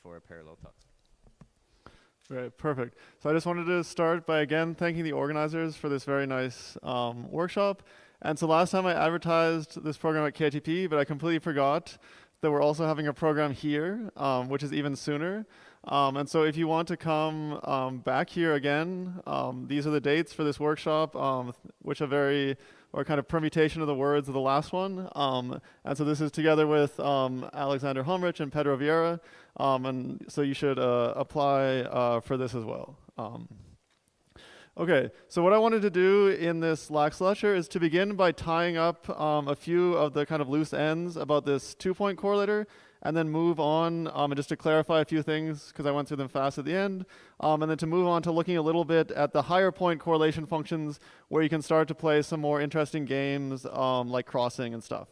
for a parallel talks. Right, perfect. So I just wanted to start by again thanking the organizers for this very nice workshop. And so last time I advertised this program at KITP, but I completely forgot that we're also having a program here, which is even sooner. And so if you want to come back here again, these are the dates for this workshop, which are or kind of permutation of the words of the last one. And so this is together with Alexander Humrich and Pedro Vieira. And so you should apply for this as well. Okay, so what I wanted to do in this Lax lecture is to begin by tying up a few of the kind of loose ends about this 2-point correlator, and then move on, and just to clarify a few things, because I went through them fast at the end, and then to move on to looking a little bit at the higher point correlation functions, where you can start to play some more interesting games, like crossing and stuff.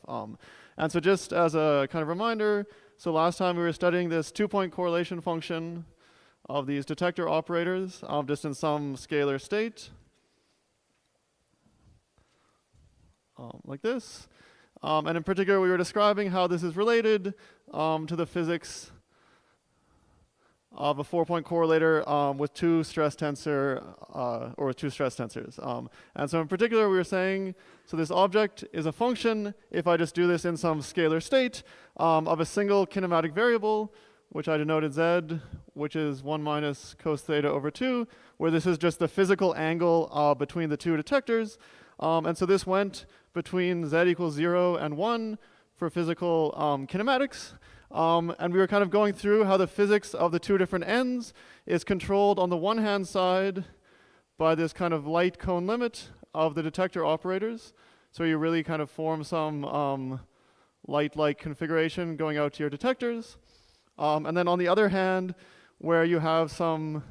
And so just as a kind of reminder, so last time we were studying this 2-point correlation function of these detector operators, just in some scalar state, like this. And in particular, we were describing how this is related to the physics of a 4-point correlator with two stress tensors. And so in particular, we were saying, so this object is a function, if I just do this in some scalar state, of a single kinematic variable, which I denoted z, which is 1 minus cos theta over 2, where this is just the physical angle between the two detectors. And so this went between z equals 0 and 1 for physical kinematics. And we were kind of going through how the physics of the two different ends is controlled on the one hand side by this kind of light cone limit of the detector operators. So you really kind of form some light-like configuration going out to your detectors. And then on the other hand, where you have some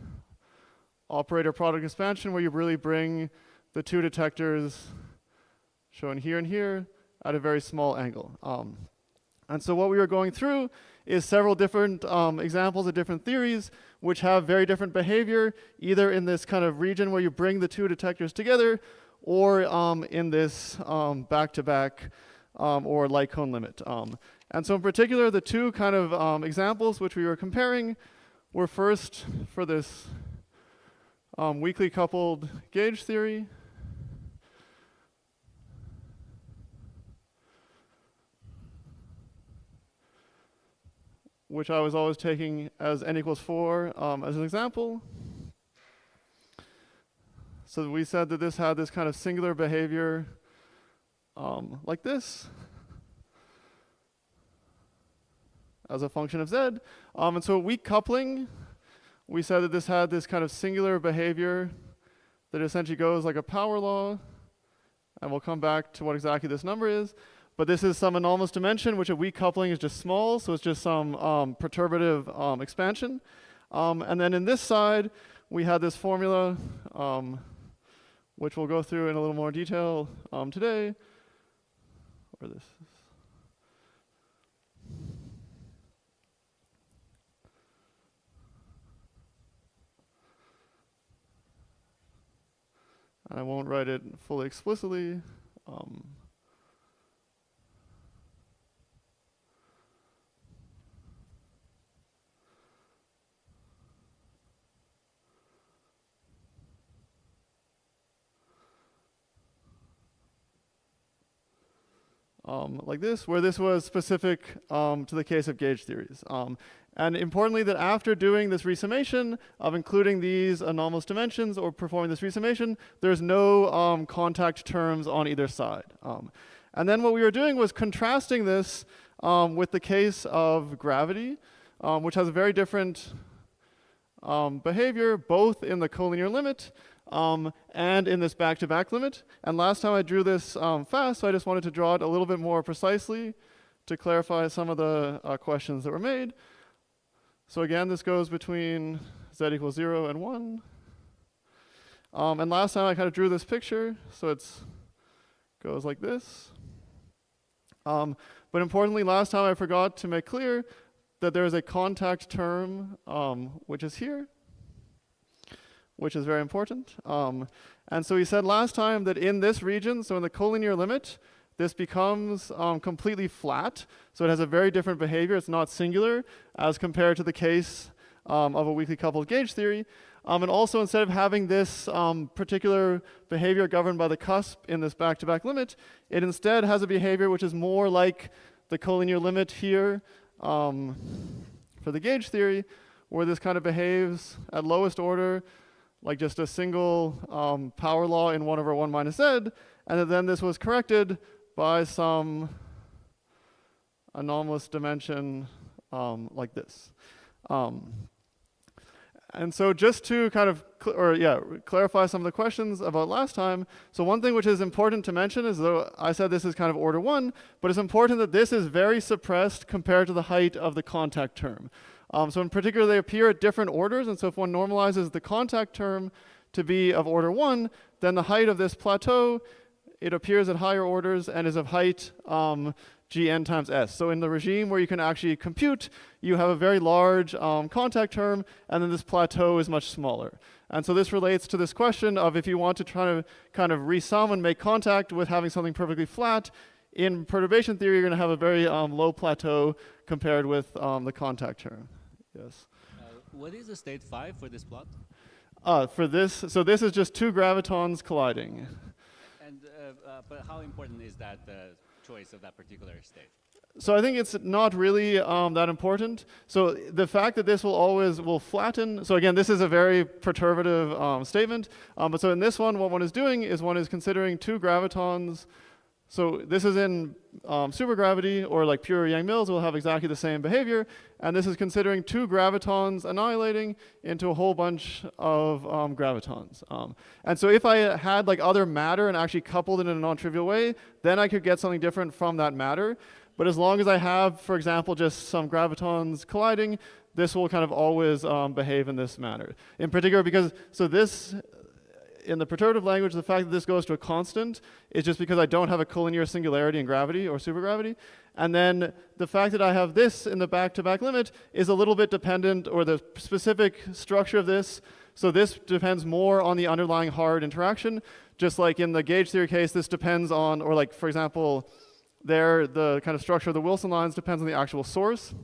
operator product expansion where you really bring the two detectors shown here and here at a very small angle. And so what we were going through is several different examples of different theories which have very different behavior, either in this kind of region where you bring the two detectors together, or in this back-to-back or light cone limit. And so in particular, the two kind of examples which we were comparing were first for this weakly coupled gauge theory, which I was always taking as n equals 4 as an example. So we said that this had this kind of singular behavior like this as a function of z. And so weak coupling, we said that this had this kind of singular behavior that essentially goes like a power law. And we'll come back to what exactly this number is. But this is some anomalous dimension, which a weak coupling is just small, so it's just some perturbative expansion. And then in this side, we had this formula, which we'll go through in a little more detail today. Or this. And I won't write it fully explicitly. Like this, where this was specific to the case of gauge theories. And importantly, that after doing this resummation of including these anomalous dimensions or performing this resummation, there's no contact terms on either side. And then what we were doing was contrasting this with the case of gravity, which has a very different behavior, both in the collinear limit and in this back-to-back limit. And last time I drew this fast, so I just wanted to draw it a little bit more precisely to clarify some of the questions that were made. So again, this goes between z equals 0 and 1. And last time I kind of drew this picture, so it goes like this. But importantly, last time I forgot to make clear that there is a contact term, which is here, which is very important. And so we said last time that in this region, so in the collinear limit, this becomes completely flat. So it has a very different behavior. It's not singular as compared to the case of a weakly coupled gauge theory. And also, instead of having this particular behavior governed by the cusp in this back-to-back limit, it instead has a behavior which is more like the collinear limit here for the gauge theory, where this kind of behaves at lowest order like just a single power law in 1 over 1 minus z, and then this was corrected by some anomalous dimension like this. And so just to kind of, clarify some of the questions about last time, so one thing which is important to mention is, though I said this is kind of order 1, but it's important that this is very suppressed compared to the height of the contact term. So in particular, they appear at different orders, and so if one normalizes the contact term to be of order 1, then the height of this plateau, it appears at higher orders and is of height gn times s. So in the regime where you can actually compute, you have a very large contact term, and then this plateau is much smaller. And so this relates to this question of if you want to try to kind of resum and make contact with having something perfectly flat, in perturbation theory, you're going to have a very low plateau compared with the contact term. Yes. What is the state 5 for this plot? For this, so this is just two gravitons colliding. And but how important is that choice of that particular state? So I think it's not really that important. So the fact that this will flatten, so again, this is a very perturbative statement. But so in this one, what one is doing is one is considering two gravitons. So this is in supergravity, or like pure Yang-Mills will have exactly the same behavior. And this is considering two gravitons annihilating into a whole bunch of gravitons. And so if I had like other matter and actually coupled it in a non-trivial way, then I could get something different from that matter. But as long as I have, for example, just some gravitons colliding, this will kind of always behave in this manner. In particular, because, so this, in the perturbative language, the fact that this goes to a constant is just because I don't have a collinear singularity in gravity or supergravity. And then the fact that I have this in the back-to-back limit is a little bit dependent, or the specific structure of this. So this depends more on the underlying hard interaction. Just like in the gauge theory case, this depends on, or like, for example, there, the kind of structure of the Wilson lines depends on the actual source.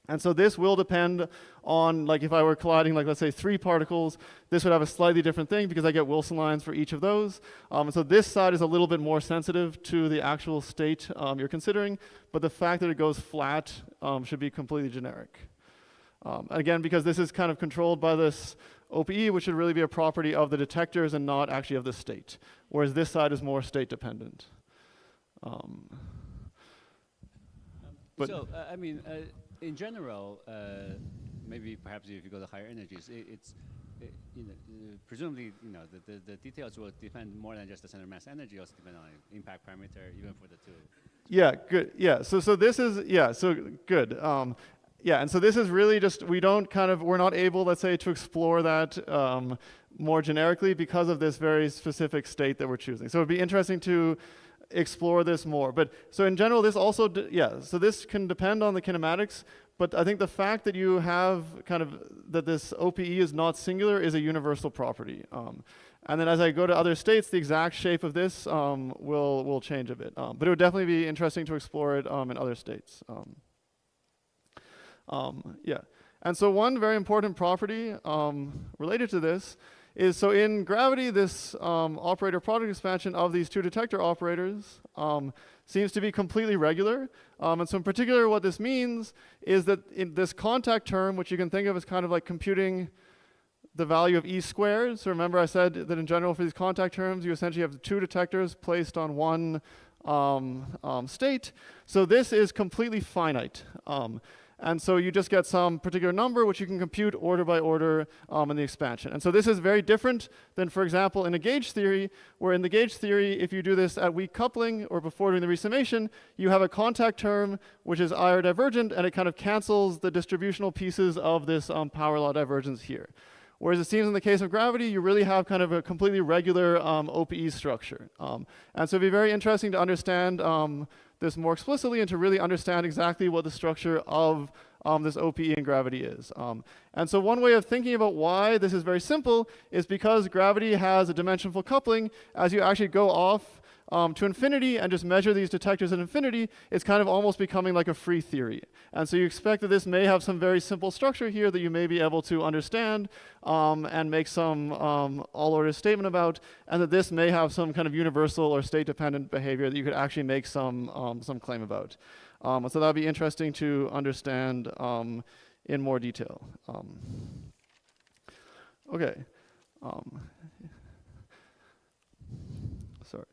And so this will depend on, like if I were colliding, like let's say 3 particles, this would have a slightly different thing because I get Wilson lines for each of those. And so this side is a little bit more sensitive to the actual state you're considering, but the fact that it goes flat should be completely generic. Again, because this is kind of controlled by this OPE, which should really be a property of the detectors and not actually of the state, whereas this side is more state dependent. So, I mean, in general, maybe perhaps if you go to higher energies, presumably, the details will depend more than just the center mass energy, also depend on impact parameter, even for the two. Yeah, good. Yeah, so this is, yeah, so good. Yeah, and so this is really just, we're not able, let's say, to explore that more generically because of this very specific state that we're choosing. So it'd be interesting to explore this more. But so in general, this also, so this can depend on the kinematics, but I think the fact that you have that this OPE is not singular is a universal property. And then as I go to other states, the exact shape of this will change a bit. But it would definitely be interesting to explore it in other states. Yeah. And so one very important property related to this is, so in gravity, this operator product expansion of these two detector operators seems to be completely regular. And so in particular, what this means is that in this contact term, which you can think of as kind of like computing the value of E squared. So remember I said that in general for these contact terms, you essentially have two detectors placed on one state. So this is completely finite. And so you just get some particular number which you can compute order by order in the expansion. And so this is very different than, for example, in a gauge theory, where in the gauge theory, if you do this at weak coupling or before doing the resummation, you have a contact term which is IR divergent, and it kind of cancels the distributional pieces of this power law divergence here. Whereas it seems in the case of gravity, you really have kind of a completely regular OPE structure. And so it'd be very interesting to understand this more explicitly and to really understand exactly what the structure of this OPE in gravity is. And so one way of thinking about why this is very simple is because gravity has a dimensionful coupling. As you actually go off to infinity and just measure these detectors at infinity, it's kind of almost becoming like a free theory. And so you expect that this may have some very simple structure here that you may be able to understand and make some all-order statement about, and that this may have some kind of universal or state-dependent behavior that you could actually make some claim about. So that would be interesting to understand in more detail. Okay. Sorry.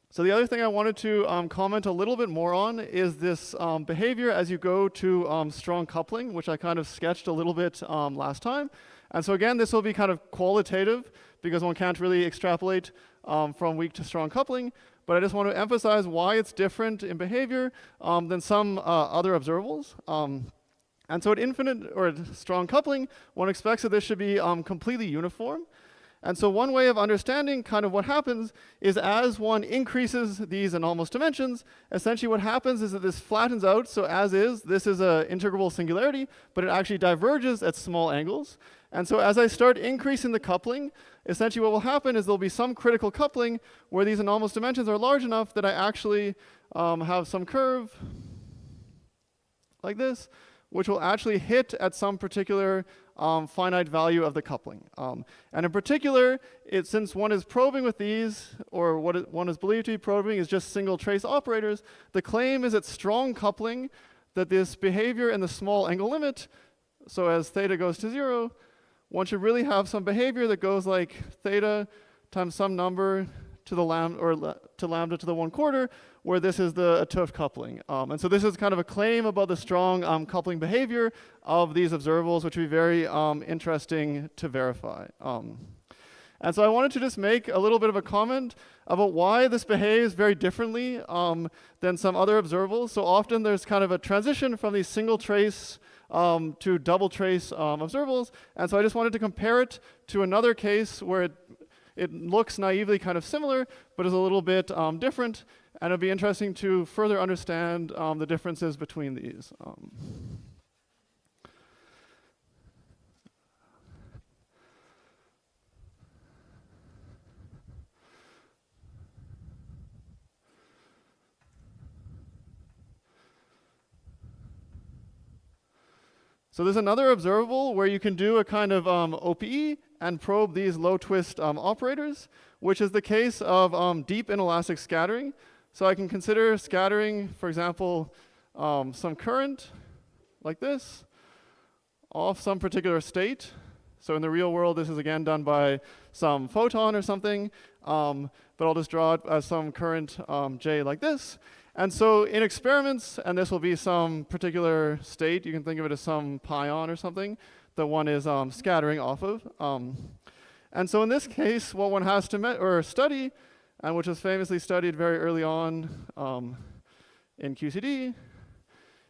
So the other thing I wanted to comment a little bit more on is this behavior as you go to strong coupling, which I kind of sketched a little bit last time. And so again, this will be kind of qualitative because one can't really extrapolate from weak to strong coupling. But I just want to emphasize why it's different in behavior than some other observables. And so at infinite or at strong coupling, one expects that this should be completely uniform. And so one way of understanding kind of what happens is as one increases these anomalous dimensions, essentially what happens is that this flattens out. So as is, this is an integrable singularity, but it actually diverges at small angles. And so as I start increasing the coupling, essentially what will happen is there'll be some critical coupling where these anomalous dimensions are large enough that I actually have some curve like this, which will actually hit at some particular finite value of the coupling. And in particular, since one is probing with these, or what one is believed to be probing is just single trace operators, the claim is at strong coupling that this behavior in the small angle limit, so as theta goes to 0, one should really have some behavior that goes like theta times some number to the lambda, or to lambda to the 1/4, where this is the 't-Hooft coupling. And so this is kind of a claim about the strong coupling behavior of these observables, which would be very interesting to verify. And so I wanted to just make a little bit of a comment about why this behaves very differently than some other observables. So often there's kind of a transition from these single trace to double trace observables. And so I just wanted to compare it to another case where it looks naively kind of similar, but is a little bit different. And it'll be interesting to further understand the differences between these. So there's another observable where you can do a kind of OPE and probe these low twist operators, which is the case of deep inelastic scattering. So I can consider scattering, for example, some current like this off some particular state. So in the real world, this is again done by some photon or something, but I'll just draw it as some current J like this. And so in experiments, and this will be some particular state, you can think of it as some pion or something that one is scattering off of. And so in this case, what one has to study, and which was famously studied very early on in QCD,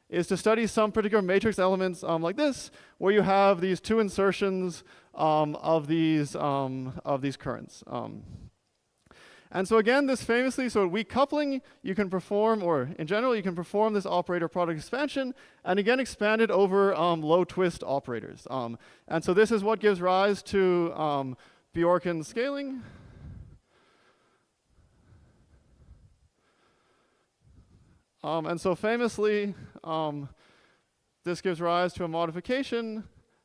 is to study some particular matrix elements like this, where you have these two insertions of these currents. And so again, this famously, so at weak coupling, you can perform, or in general, you can perform this operator product expansion, and again expand it over low twist operators. And so this is what gives rise to Bjorken scaling. And so famously, this gives rise to a modification.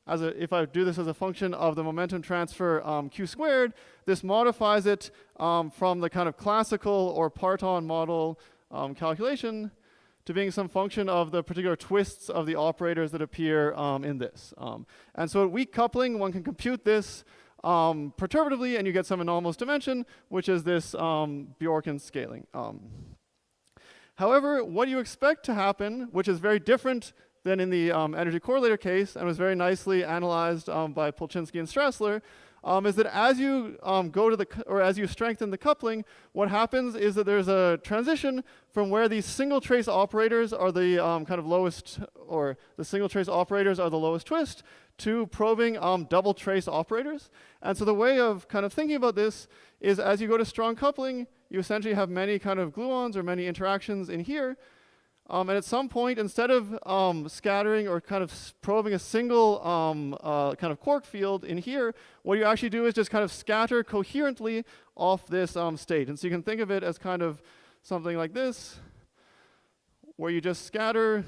If I do this as a function of the momentum transfer q squared, this modifies it from the kind of classical or parton model calculation to being some function of the particular twists of the operators that appear in this. And so at weak coupling, one can compute this perturbatively, and you get some anomalous dimension, which is this Bjorken scaling. However, what you expect to happen, which is very different than in the energy correlator case, and was very nicely analyzed by Polchinski and Strassler, is that as you as you strengthen the coupling, what happens is that there's a transition from where these single trace operators are the kind of lowest, or the single trace operators are the lowest twist, to probing double trace operators. And so the way of kind of thinking about this is as you go to strong coupling, you essentially have many kind of gluons or many interactions in here. And at some point, instead of scattering or kind of probing a single kind of quark field in here, what you actually do is just kind of scatter coherently off this state. And so you can think of it as kind of something like this, where you just scatter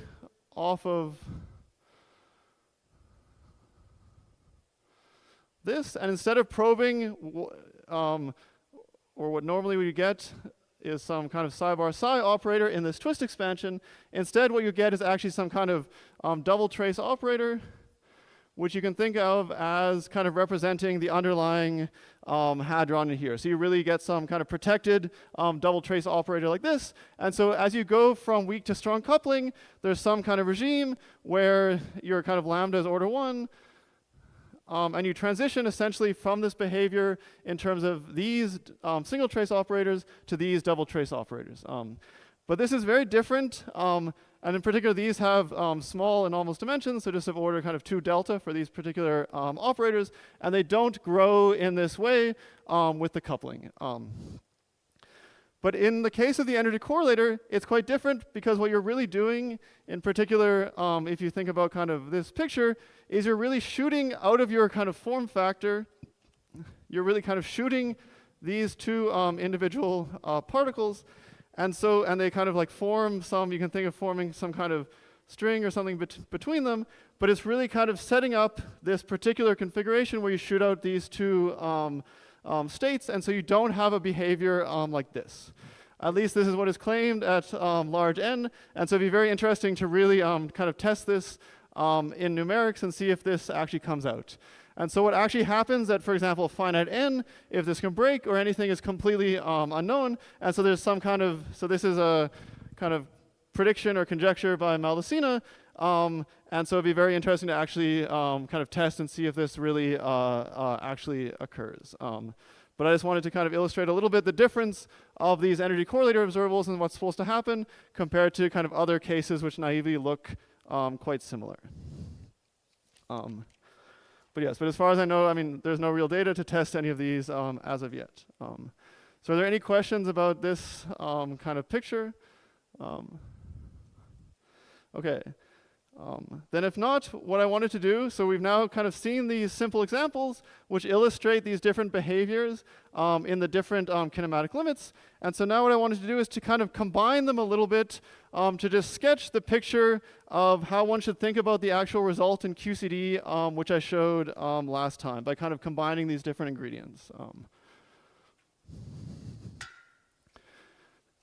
off of this, and instead of probing, or what normally we get is some kind of psi bar psi operator in this twist expansion, instead what you get is actually some kind of double trace operator, which you can think of as kind of representing the underlying hadron in here. So you really get some kind of protected double trace operator like this. And so as you go from weak to strong coupling, there's some kind of regime where your kind of lambda is order 1, and you transition essentially from this behavior in terms of these single trace operators to these double trace operators. But this is very different, and in particular these have small anomalous dimensions, so just of order kind of 2 delta for these particular operators, and they don't grow in this way with the coupling. But in the case of the energy correlator, it's quite different, because what you're really doing, in particular, if you think about kind of this picture, is you're really shooting out of your kind of form factor. You're really kind of shooting these 2 individual particles, and they kind of like form some, you can think of forming some kind of string or something between them, but it's really kind of setting up this particular configuration where you shoot out these 2 states, and so you don't have a behavior like this. At least this is what is claimed at large n, and so it'd be very interesting to really kind of test this in numerics and see if this actually comes out. And so what actually happens at, for example, finite n, if this can break or anything is completely unknown, and so there's some kind of, so this is a kind of prediction or conjecture by Maldacena, and so it'd be very interesting to actually kind of test and see if this really actually occurs. But I just wanted to kind of illustrate a little bit the difference of these energy correlator observables and what's supposed to happen compared to kind of other cases which naively look quite similar. But yes, but as far as I know, I mean, there's no real data to test any of these as of yet. So are there any questions about this kind of picture? Okay. Then if not, what I wanted to do, so we've now kind of seen these simple examples which illustrate these different behaviors in the different kinematic limits. And so now what I wanted to do is to kind of combine them a little bit to just sketch the picture of how one should think about the actual result in QCD, which I showed last time, by kind of combining these different ingredients.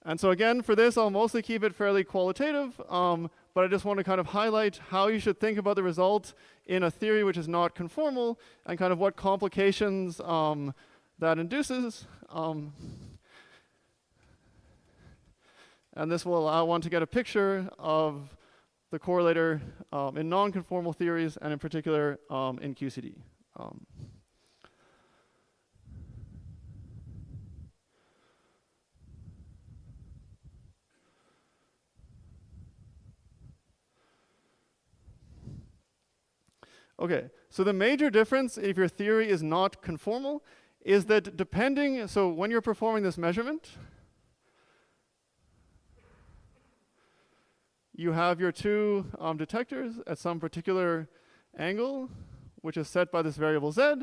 And so again, for this, I'll mostly keep it fairly qualitative, but I just want to kind of highlight how you should think about the result in a theory which is not conformal, and kind of what complications that induces. And this will allow one to get a picture of the correlator in non-conformal theories, and in particular in QCD. Okay, so the major difference if your theory is not conformal is that depending, so when you're performing this measurement, you have your 2 detectors at some particular angle, which is set by this variable z,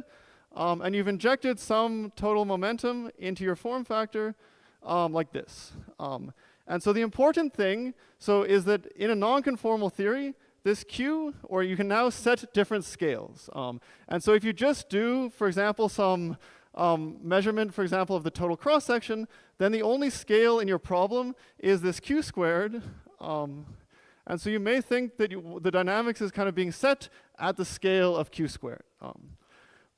and you've injected some total momentum into your form factor like this. And so the important thing is that in a non-conformal theory, this Q, or you can now set different scales. And so if you just do, for example, some measurement, for example, of the total cross-section, then the only scale in your problem is this Q squared. And so you may think that the dynamics is kind of being set at the scale of Q squared.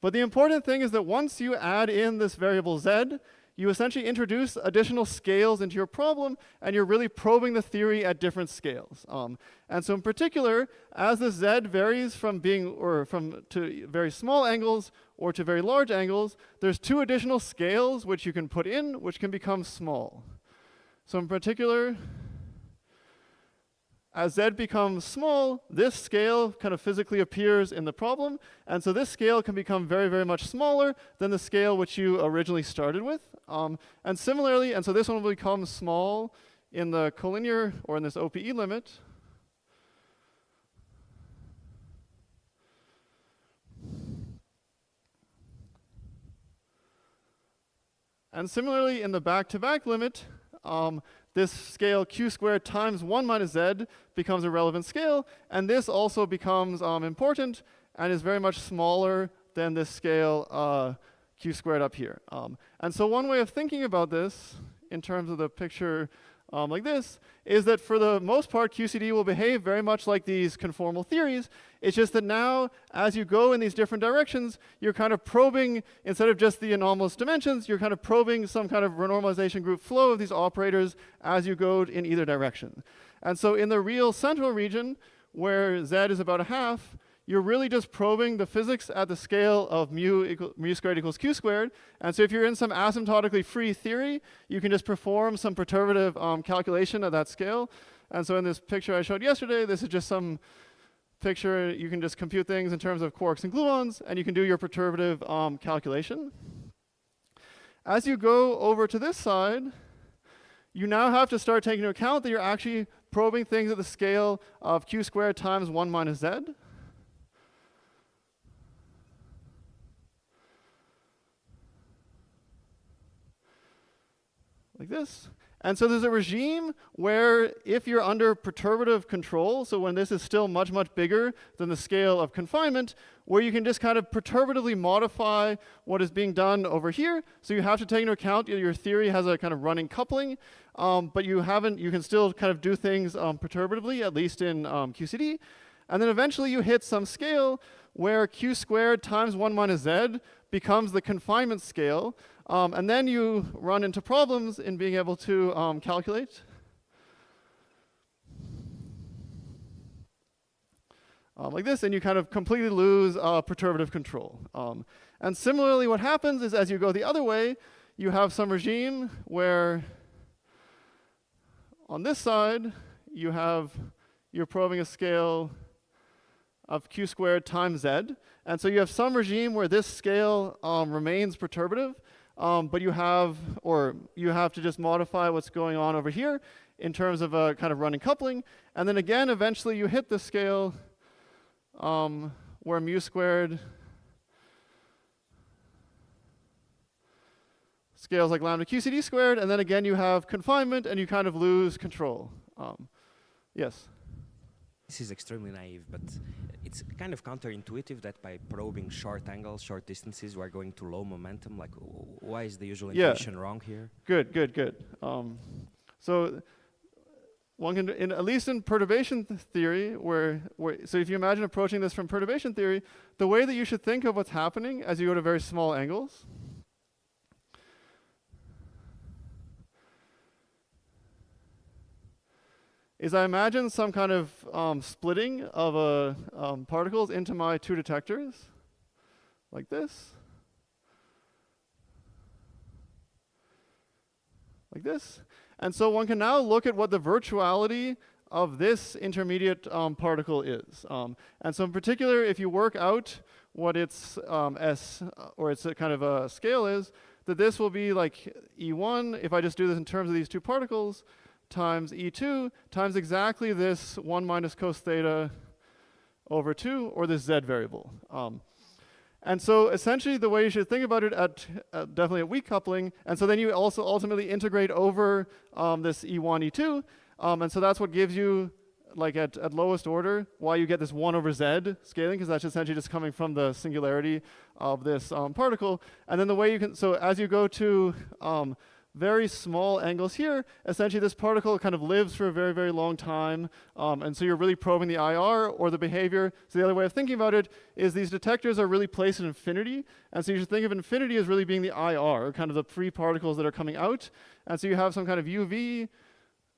But the important thing is that once you add in this variable z, you essentially introduce additional scales into your problem, and you're really probing the theory at different scales. And so in particular, as the z varies from to very small angles or to very large angles, there's 2 additional scales which you can put in, which can become small. So in particular, as z becomes small, this scale kind of physically appears in the problem, and so this scale can become very, very much smaller than the scale which you originally started with. And similarly, and so this one will become small in the collinear, or in this OPE limit, and similarly in the back-to-back limit, this scale q squared times 1 minus z becomes a relevant scale, and this also becomes important and is very much smaller than this scale q squared up here. And so one way of thinking about this in terms of the picture like this is that for the most part QCD will behave very much like these conformal theories. It's just that now as you go in these different directions, you're kind of probing, instead of just the anomalous dimensions, you're kind of probing some kind of renormalization group flow of these operators as you go in either direction. And so in the real central region, where z is about a half, you're really just probing the physics at the scale of mu squared equals q squared. And so if you're in some asymptotically free theory, you can just perform some perturbative calculation at that scale. And so in this picture I showed yesterday, this is just some picture. You can just compute things in terms of quarks and gluons, and you can do your perturbative calculation. As you go over to this side, you now have to start taking into account that you're actually probing things at the scale of q squared times 1 minus z. Like this. And so there's a regime where if you're under perturbative control, so when this is still much, much bigger than the scale of confinement, where you can just kind of perturbatively modify what is being done over here. So you have to take into account your theory has a kind of running coupling, but you can still kind of do things perturbatively, at least in QCD. And then eventually you hit some scale where q squared times 1 minus z becomes the confinement scale. And then you run into problems in being able to calculate. Like this, and you kind of completely lose perturbative control. And similarly, what happens is as you go the other way, you have some regime where on this side, you're probing a scale of q squared times z. And so you have some regime where this scale remains perturbative. But you have to just modify what's going on over here in terms of a kind of running coupling. And then again, eventually you hit the scale where mu squared scales like lambda QCD squared. And then again, you have confinement and you kind of lose control. Yes? This is extremely naive, but it's kind of counterintuitive that by probing short angles, short distances, we're going to low momentum. Like, why is the usual intuition wrong here? Good. So one can, at least in perturbation theory, so if you imagine approaching this from perturbation theory, the way that you should think of what's happening as you go to very small angles is I imagine some kind of splitting of particles into my two detectors, like this, like this. And so one can now look at what the virtuality of this intermediate particle is. And so in particular, if you work out what its S, or its kind of a scale is, that this will be like E1, if I just do this in terms of these two particles, times E2 times exactly this 1 minus cos theta over 2, or this z variable. And so essentially the way you should think about it definitely at weak coupling, and so then you also ultimately integrate over this E1, E2, and so that's what gives you, like at lowest order, why you get this 1 over z scaling, because that's essentially just coming from the singularity of this particle. And then the way you can, so as you go to very small angles here, essentially this particle kind of lives for a very, very long time. And so you're really probing the IR or the behavior. So the other way of thinking about it is these detectors are really placed at infinity. And so you should think of infinity as really being the IR, kind of the free particles that are coming out. And so you have some kind of UV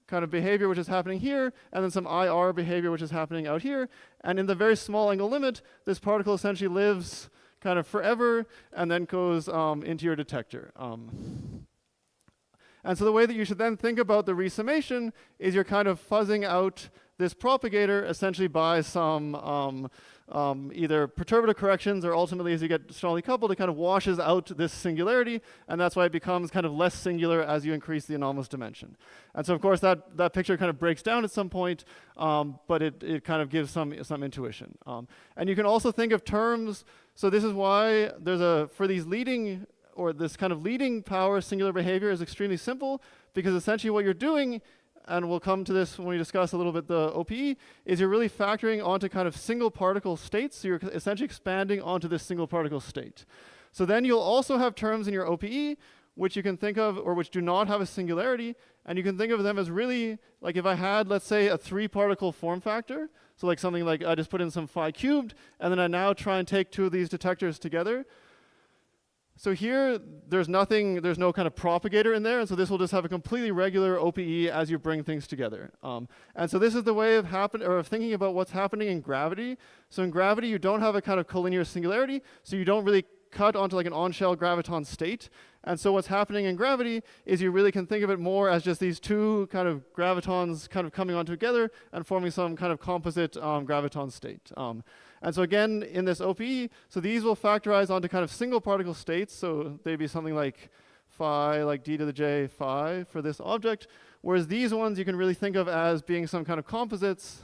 kind of behavior which is happening here, and then some IR behavior which is happening out here. And in the very small angle limit, this particle essentially lives kind of forever and then goes into your detector. And so the way that you should then think about the resummation is you're kind of fuzzing out this propagator essentially by some either perturbative corrections or ultimately as you get strongly coupled, it kind of washes out this singularity, and that's why it becomes kind of less singular as you increase the anomalous dimension. And so of course that picture kind of breaks down at some point, but it kind of gives some intuition. And you can also think of terms, so this is why there's for these leading, or this kind of leading power singular behavior is extremely simple, because essentially what you're doing, and we'll come to this when we discuss a little bit the OPE, is you're really factoring onto kind of single particle states, so you're essentially expanding onto this single particle state. So then you'll also have terms in your OPE which you can think of, or which do not have a singularity, and you can think of them as really, like if I had, let's say, a 3-particle form factor, so like something like I just put in some phi cubed, and then I now try and take 2 of these detectors together. So here, there's no kind of propagator in there, and so this will just have a completely regular OPE as you bring things together. And so this is the way of thinking about what's happening in gravity. So in gravity, you don't have a kind of collinear singularity, so you don't really cut onto like an on-shell graviton state. And so what's happening in gravity is you really can think of it more as just these 2 kind of gravitons kind of coming on together and forming some kind of composite graviton state. And so again, in this OPE, so these will factorize onto kind of single particle states, so they'd be something like phi, like d to the j phi for this object, whereas these ones you can really think of as being some kind of composites,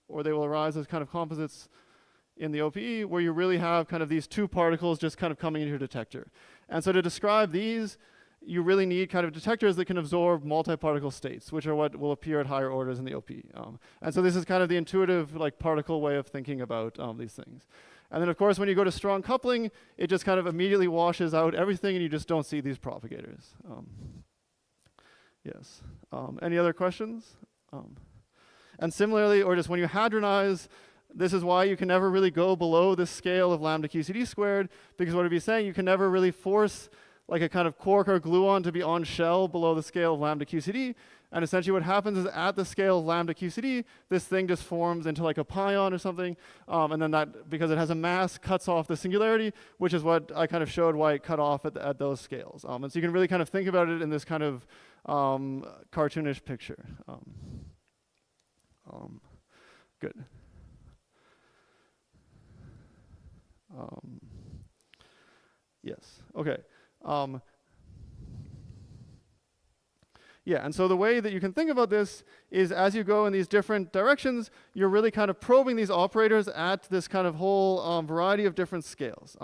or they will arise as kind of composites in the OPE, where you really have kind of these 2 particles just kind of coming into your detector. And so to describe these, you really need kind of detectors that can absorb multi-particle states, which are what will appear at higher orders in the OP. And so this is kind of the intuitive like particle way of thinking about these things. And then of course, when you go to strong coupling, it just kind of immediately washes out everything and you just don't see these propagators. Yes. Any other questions? And similarly, or just when you hadronize, this is why you can never really go below this scale of lambda QCD squared, because what it'd be saying, you can never really force like a kind of quark or gluon to be on shell below the scale of lambda QCD. And essentially what happens is at the scale of lambda QCD, this thing just forms into like a pion or something. And then that, because it has a mass, cuts off the singularity, which is what I kind of showed why it cut off at those scales. And so you can really kind of think about it in this kind of cartoonish picture. Good. Yes, okay. Yeah, and so the way that you can think about this is as you go in these different directions, you're really kind of probing these operators at this kind of whole variety of different scales.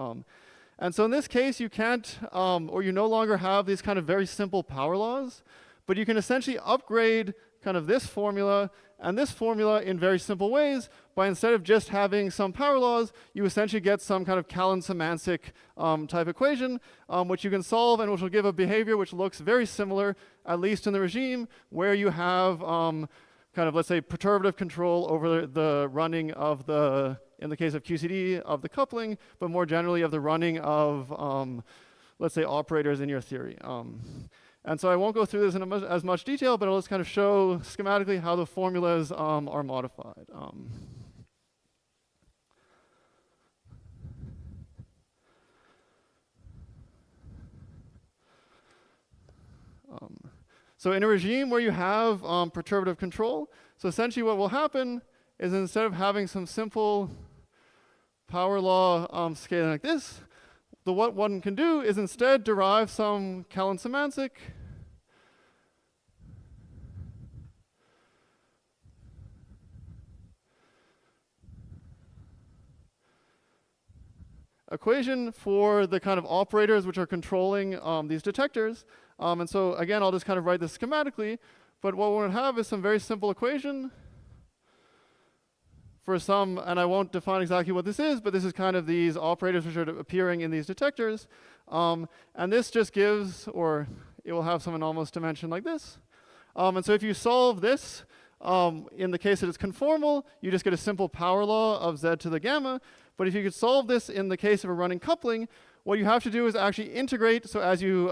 And so in this case, you can't, or you no longer have these kind of very simple power laws, but you can essentially upgrade kind of this formula and this formula in very simple ways by instead of just having some power laws, you essentially get some kind of Callan-Szymanczyk type equation, which you can solve and which will give a behavior which looks very similar, at least in the regime, where you have kind of, let's say, perturbative control over the running of the, in the case of QCD, of the coupling, but more generally of the running of, let's say, operators in your theory. And so I won't go through this in as much detail, but I'll just kind of show schematically how the formulas are modified. So in a regime where you have perturbative control, so essentially what will happen is instead of having some simple power law scaling like this, what one can do is instead derive some Callan-Szymanczyk equation for the kind of operators which are controlling these detectors. And so again, I'll just kind of write this schematically, but what we'll have is some very simple equation for some, and I won't define exactly what this is, but this is kind of these operators which are appearing in these detectors. And this just gives, or it will have some anomalous dimension like this. And so if you solve this, in the case that it's conformal, you just get a simple power law of z to the gamma. But if you could solve this in the case of a running coupling, what you have to do is actually integrate. So as you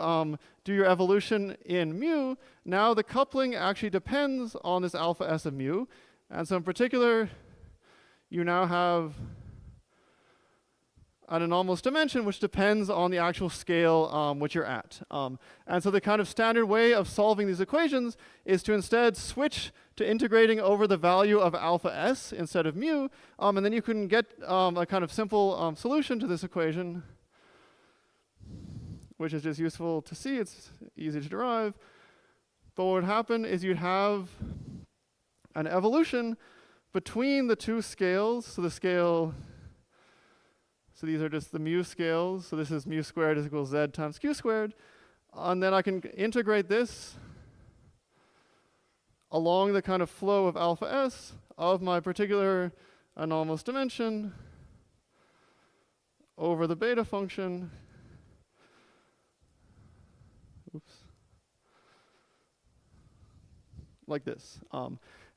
do your evolution in mu, now the coupling actually depends on this alpha s of mu. And so in particular, you now have an anomalous dimension, which depends on the actual scale which you're at. And so the kind of standard way of solving these equations is to instead switch to integrating over the value of alpha s instead of mu, and then you can get a kind of simple solution to this equation, which is just useful to see. It's easy to derive. But what would happen is you'd have an evolution between the two scales. So the scale, so these are just the mu scales. So this is mu squared is equal to z times q squared. And then I can integrate this along the kind of flow of alpha s of my particular anomalous dimension over the beta function. Oops. Like this.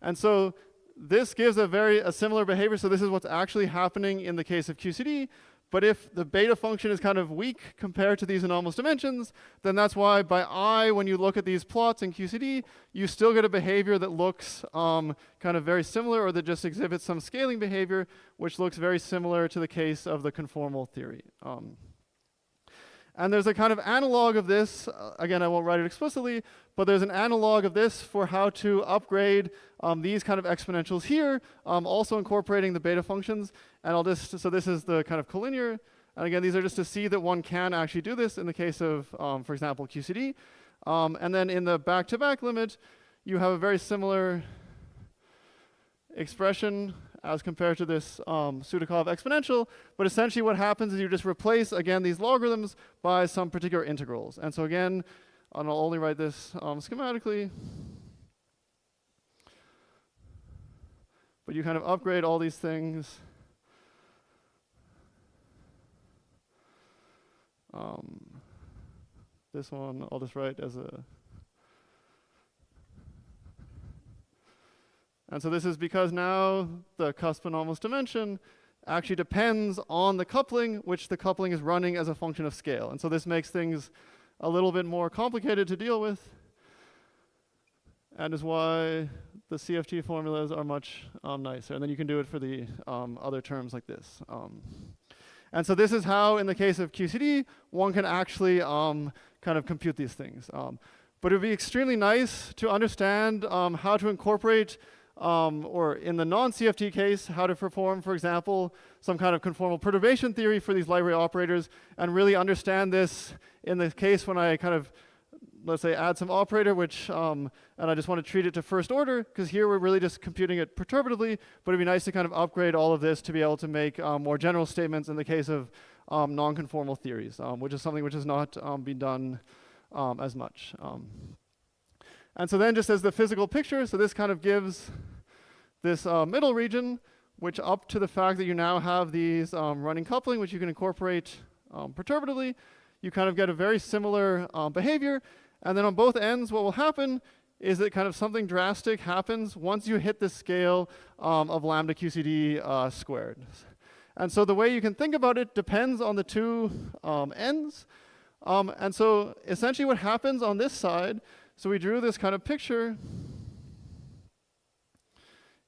And so this gives a similar behavior. So this is what's actually happening in the case of QCD. But if the beta function is kind of weak compared to these anomalous dimensions, then that's why by I, when you look at these plots in QCD, you still get a behavior that looks kind of very similar, or that just exhibits some scaling behavior, which looks very similar to the case of the conformal theory. And there's a kind of analog of this. Again, I won't write it explicitly, but there's an analog of this for how to upgrade these kind of exponentials here, also incorporating the beta functions. And so this is the kind of collinear. And again, these are just to see that one can actually do this in the case of, for example, QCD. And then in the back-to-back limit, you have a very similar expression as compared to this Sudakov exponential. But essentially what happens is you just replace, again, these logarithms by some particular integrals. And so again, and I'll only write this schematically. But you kind of upgrade all these things. This one I'll just write as a... And so this is because now the cusp anomalous dimension actually depends on the coupling, which the coupling is running as a function of scale. And so this makes things a little bit more complicated to deal with, and is why the CFT formulas are much nicer. And then you can do it for the other terms like this. And so this is how, in the case of QCD, one can actually kind of compute these things. But it would be extremely nice to understand how to incorporate, or in the non-CFT case, how to perform, for example, some kind of conformal perturbation theory for these library operators, and really understand this in the case when I kind of, let's say, add some operator, which, and I just want to treat it to first order, because here we're really just computing it perturbatively, but it'd be nice to kind of upgrade all of this to be able to make more general statements in the case of non-conformal theories, which is something which has not been done as much. And so then just as the physical picture, so this kind of gives this middle region, which up to the fact that you now have these running coupling, which you can incorporate perturbatively, you kind of get a very similar behavior. And then on both ends, what will happen is that kind of something drastic happens once you hit the scale of lambda QCD squared. And so the way you can think about it depends on the two ends. And so essentially what happens on this side, so we drew this kind of picture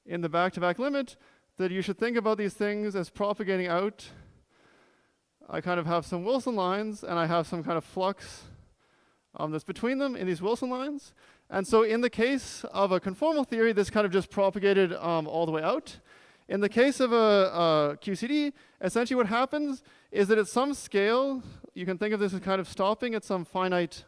in the back-to-back limit, that you should think about these things as propagating out. I kind of have some Wilson lines, and I have some kind of flux that's between them in these Wilson lines. And so in the case of a conformal theory, this kind of just propagated all the way out. In the case of a QCD, essentially what happens is that at some scale, you can think of this as kind of stopping at some finite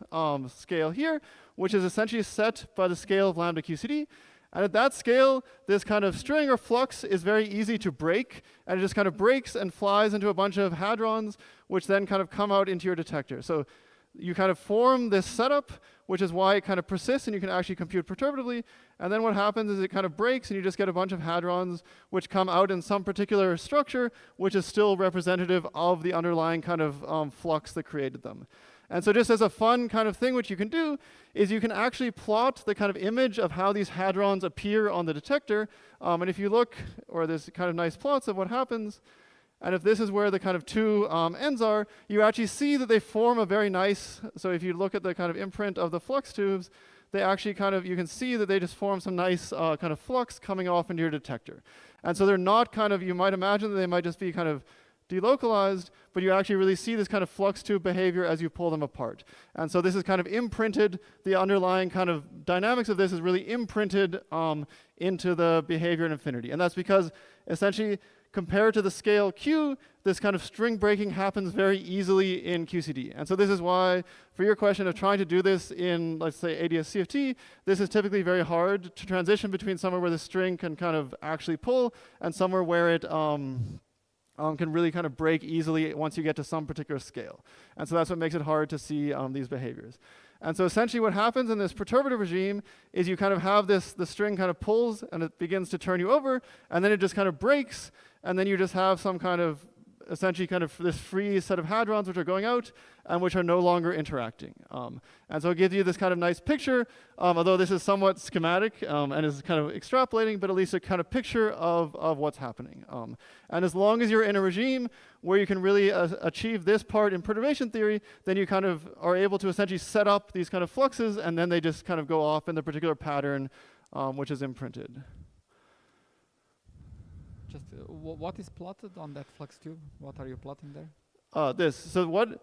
scale here, which is essentially set by the scale of lambda QCD. And at that scale, this kind of string or flux is very easy to break, and it just kind of breaks and flies into a bunch of hadrons, which then kind of come out into your detector. So you kind of form this setup, which is why it kind of persists, and you can actually compute perturbatively. And then what happens is it kind of breaks, and you just get a bunch of hadrons, which come out in some particular structure, which is still representative of the underlying kind of flux that created them. And so just as a fun kind of thing, what you can do is you can actually plot the kind of image of how these hadrons appear on the detector. And if you look, or there's kind of nice plots of what happens, and if this is where the kind of two ends are, you actually see that they form a very nice, so if you look at the kind of imprint of the flux tubes, they actually kind of, you can see that they just form some nice kind of flux coming off into your detector. And so they're not kind of, you might imagine that they might just be kind of delocalized, but you actually really see this kind of flux tube behavior as you pull them apart. And so this is kind of imprinted, the underlying kind of dynamics of this is really imprinted into the behavior in infinity. And that's because essentially compared to the scale Q, this kind of string breaking happens very easily in QCD. And so this is why, for your question of trying to do this in, let's say, ADS-CFT, this is typically very hard to transition between somewhere where the string can kind of actually pull and somewhere where it can really kind of break easily once you get to some particular scale. And so that's what makes it hard to see these behaviors. And so essentially what happens in this perturbative regime is you kind of have this, the string kind of pulls and it begins to turn you over, and then it just kind of breaks, and then you just have some kind of essentially kind of this free set of hadrons which are going out and which are no longer interacting. And so it gives you this kind of nice picture, although this is somewhat schematic and is kind of extrapolating, but at least a kind of picture of what's happening. And as long as you're in a regime where you can really achieve this part in perturbation theory, then you kind of are able to essentially set up these kind of fluxes, and then they just kind of go off in the particular pattern which is imprinted. Just what is plotted on that flux tube? What are you plotting there?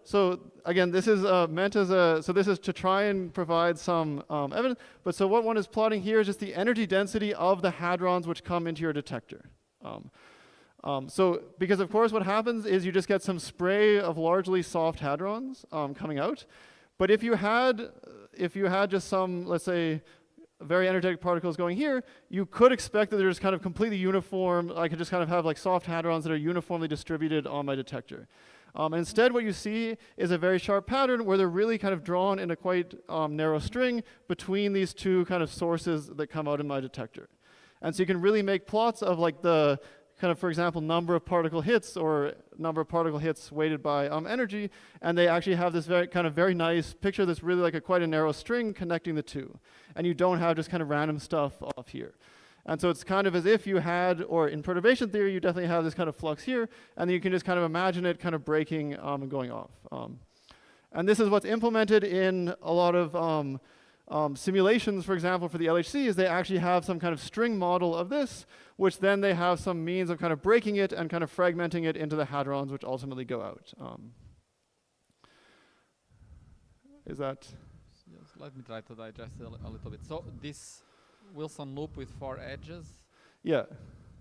So again, this is meant as so this is to try and provide some evidence, but so what one is plotting here is just the energy density of the hadrons which come into your detector. So because of course what happens is you just get some spray of largely soft hadrons coming out, but if you had just some, let's say, very energetic particles going here, you could expect that there's kind of completely uniform, I could just kind of have like soft hadrons that are uniformly distributed on my detector. Instead, what you see is a very sharp pattern where they're really kind of drawn in a quite narrow string between these two kind of sources that come out in my detector. And so you can really make plots of like the kind of, for example, number of particle hits or number of particle hits weighted by energy, and they actually have this very nice picture that's really like quite a narrow string connecting the two. And you don't have just kind of random stuff off here. And so it's kind of as if you had, or in perturbation theory, you definitely have this kind of flux here, and then you can just kind of imagine it kind of breaking and going off. And this is what's implemented in a lot of simulations, for example, for the LHC, is they actually have some kind of string model of this, which then they have some means of kind of breaking it and kind of fragmenting it into the hadrons, which ultimately go out. Is that? Yes, let me try to digest it a little bit. So this Wilson loop with 4 edges. Yeah.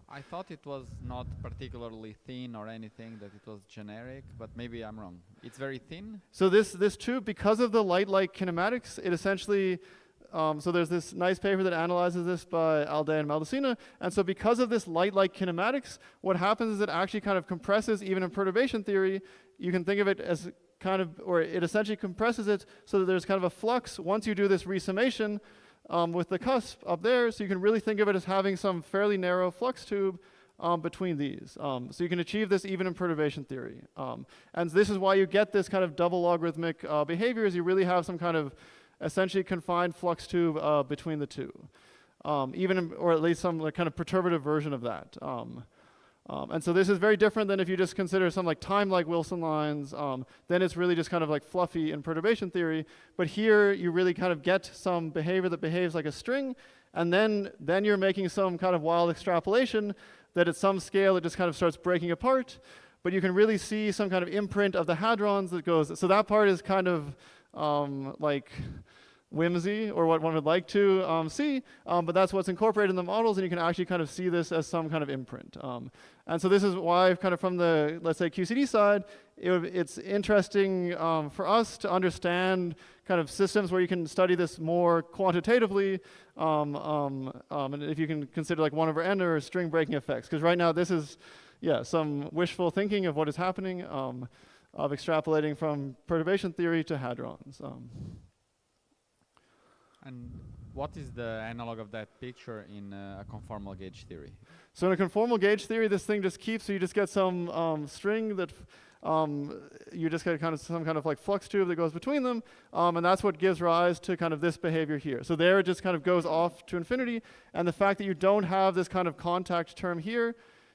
I thought it was not particularly thin or anything, that it was generic, but maybe I'm wrong. It's very thin? So this tube, because of the light-like kinematics, it essentially, so there's this nice paper that analyzes this by Alday and Maldacena, and so because of this light-like kinematics, what happens is it actually kind of compresses, even in perturbation theory, you can think of it as kind of, or it essentially compresses it so that there's kind of a flux once you do this resummation with the cusp up there, so you can really think of it as having some fairly narrow flux tube between these. So you can achieve this even in perturbation theory. And this is why you get this kind of double logarithmic behavior, is you really have some kind of essentially confined flux tube between the two. Or at least some like kind of perturbative version of that. And so this is very different than if you just consider some like time-like Wilson lines, then it's really just kind of like fluffy in perturbation theory. But here you really kind of get some behavior that behaves like a string, and then you're making some kind of wild extrapolation that at some scale it just kind of starts breaking apart. But you can really see some kind of imprint of the hadrons that goes, so that part is kind of like whimsy, or what one would like to see, but that's what's incorporated in the models, and you can actually kind of see this as some kind of imprint. And so this is why, kind of from the, let's say, QCD side, it's interesting for us to understand kind of systems where you can study this more quantitatively, and if you can consider like 1/n or string breaking effects, because right now this is, yeah, some wishful thinking of what is happening, of extrapolating from perturbation theory to hadrons. And what is the analog of that picture in a conformal gauge theory? So in a conformal gauge theory, this thing just keeps, so you just get some string that, you just get kind of some kind of like flux tube that goes between them, and that's what gives rise to kind of this behavior here. So there it just kind of goes off to infinity, and the fact that you don't have this kind of contact term here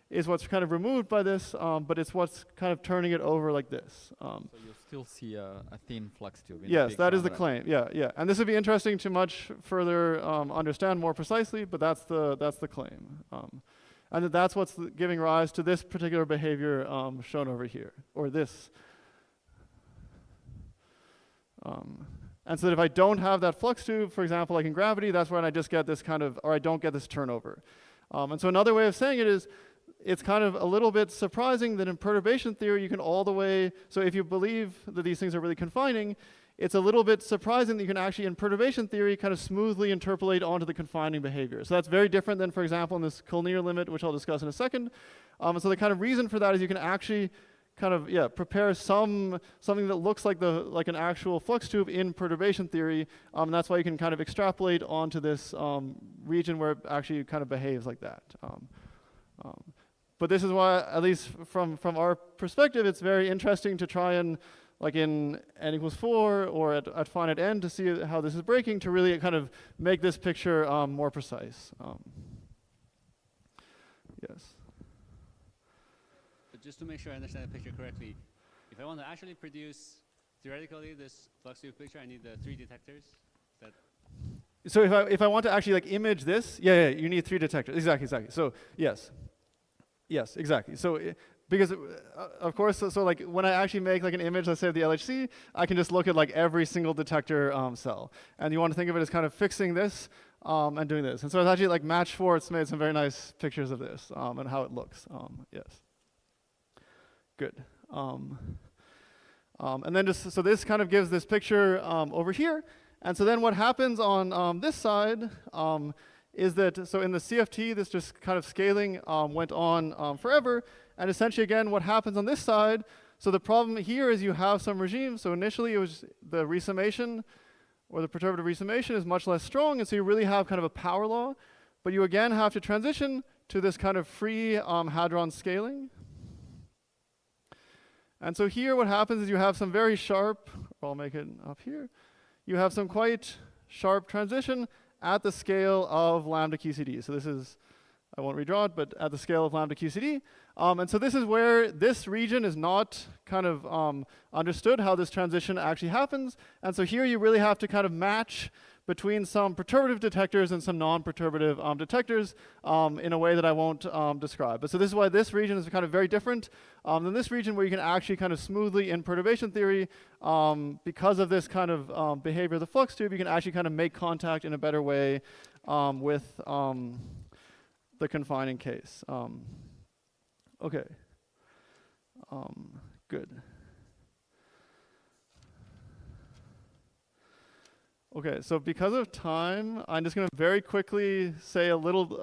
is what's kind of removed by this, but it's what's kind of turning it over like this. So you still see a thin flux tube. Yes, that is the claim. Yeah, yeah. And this would be interesting to much further understand more precisely, but that's the claim. And that's what's giving rise to this particular behavior shown over here, or this. And so that if I don't have that flux tube, for example, like in gravity, that's when I just get this kind of, or I don't get this turnover. And so another way of saying it is, it's kind of a little bit surprising that in perturbation theory you can all the way, so if you believe that these things are really confining, it's a little bit surprising that you can actually, in perturbation theory, kind of smoothly interpolate onto the confining behavior. So that's very different than, for example, in this Collier limit, which I'll discuss in a second. And so the kind of reason for that is you can actually kind of, prepare something that looks like an actual flux tube in perturbation theory. And that's why you can kind of extrapolate onto this region where it actually kind of behaves like that. But this is why, at least from our perspective, it's very interesting to try and, like in n=4 or at finite n, to see how this is breaking, to really kind of make this picture more precise. Yes. But just to make sure I understand the picture correctly, if I want to actually produce, theoretically, this flux tube picture, I need the 3 detectors? That so if I want to actually like image this, you need 3 detectors. Exactly. So yes. Yes, exactly. So, because of course, so like when I actually make like an image, let's say of the LHC, I can just look at like every single detector cell. And you want to think of it as kind of fixing this and doing this. And so it's actually like Match Schwartz made some very nice pictures of this and how it looks. Yes. Good. And then just, so this kind of gives this picture over here. And so then what happens on this side is that, so in the CFT, this just kind of scaling went on forever. And essentially, again, what happens on this side, so the problem here is you have some regime. So initially, it was the resummation, or the perturbative resummation is much less strong. And so you really have kind of a power law. But you again have to transition to this kind of free hadron scaling. And so here what happens is you have some very sharp, or I'll make it up here, you have some quite sharp transition at the scale of lambda QCD. So this is, I won't redraw it, but at the scale of lambda QCD. And so this is where this region is not kind of understood how this transition actually happens. And so here you really have to kind of match between some perturbative detectors and some non-perturbative detectors in a way that I won't describe. But so this is why this region is kind of very different than this region, where you can actually kind of smoothly, in perturbation theory, because of this kind of behavior of the flux tube, you can actually kind of make contact in a better way with the confining case. Okay. Good. Okay, so because of time, I'm just going to very quickly say a little,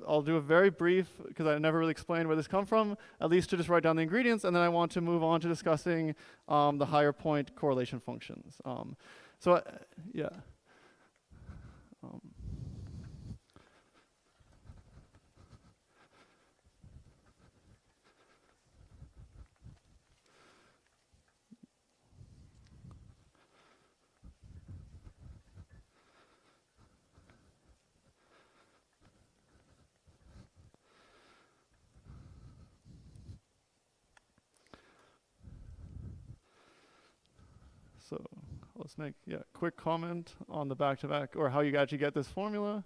I'll do a very brief, because I never really explained where this come from, at least to just write down the ingredients, and then I want to move on to discussing the higher point correlation functions. Yeah. So let's make a quick comment on the back-to-back, or how you actually get this formula.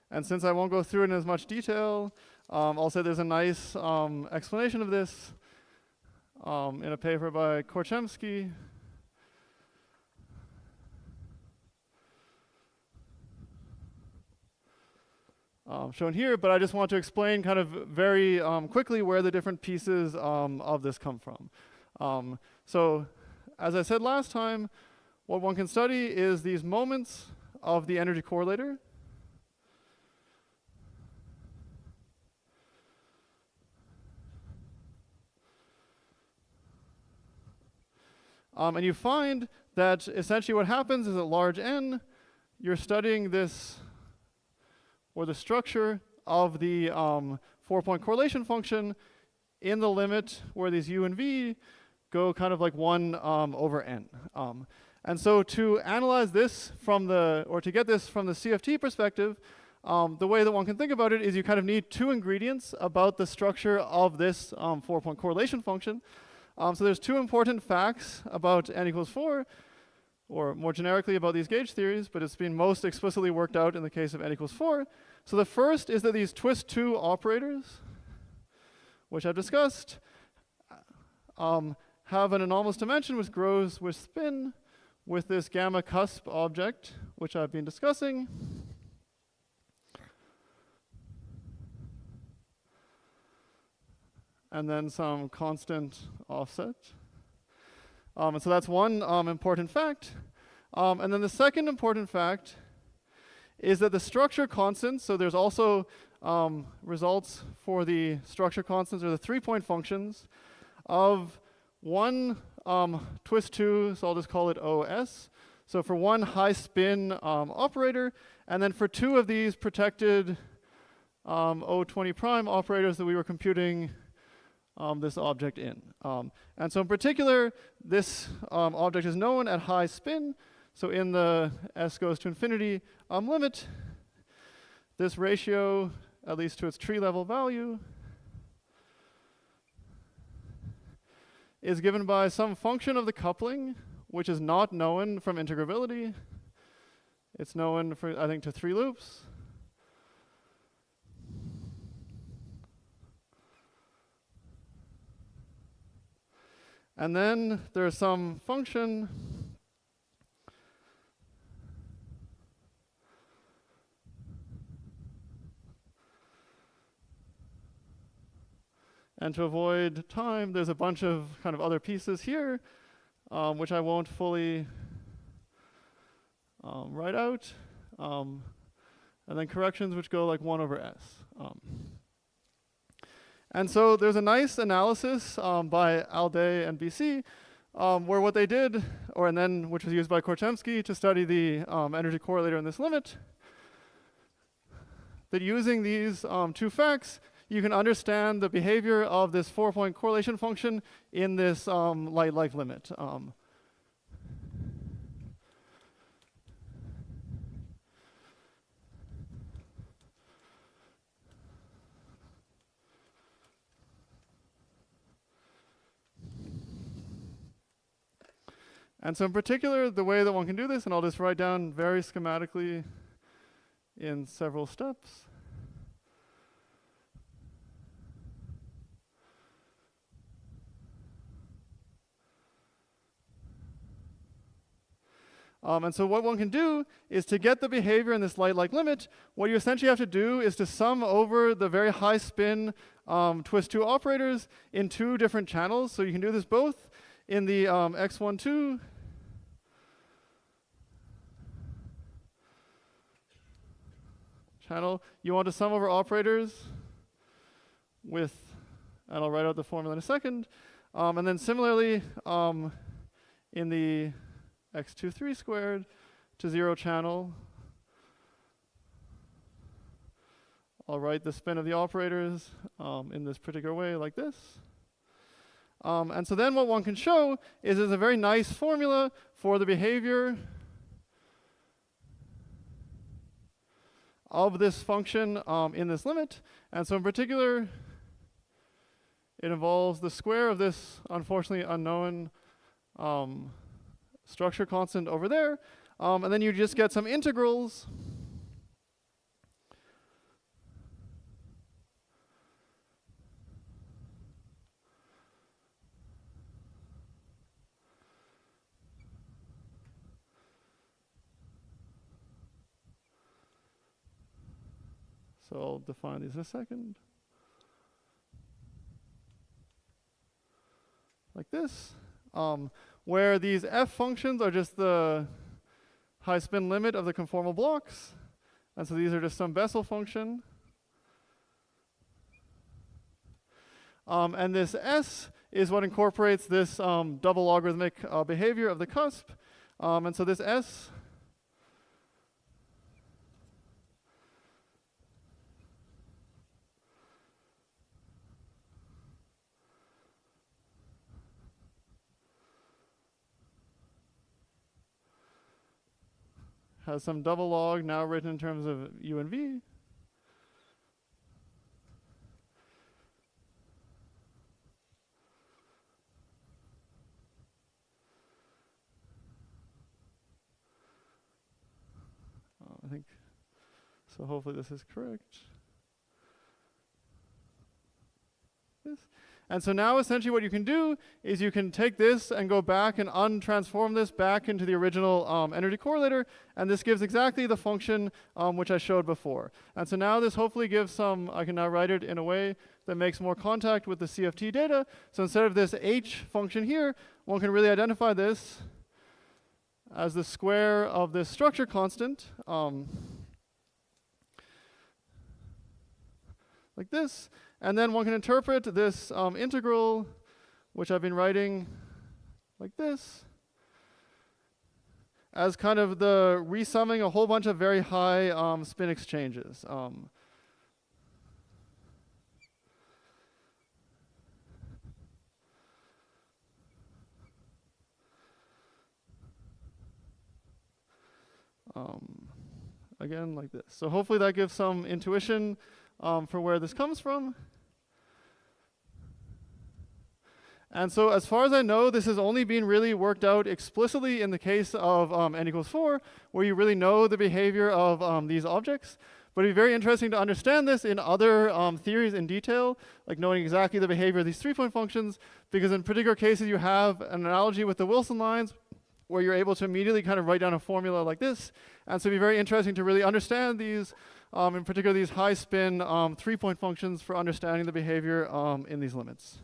And since I won't go through it in as much detail, I'll say there's a nice explanation of this in a paper by Korchemsky. Shown here, but I just want to explain kind of very quickly where the different pieces of this come from. So, as I said last time, what one can study is these moments of the energy correlator. And you find that essentially what happens is at large n, you're studying this, or the structure of the 4-point correlation function in the limit where these u and v go kind of like 1 over n. And so to analyze this from the, or to get this from the CFT perspective, the way that one can think about it is you kind of need 2 ingredients about the structure of this 4-point correlation function. So there's 2 important facts about n=4. or more generically about these gauge theories, but it's been most explicitly worked out in the case of n equals 4. So the first is that these twist2 operators, which I've discussed, have an anomalous dimension which grows with spin with this gamma cusp object, which I've been discussing. And then some constant offset. And so that's one important fact. And then the second important fact is that the structure constants, so there's also results for the structure constants, or the 3-point functions, of one twist2, so I'll just call it OS. So for one high spin operator, and then for two of these protected O20 prime operators that we were computing this object in. And so in particular, this object is known at high spin. So in the s goes to infinity limit, this ratio, at least to its tree level value, is given by some function of the coupling, which is not known from integrability. It's known for, I think, to 3 loops. And then there's some function and to avoid time, there's a bunch of kind of other pieces here, which I won't fully write out. And then corrections which go like 1 over s. And so there's a nice analysis by Alday and BC, where what they did, and then which was used by Korchemsky to study the energy correlator in this limit, that using these 2 facts, you can understand the behavior of this 4-point correlation function in this light-like limit. And so in particular, the way that one can do this, and I'll just write down very schematically in several steps. And so what one can do is to get the behavior in this light-like limit, what you essentially have to do is to sum over the very high spin twist2 operators in 2 different channels. So you can do this both in the x12 channel. You want to sum over operators with, and I'll write out the formula in a second. And then similarly, in the x23 squared to 0 channel, I'll write the spin of the operators in this particular way, like this. And so then what one can show is there's a very nice formula for the behavior of this function in this limit. And so in particular, it involves the square of this unfortunately unknown structure constant over there. And then you just get some integrals so I'll define these in a second. Like this. Where these f functions are just the high spin limit of the conformal blocks. And so these are just some Bessel function. And this s is what incorporates this double logarithmic behavior of the cusp. And so this s has some double log now written in terms of u and v. think. So hopefully this is correct. This. And so now essentially what you can do is you can take this and go back and untransform this back into the original energy correlator, and this gives exactly the function which I showed before. And so now this hopefully gives some, I can now write it in a way that makes more contact with the CFT data. So instead of this h function here, one can really identify this as the square of this structure constant, like this. And then one can interpret this integral, which I've been writing like this, as kind of the resumming a whole bunch of very high spin exchanges. Again, like this. So hopefully that gives some intuition for where this comes from. And so as far as I know, this has only been really worked out explicitly in the case of n equals 4, where you really know the behavior of these objects. But it'd be very interesting to understand this in other theories in detail, like knowing exactly the behavior of these 3-point functions, because in particular cases you have an analogy with the Wilson lines, where you're able to immediately kind of write down a formula like this. And so it'd be very interesting to really understand these, in particular these high spin 3-point functions for understanding the behavior in these limits.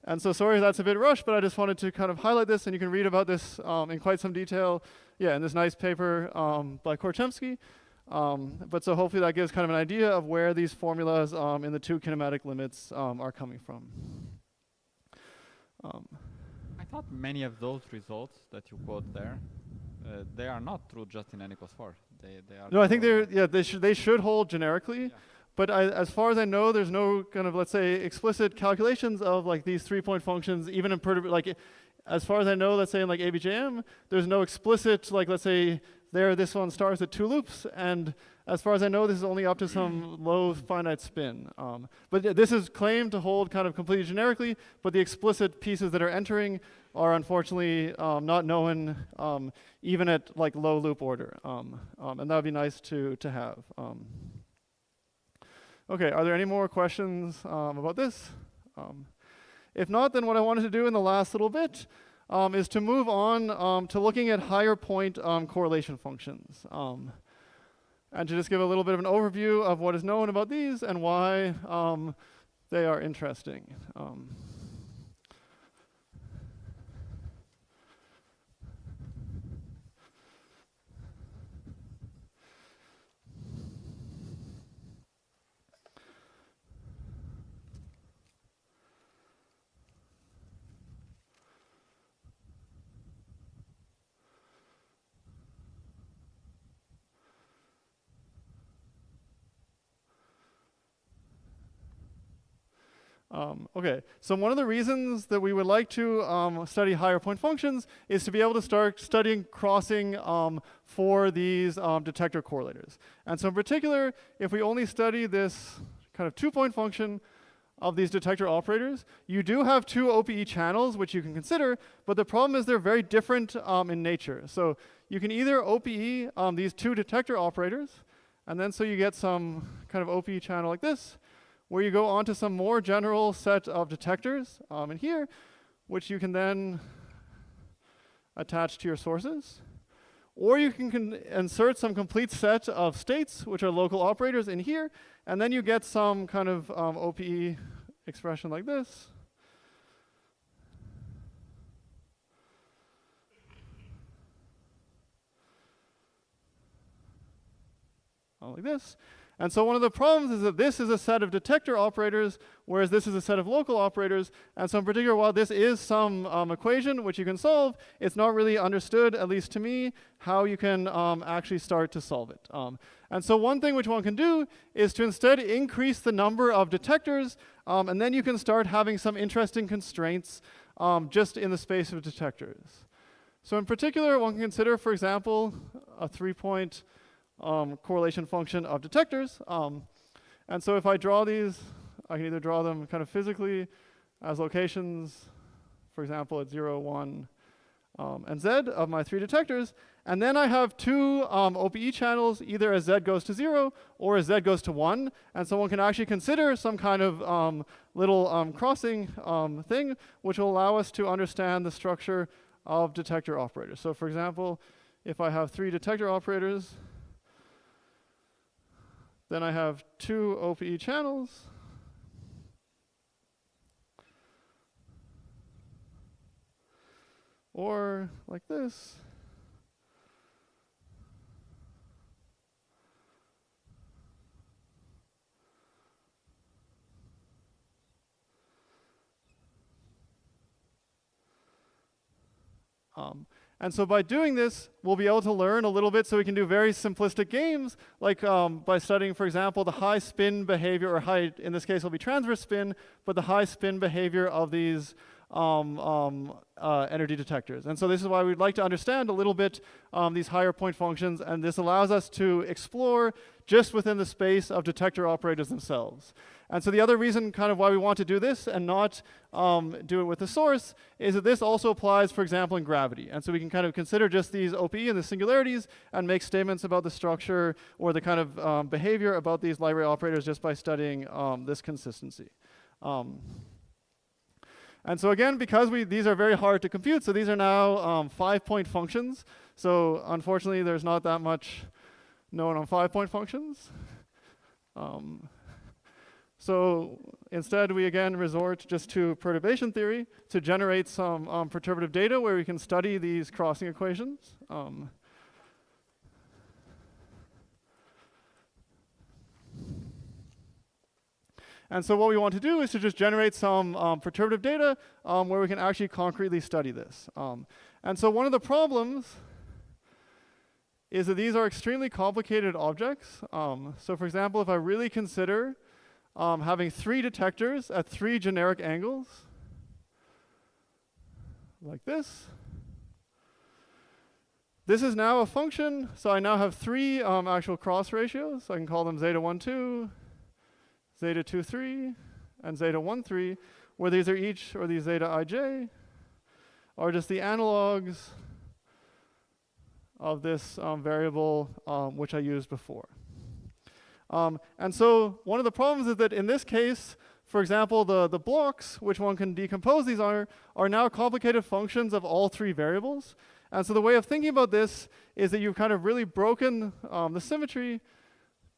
And so sorry that's a bit rushed, but I just wanted to kind of highlight this, and you can read about this in quite some detail, in this nice paper by Korchemsky. But so hopefully that gives kind of an idea of where these formulas in the 2 kinematic limits are coming from. I thought many of those results that you quote there, they are not true just in n equals 4. They are. No, I think they should hold generically. Yeah. But as far as I know, there's no kind of, let's say, explicit calculations of like these 3-point functions, even in like, as far as I know, let's say in like ABJM, there's no explicit, like, let's say this one starts at 2 loops, and as far as I know, this is only up to some low finite spin. But this is claimed to hold kind of completely generically, but the explicit pieces that are entering are unfortunately not known even at like low loop order. And that would be nice to have. Okay, are there any more questions about this? If not, then what I wanted to do in the last little bit is to move on to looking at higher point correlation functions. And to just give a little bit of an overview of what is known about these and why they are interesting. Okay, so one of the reasons that we would like to study higher point functions is to be able to start studying crossing for these detector correlators. And so in particular, if we only study this kind of 2-point function of these detector operators, you do have 2 OPE channels which you can consider, but the problem is they're very different in nature. So you can either OPE these 2 detector operators, and then so you get some kind of OPE channel like this, where you go on to some more general set of detectors in here, which you can then attach to your sources. Or you can insert some complete set of states, which are local operators in here, and then you get some kind of OPE expression like this. Like this. And so one of the problems is that this is a set of detector operators, whereas this is a set of local operators. And so in particular, while this is some equation which you can solve, it's not really understood, at least to me, how you can actually start to solve it. And so one thing which one can do is to instead increase the number of detectors, and then you can start having some interesting constraints just in the space of detectors. So in particular, one can consider, for example, a 3-point correlation function of detectors. And so if I draw these, I can either draw them kind of physically as locations, for example, at 0, 1, and Z of my 3 detectors. And then I have two OPE channels, either as z goes to 0 or as z goes to 1. And so one can actually consider some kind of little crossing thing, which will allow us to understand the structure of detector operators. So for example, if I have 3 detector operators, then I have 2 OPE channels. Or like this. And so by doing this, we'll be able to learn a little bit, so we can do very simplistic games, like by studying, for example, the high spin behavior, or high, in this case will be transverse spin, but the high spin behavior of these energy detectors. And so this is why we'd like to understand a little bit these higher point functions, and this allows us to explore just within the space of detector operators themselves. And so the other reason kind of why we want to do this and not do it with the source is that this also applies, for example, in gravity. And so we can kind of consider just these OPE and the singularities and make statements about the structure or the kind of behavior about these light ray operators just by studying this consistency. And so again, because these are very hard to compute, so these are now 5-point functions. So unfortunately, there's not that much known on 5-point functions. So instead, we again resort just to perturbation theory to generate some perturbative data where we can study these crossing equations. And so what we want to do is to just generate some perturbative data where we can actually concretely study this. And so one of the problems is that these are extremely complicated objects. So for example, if I really consider having 3 detectors at 3 generic angles, like this. This is now a function, so I now have 3 actual cross ratios. So I can call them zeta 1, 2, zeta 2, 3, and zeta 1, 3, where these are each, or these zeta ij, are just the analogs of this variable which I used before. And so one of the problems is that in this case, for example, the blocks, which one can decompose these are now complicated functions of all 3 variables. And so the way of thinking about this is that you've kind of really broken the symmetry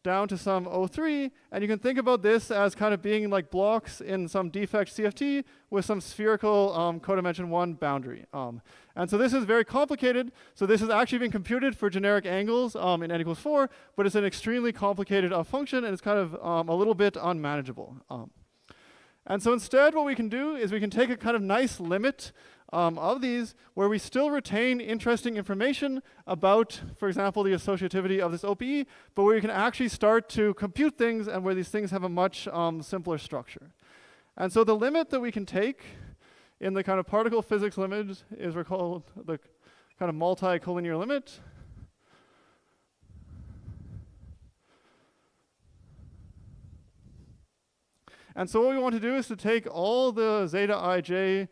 down to some O3, and you can think about this as kind of being like blocks in some defect CFT with some spherical codimension 1 boundary. And so this is very complicated. So this has actually been computed for generic angles in n equals 4, but it's an extremely complicated function, and it's kind of a little bit unmanageable. And so instead, what we can do is we can take a kind of nice limit of these where we still retain interesting information about, for example, the associativity of this OPE, but where we can actually start to compute things and where these things have a much simpler structure. And so the limit that we can take in the kind of particle physics limit is called the kind of multi-collinear limit. And so what we want to do is to take all the zeta ij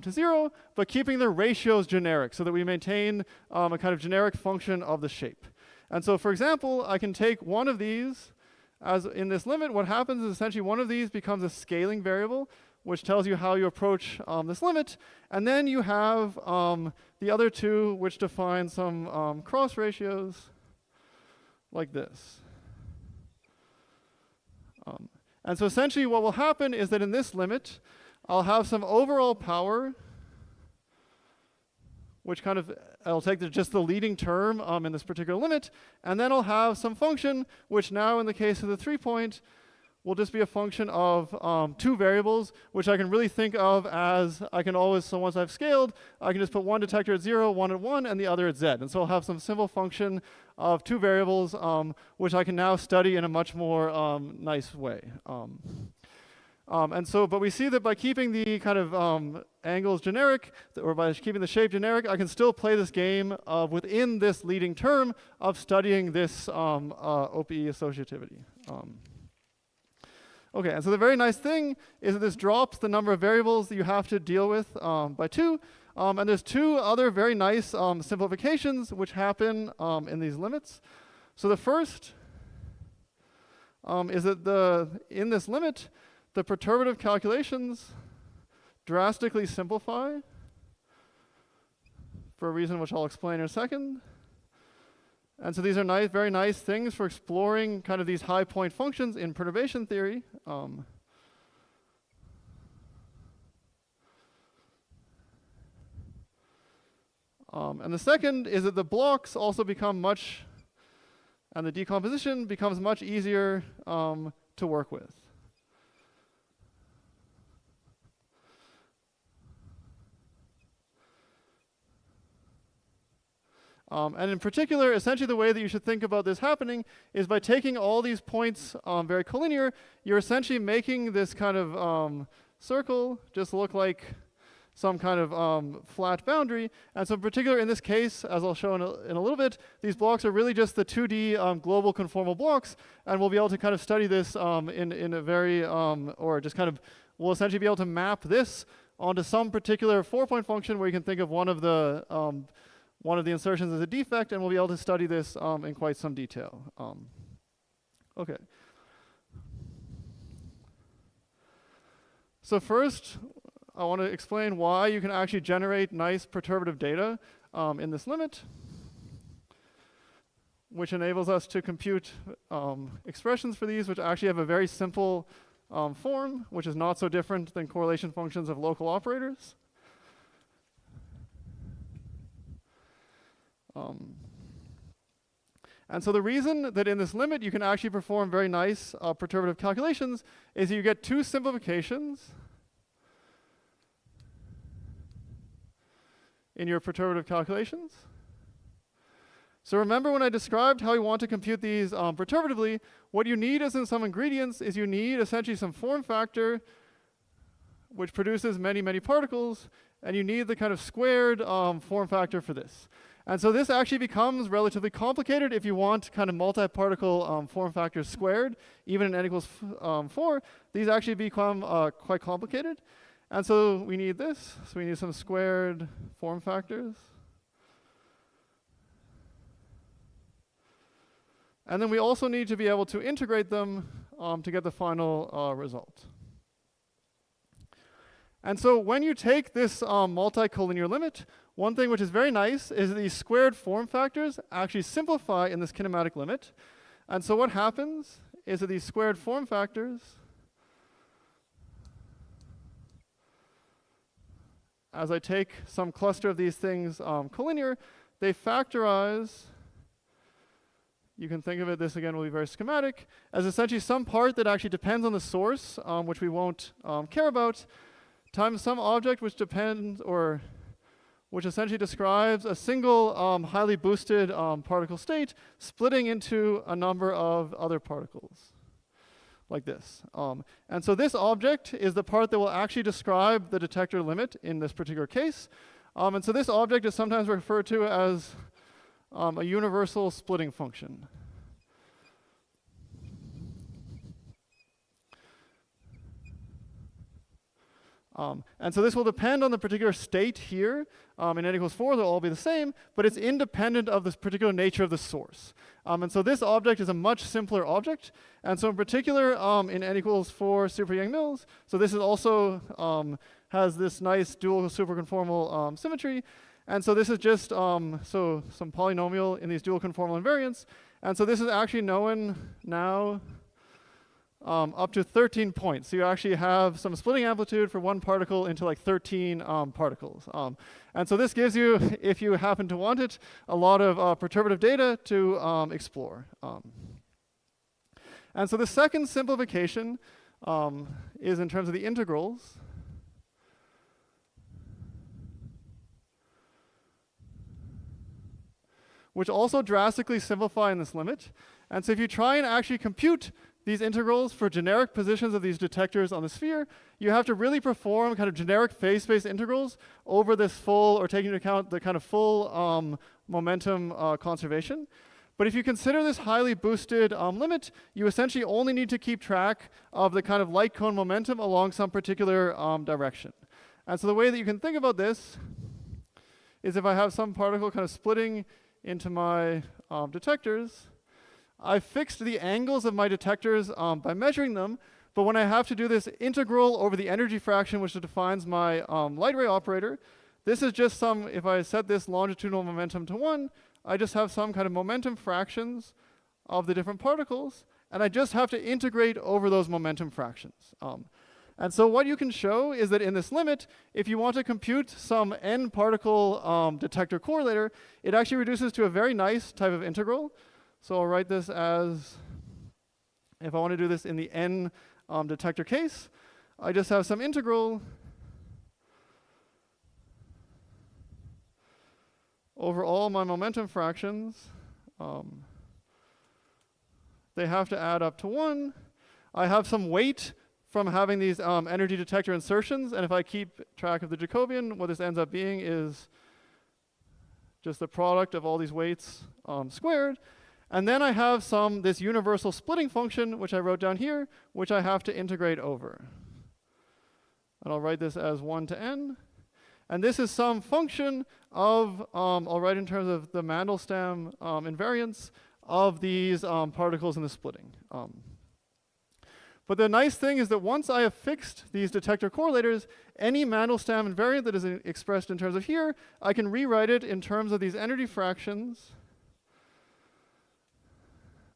to 0, but keeping the ratios generic so that we maintain a kind of generic function of the shape. And so for example, I can take one of these as in this limit. What happens is essentially one of these becomes a scaling variable, which tells you how you approach this limit. And then you have the other 2, which define some cross ratios like this. And so essentially what will happen is that in this limit, I'll have some overall power, which kind of, I'll take just the leading term in this particular limit, and then I'll have some function, which now in the case of the 3-point, will just be a function of 2 variables, which I can really think of as, I can always, so once I've scaled, I can just put one detector at 0, one at 1, and the other at z. And so I'll have some simple function of 2 variables, which I can now study in a much more nice way. And so, but we see that by keeping the kind of angles generic, or by keeping the shape generic, I can still play this game within this leading term of studying this OPE associativity. Okay, and so the very nice thing is that this drops the number of variables that you have to deal with by 2. And there's two other very nice simplifications which happen in these limits. So the first is that in this limit, the perturbative calculations drastically simplify for a reason which I'll explain in a second. And so these are nice, very nice things for exploring kind of these high point functions in perturbation theory. And the second is that the blocks also become and the decomposition becomes much easier to work with. And in particular, essentially the way that you should think about this happening is by taking all these points very collinear, you're essentially making this kind of circle just look like some kind of flat boundary. And so in particular, in this case, as I'll show in a little bit, these blocks are really just the 2D global conformal blocks, and we'll be able to kind of study this in a very, or just kind of, we'll essentially be able to map this onto some particular 4-point function where you can think of one of the insertions as a defect, and we'll be able to study this in quite some detail. Okay. So first, I want to explain why you can actually generate nice perturbative data in this limit, which enables us to compute expressions for these, which actually have a very simple form, which is not so different than correlation functions of local operators. And so the reason that in this limit you can actually perform very nice perturbative calculations is you get two simplifications in your perturbative calculations. So remember when I described how you want to compute these perturbatively, what you need as in some ingredients is you need essentially some form factor which produces many, many particles, and you need the kind of squared form factor for this. And so this actually becomes relatively complicated if you want kind of multi-particle form factors squared, even in n equals 4. These actually become quite complicated. And so we need this. So we need some squared form factors. And then we also need to be able to integrate them to get the final result. And so when you take this multi-collinear limit, one thing which is very nice is that these squared form factors actually simplify in this kinematic limit. And so what happens is that these squared form factors as I take some cluster of these things collinear, they factorize. You can think of it, this again will be very schematic, as essentially some part that actually depends on the source, which we won't care about, times some object which depends, or which essentially describes a single highly boosted particle state splitting into a number of other particles, like this. And so this object is the part that will actually describe the detector limit in this particular case. And so this object is sometimes referred to as a universal splitting function. And so this will depend on the particular state here. In n equals 4, they'll all be the same, but it's independent of this particular nature of the source. And so this object is a much simpler object. And so in particular, in n equals 4 super Yang-Mills, so this is also has this nice dual superconformal symmetry. And so this is just so some polynomial in these dual conformal invariants. And so this is actually known now up to 13 points. So you actually have some splitting amplitude for one particle into like 13 particles. And so this gives you, if you happen to want it, a lot of perturbative data to explore. And so the second simplification is in terms of the integrals. Which also drastically simplify in this limit. And so if you try and actually compute these integrals for generic positions of these detectors on the sphere, you have to really perform kind of generic phase space integrals over this full, or taking into account the kind of full momentum conservation. But if you consider this highly boosted limit, you essentially only need to keep track of the kind of light cone momentum along some particular direction. And so the way that you can think about this is if I have some particle kind of splitting into my detectors, I fixed the angles of my detectors by measuring them, but when I have to do this integral over the energy fraction which defines my light ray operator, this is just some, if I set this longitudinal momentum to 1, I just have some kind of momentum fractions of the different particles, and I just have to integrate over those momentum fractions. And so what you can show is that in this limit, if you want to compute some n particle detector correlator, it actually reduces to a very nice type of integral. So I'll write this as, if I want to do this in the n detector case, I just have some integral over all my momentum fractions. They have to add up to 1. I have some weight from having these energy detector insertions, and if I keep track of the Jacobian, what this ends up being is just the product of all these weights squared. And then I have this universal splitting function, which I wrote down here, which I have to integrate over. And I'll write this as 1 to n. And this is some function of, I'll write in terms of the Mandelstam invariance of these particles in the splitting. But the nice thing is that once I have fixed these detector correlators, any Mandelstam invariant that is expressed in terms of here, I can rewrite it in terms of these energy fractions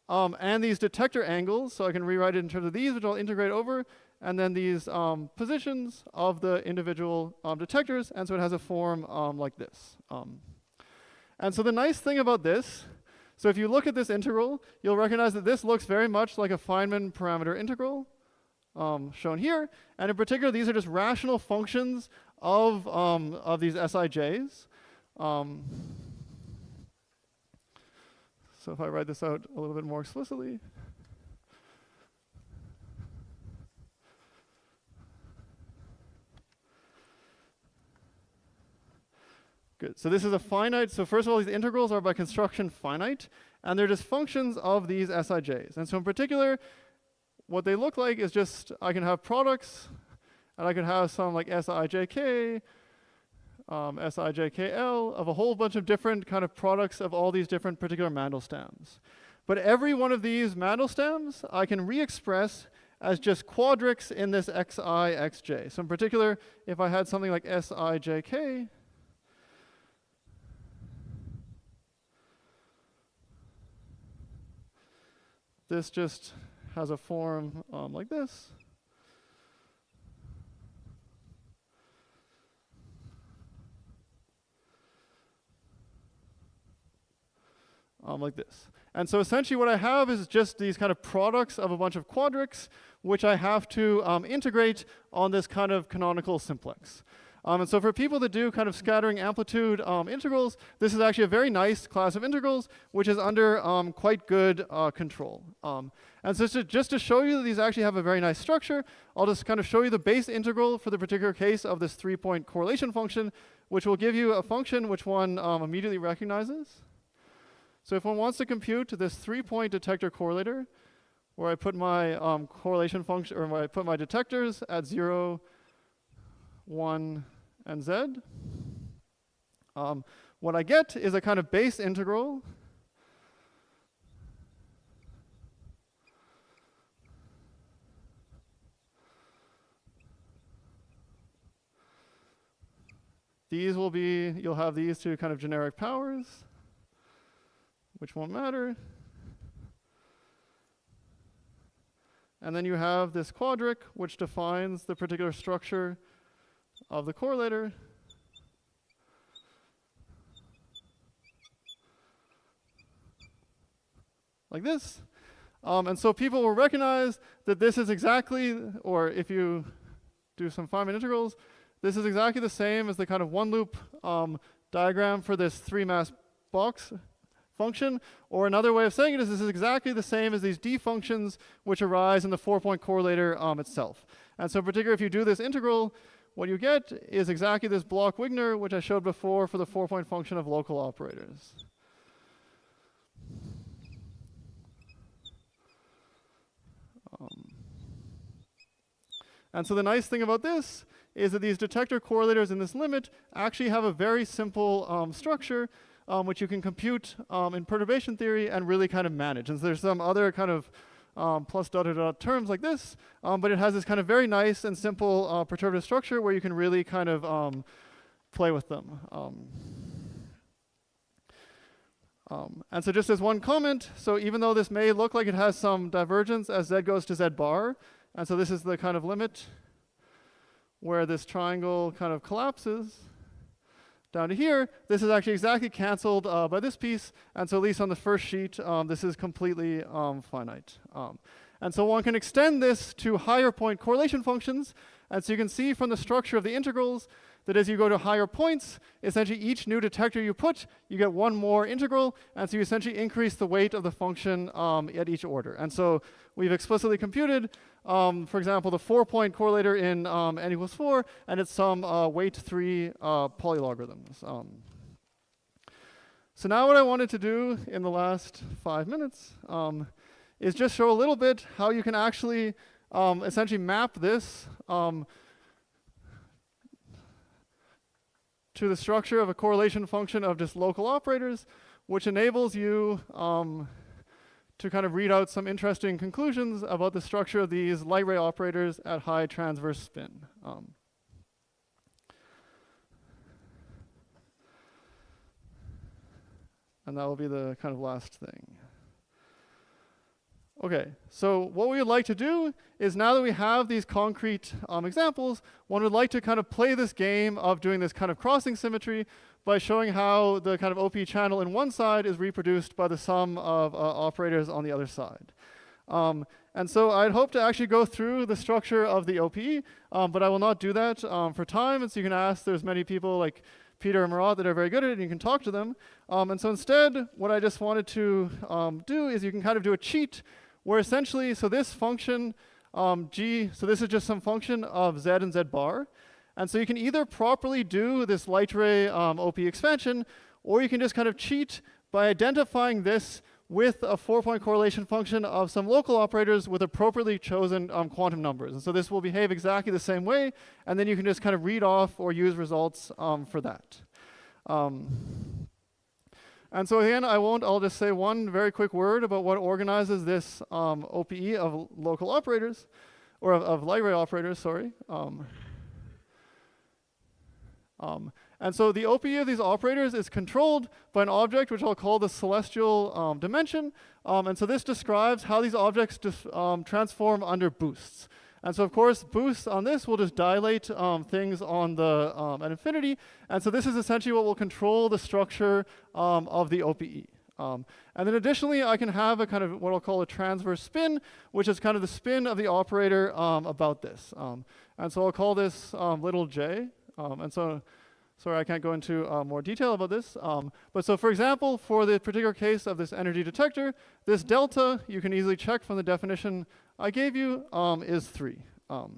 and these detector angles. So I can rewrite it in terms of these, which I'll integrate over, and then these positions of the individual detectors. And so it has a form like this. And so the nice thing about this, so if you look at this integral, you'll recognize that this looks very much like a Feynman parameter integral shown here. And in particular, these are just rational functions of these SIJs. So if I write this out a little bit more explicitly, good. So this is a finite. So first of all, these integrals are by construction finite, and they're just functions of these SIJs. And so in particular, what they look like is just, I can have products, and I can have some like SIJK, SIJKL, of a whole bunch of different kind of products of all these different particular Mandelstams. But every one of these Mandelstams, I can re-express as just quadrics in this xi, xj. So in particular, if I had something like SIJK, this just has a form like this. Like this. And so essentially what I have is just these kind of products of a bunch of quadrics, which I have to integrate on this kind of canonical simplex. And so for people that do kind of scattering amplitude integrals, this is actually a very nice class of integrals, which is under quite good control. And so just to show you that these actually have a very nice structure, I'll just kind of show you the base integral for the particular case of this 3-point correlation function, which will give you a function which one immediately recognizes. So if one wants to compute this 3-point detector correlator, where I put my correlation function, or where I put my detectors at 0, 1, and z, what I get is a kind of base integral these will be, you'll have these two kind of generic powers, which won't matter. And then you have this quadric, which defines the particular structure of the correlator. Like this. And so people will recognize that this is exactly, or if you do some Feynman integrals, this is exactly the same as the kind of one loop diagram for this 3-mass box function. Or another way of saying it is this is exactly the same as these d functions which arise in the 4-point correlator itself. And so in particular, if you do this integral, what you get is exactly this Bloch-Wigner, which I showed before for the 4-point function of local operators. And so the nice thing about this is that these detector correlators in this limit actually have a very simple structure which you can compute in perturbation theory and really kind of manage. And so there's some other kind of plus dot dot dot terms like this, but it has this kind of very nice and simple perturbative structure where you can really kind of play with them. And so just as one comment, so even though this may look like it has some divergence as z goes to z bar, and so this is the kind of limit where this triangle kind of collapses down to here, this is actually exactly canceled by this piece, and so at least on the first sheet, this is completely finite. And so one can extend this to higher point correlation functions, and so you can see from the structure of the integrals that as you go to higher points, essentially each new detector you put, you get one more integral, and so you essentially increase the weight of the function at each order. And so we've explicitly computed, for example, the 4-point correlator in n equals 4, and it's some weight 3 polylogarithms. So now what I wanted to do in the last 5 minutes is just show a little bit how you can actually essentially map this to the structure of a correlation function of just local operators, which enables you to kind of read out some interesting conclusions about the structure of these light ray operators at high transverse spin. And that will be the kind of last thing. Okay, so what we would like to do is now that we have these concrete examples, one would like to kind of play this game of doing this kind of crossing symmetry by showing how the kind of OP channel in one side is reproduced by the sum of operators on the other side. And so I'd hope to actually go through the structure of the OPE, but I will not do that for time. And so you can ask, there's many people like Peter and Marat that are very good at it, and you can talk to them. And so instead, what I just wanted to do is you can kind of do a cheat where essentially, so this function g, so this is just some function of z and z bar. And so you can either properly do this light ray OP expansion, or you can just kind of cheat by identifying this with a 4-point correlation function of some local operators with appropriately chosen quantum numbers. And so this will behave exactly the same way, and then you can just kind of read off or use results for that. And so again, I'll just say one very quick word about what organizes this OPE of local operators, or of light ray operators, sorry. And so the OPE of these operators is controlled by an object which I'll call the celestial dimension. And so this describes how these objects transform under boosts. And so of course, boosts on this will just dilate things on the at infinity. And so this is essentially what will control the structure of the OPE. And then additionally, I can have a kind of what I'll call a transverse spin, which is kind of the spin of the operator about this. And so I'll call this little j. And so, sorry, I can't go into more detail about this. But so for example, for the particular case of this energy detector, this delta, you can easily check from the definition I gave you, is 3. And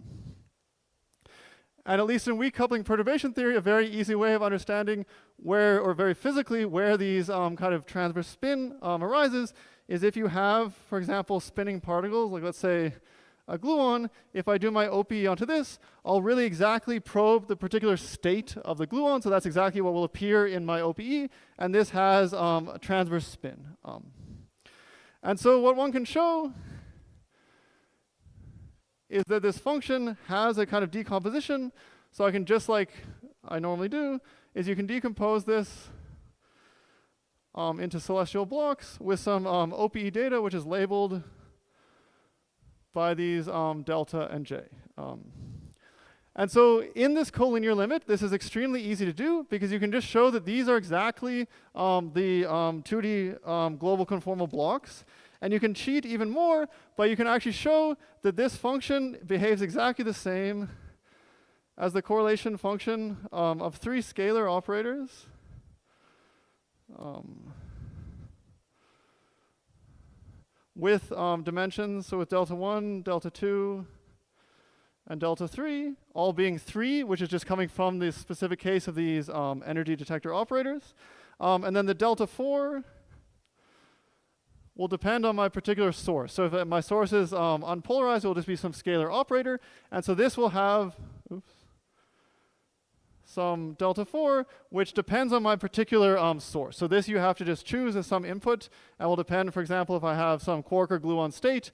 at least in weak coupling perturbation theory, a very easy way of understanding where, or very physically, where these kind of transverse spin arises is if you have, for example, spinning particles, like let's say a gluon. If I do my OPE onto this, I'll really exactly probe the particular state of the gluon, so that's exactly what will appear in my OPE, and this has a transverse spin. And so what one can show is that this function has a kind of decomposition. So I can, just like I normally do, is you can decompose this into celestial blocks with some OPE data, which is labeled by these delta and j. And so in this collinear limit, this is extremely easy to do because you can just show that these are exactly the 2D global conformal blocks. And you can cheat even more, but you can actually show that this function behaves exactly the same as the correlation function of 3 scalar operators. With dimensions, so with delta 1, delta 2, and delta 3, all being 3, which is just coming from the specific case of these energy detector operators. And then the delta 4, will depend on my particular source. So if my source is unpolarized, it will just be some scalar operator. And so this will have, oops, some delta 4, which depends on my particular source. So this you have to just choose as some input, and will depend, for example, if I have some quark or gluon state,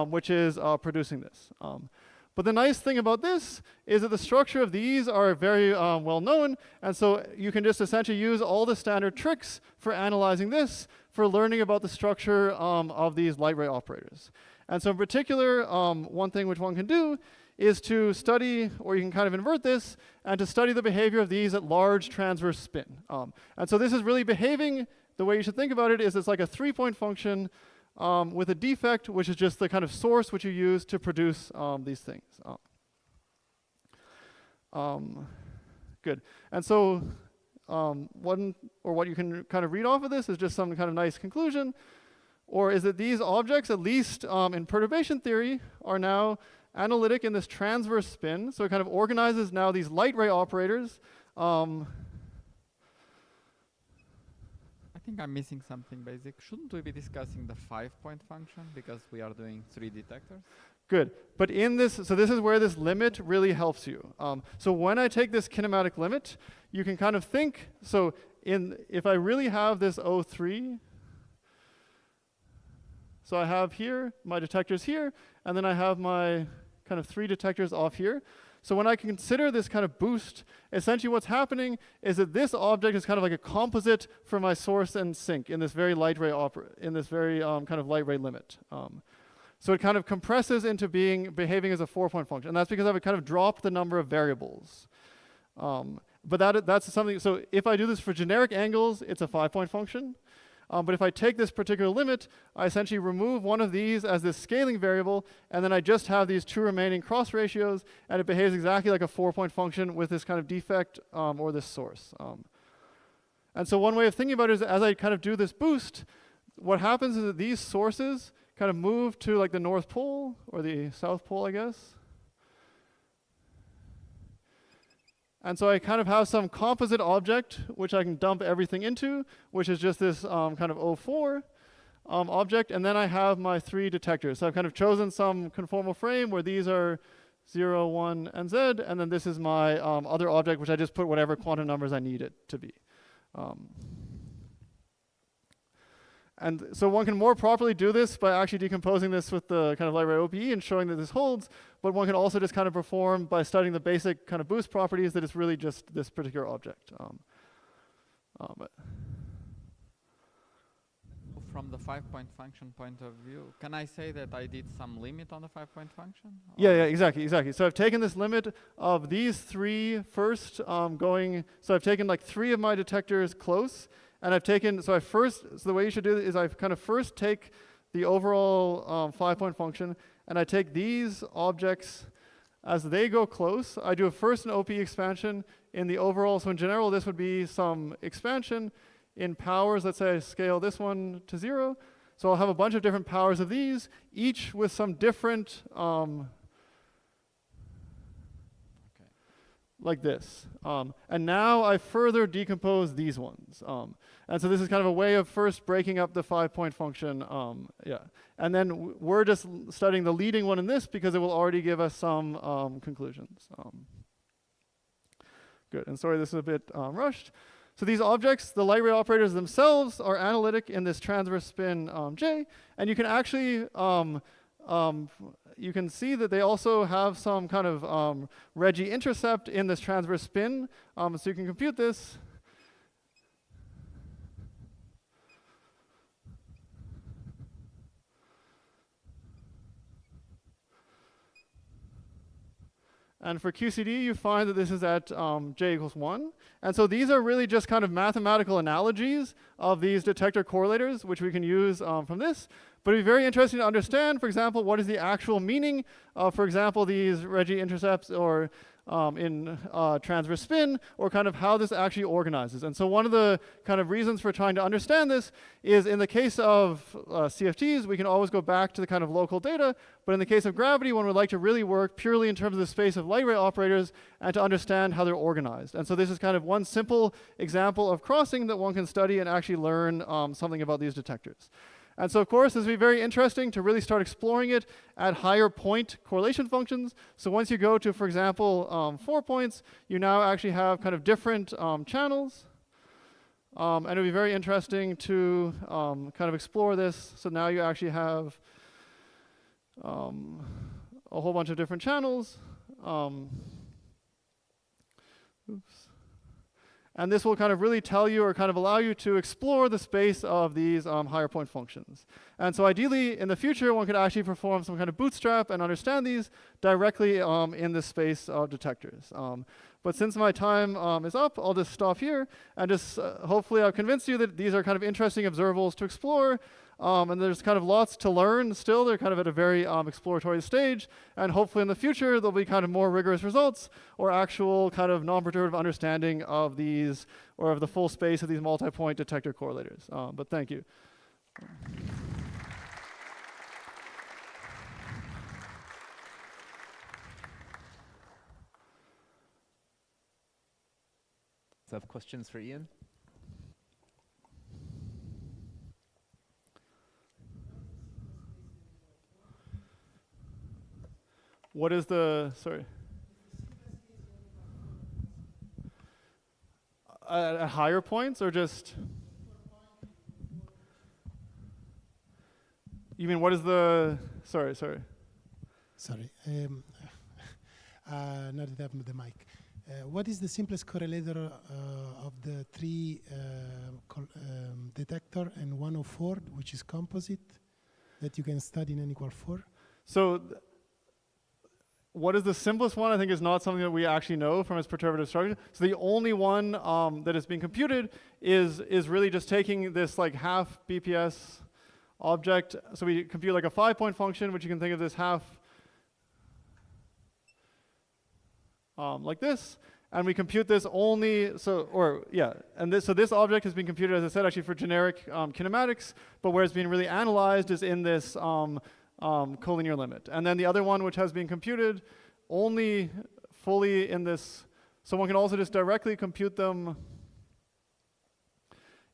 which is producing this. But the nice thing about this is that the structure of these are very well known, and so you can just essentially use all the standard tricks for analyzing this, for learning about the structure of these light ray operators. And so in particular, one thing which one can do is to study, or you can kind of invert this, and to study the behavior of these at large transverse spin. And so this is really behaving, the way you should think about it is it's like a 3-point function with a defect, which is just the kind of source which you use to produce these things. Good. And so what you can kind of read off of this is just some kind of nice conclusion, or is that these objects, at least in perturbation theory, are now analytic in this transverse spin. So it kind of organizes now these light ray operators. I think I'm missing something basic. Shouldn't we be discussing the 5-point function because we are doing 3 detectors? Good. But in this, so this is where this limit really helps you. So when I take this kinematic limit, you can kind of think, so if I really have this O3, so I have here my detectors here, and then I have my kind of 3 detectors off here. So when I consider this kind of boost, essentially what's happening is that this object is kind of like a composite for my source and sink in this very light ray kind of light ray limit. So it kind of compresses into behaving as a 4-point function, and that's because I've kind of dropped the number of variables. But that's something. So if I do this for generic angles, it's a 5-point function. But if I take this particular limit, I essentially remove one of these as this scaling variable, and then I just have these 2 remaining cross ratios, and it behaves exactly like a 4-point function with this kind of defect or this source. And so one way of thinking about it is as I kind of do this boost, what happens is that these sources kind of move to like the North Pole, or the South Pole, I guess. And so I kind of have some composite object which I can dump everything into, which is just this kind of O4 object, and then I have my 3 detectors. So I've kind of chosen some conformal frame where these are 0, 1, and Z, and then this is my other object, which I just put whatever quantum numbers I need it to be. And so one can more properly do this by actually decomposing this with the kind of light ray OPE and showing that this holds, but one can also just kind of perform by studying the basic kind of boost properties that it's really just this particular object. From the 5-point function point of view, can I say that I did some limit on the 5-point function? Yeah, exactly. So I've taken this limit of these 3 first so I've taken like 3 of my detectors close, and I've taken, so the way you should do it is I kind of first take the overall 5-point function, and I take these objects as they go close. I do first an OP expansion in the overall, so in general this would be some expansion in powers. Let's say I scale this one to 0. So I'll have a bunch of different powers of these, each with some different, like this. And now I further decompose these ones. And so this is kind of a way of first breaking up the 5-point function. And then we're just studying the leading one in this because it will already give us some conclusions. Good. And sorry, this is a bit rushed. So these objects, the light ray operators themselves, are analytic in this transverse spin J. And you can actually you can see that they also have some kind of Reggie intercept in this transverse spin. So you can compute this. And for QCD, you find that this is at J equals 1. And so these are really just kind of mathematical analogies of these detector correlators, which we can use from this. But it'd be very interesting to understand, for example, what is the actual meaning of, for example, these Reggie intercepts or in transverse spin, or kind of how this actually organizes. And so one of the kind of reasons for trying to understand this is in the case of CFTs, we can always go back to the kind of local data, but in the case of gravity, one would like to really work purely in terms of the space of light ray operators and to understand how they're organized. And so this is kind of one simple example of crossing that one can study and actually learn something about these detectors. And so of course this would be very interesting to really start exploring it at higher point correlation functions. So once you go to, for example, 4 points, you now actually have kind of different channels. And it would be very interesting to kind of explore this. So now you actually have a whole bunch of different channels. And this will kind of really tell you or kind of allow you to explore the space of these higher point functions. And so ideally, in the future, one could actually perform some kind of bootstrap and understand these directly in the space of detectors. But since my time is up, I'll just stop here. And just hopefully I've convinced you that these are kind of interesting observables to explore. And there's kind of lots to learn still. They're kind of at a very exploratory stage. And hopefully in the future, there'll be kind of more rigorous results or actual kind of non-perturbative understanding of these or of the full space of these multi-point detector correlators. But thank you. So I have questions for Ian. What is the, sorry? At higher points or just? You mean what is the, sorry. Sorry, not that the mic. What is the simplest correlator of the 3 detector and 104, which is composite, that you can study in N equal 4? So what is the simplest one, I think, is not something that we actually know from its perturbative structure. So the only one that is being computed is really just taking this like half BPS object. So we compute like a 5-point function, which you can think of this half like this. And we compute this only, so this object has been computed, as I said, actually for generic kinematics, but where it's being really analyzed is in this collinear limit. And then the other one, which has been computed only fully in this, so one can also just directly compute them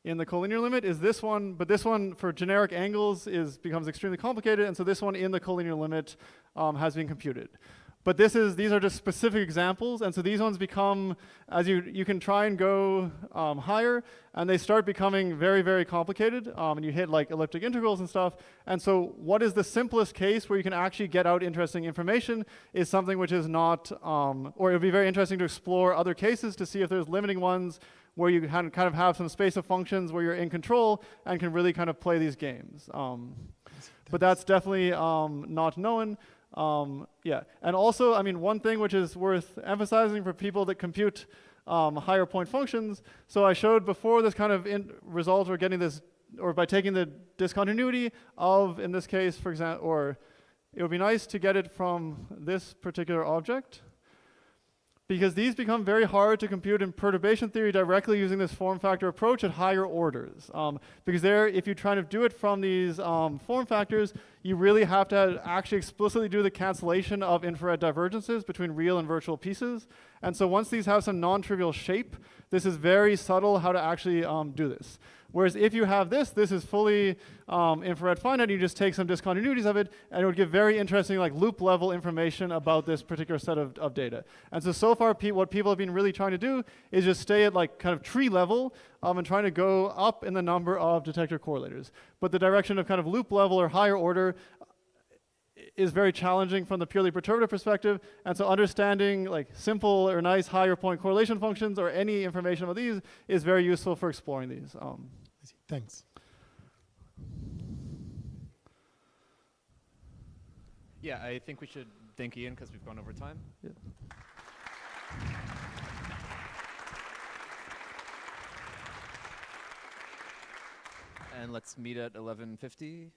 in the collinear limit, is this one, but this one for generic angles becomes extremely complicated, and so this one in the collinear limit has been computed. But these are just specific examples, and so these ones become, as you can try and go higher, and they start becoming very, very complicated, and you hit like elliptic integrals and stuff. And so what is the simplest case where you can actually get out interesting information is something which is not, or it would be very interesting to explore other cases to see if there's limiting ones where you kind of have some space of functions where you're in control and can really kind of play these games. But that's definitely not known. Yeah, and also, I mean, one thing which is worth emphasizing for people that compute higher point functions, so I showed before this kind of result, we're getting this, or by taking the discontinuity of, in this case, for example, or it would be nice to get it from this particular object, because these become very hard to compute in perturbation theory directly using this form factor approach at higher orders. Because there, if you try to do it from these form factors, you really have to actually explicitly do the cancellation of infrared divergences between real and virtual pieces. And so once these have some non-trivial shape, this is very subtle how to actually do this. Whereas if you have this is fully infrared finite, you just take some discontinuities of it, and it would give very interesting like loop level information about this particular set of data. And so far what people have been really trying to do is just stay at like kind of tree level and trying to go up in the number of detector correlators. But the direction of kind of loop level or higher order is very challenging from the purely perturbative perspective, and so understanding like simple or nice higher point correlation functions or any information about these is very useful for exploring these. Thanks. Yeah, I think we should thank Ian because we've gone over time. Yeah. And let's meet at 11:50.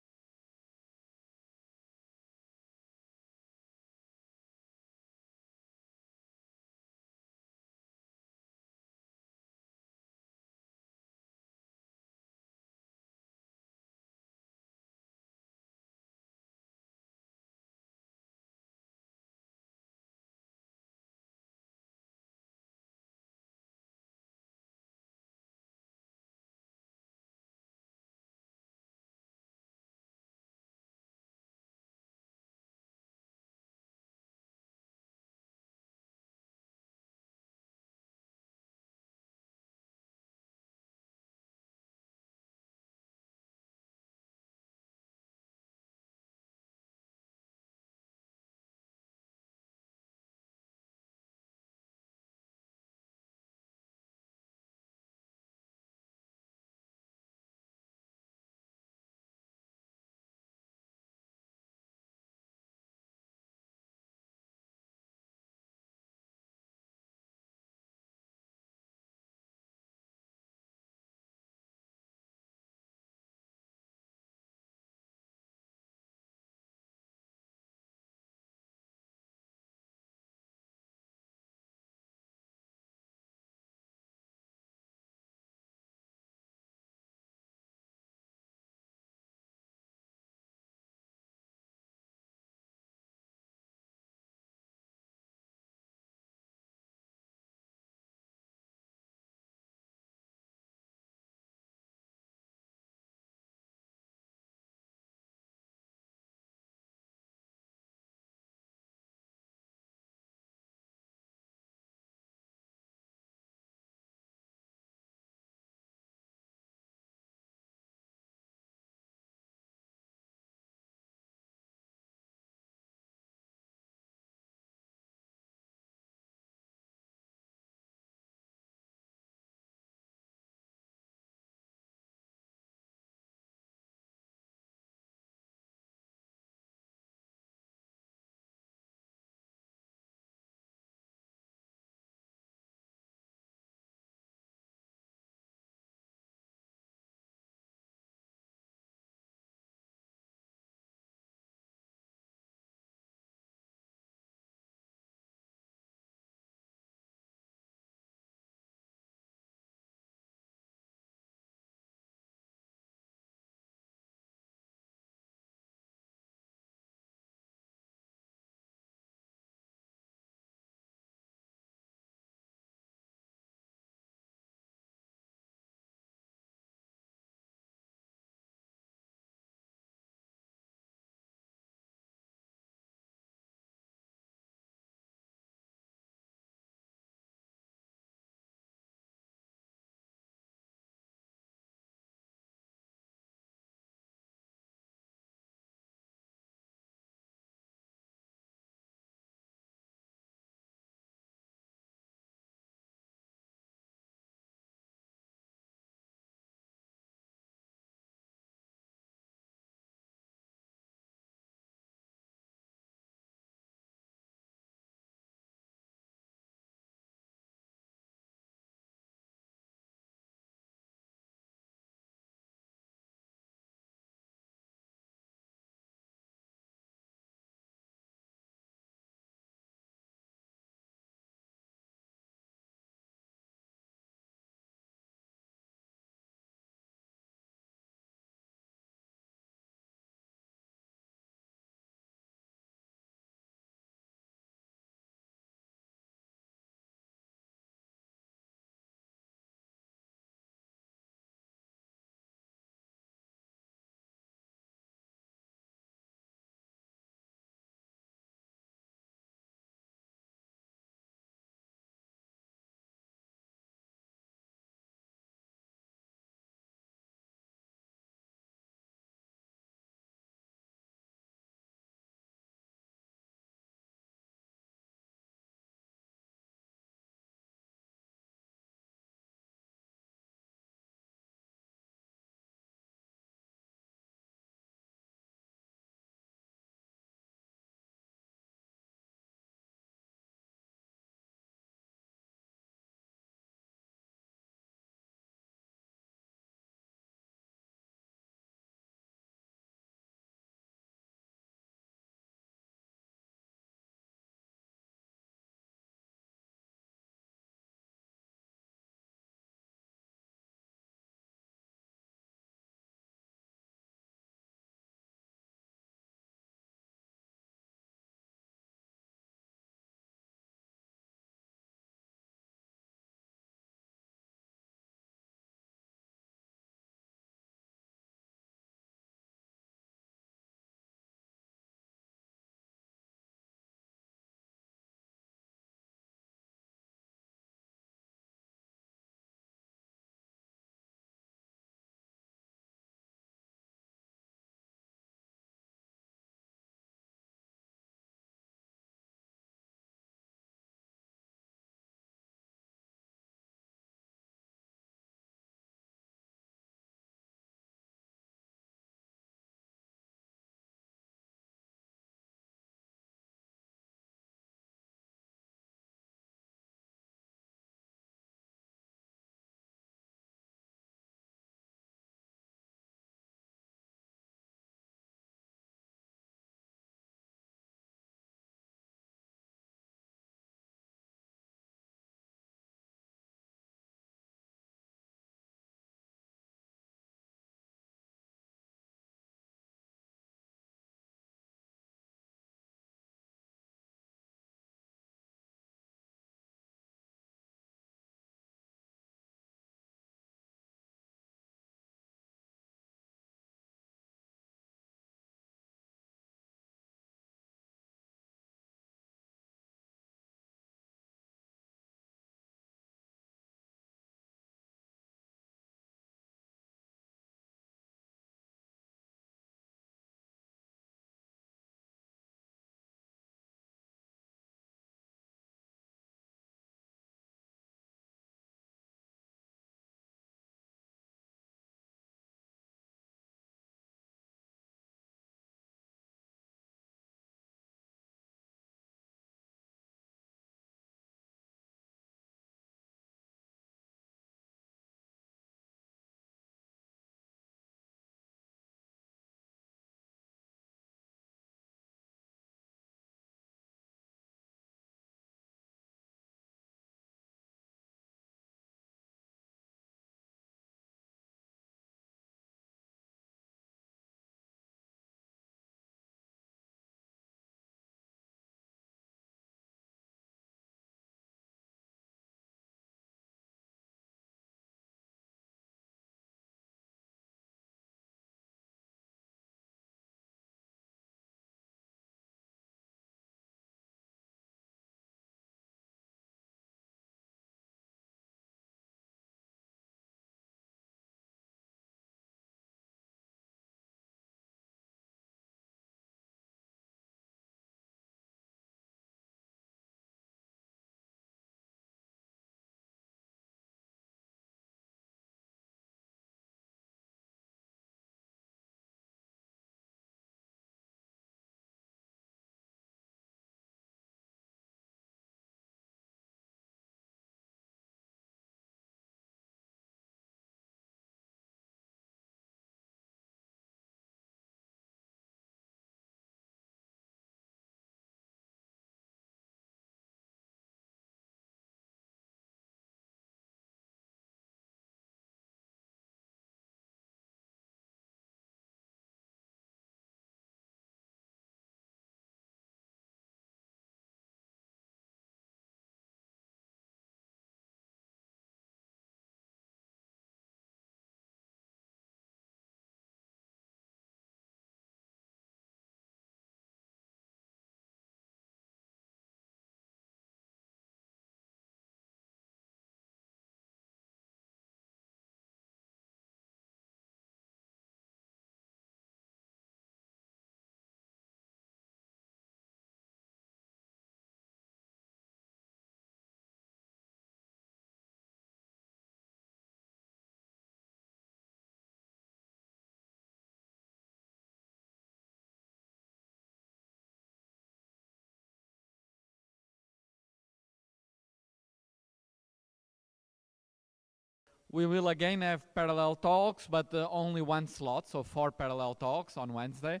We will again have parallel talks, but only one slot, so 4 parallel talks on Wednesday.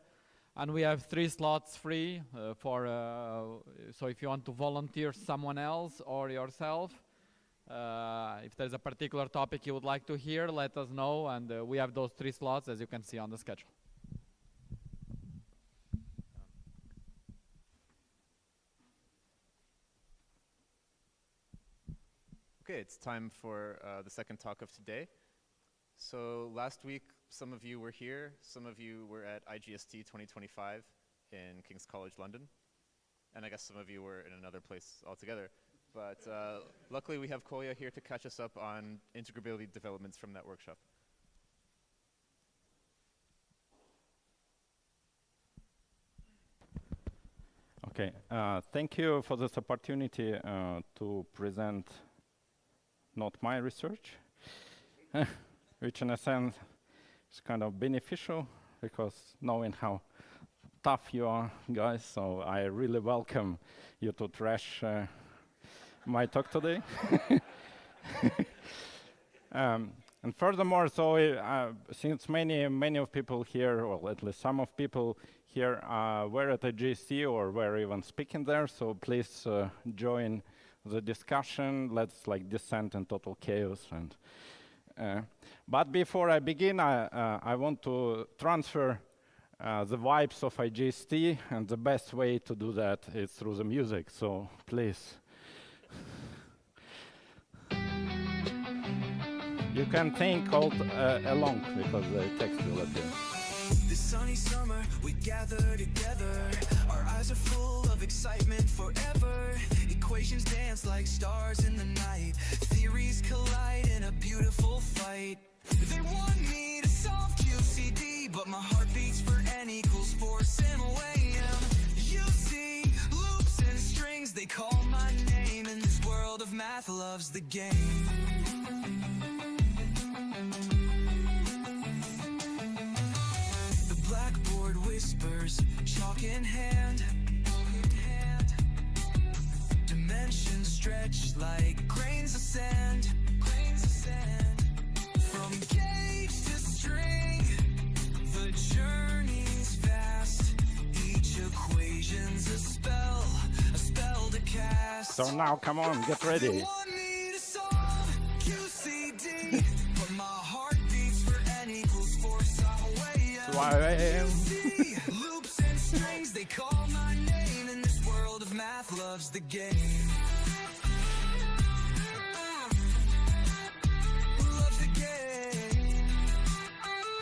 And we have 3 slots free so if you want to volunteer someone else or yourself, if there's a particular topic you would like to hear, let us know, and we have those 3 slots as you can see on the schedule. Okay, it's time for the second talk of today. So last week, some of you were here, some of you were at IGST 2025 in King's College, London, and I guess some of you were in another place altogether. But luckily we have Kolya here to catch us up on integrability developments from that workshop. Okay, thank you for this opportunity to present not my research, which in a sense is kind of beneficial because knowing how tough you are, guys, so I really welcome you to trash my talk today. And furthermore, so since many of people here, or at least some of people here, were at a IGST or were even speaking there, so please join the discussion. Let's like descend in total chaos. And but before I begin, I want to transfer the vibes of IGST, and the best way to do that is through the music. So please. You can think all along because the text will appear. This sunny summer, we gather together. Our eyes are full of excitement forever. Equations dance like stars in the night. Theories collide in a beautiful fight. They want me to solve QCD, but my heart beats for N equals 4 sim-wham. You see, loops and strings, they call my name. And this world of math loves the game. Whispers, chalk in hand. Dimensions stretch like grains of sand. From gauge to string, the journey's vast. Each equation's a spell to cast. So now, come on, get ready. They want me to solve QCD, but my heart beats for N equals 4 sim-wham. Loops and strings, they call my name. And this world of math loves the game. Loves the game.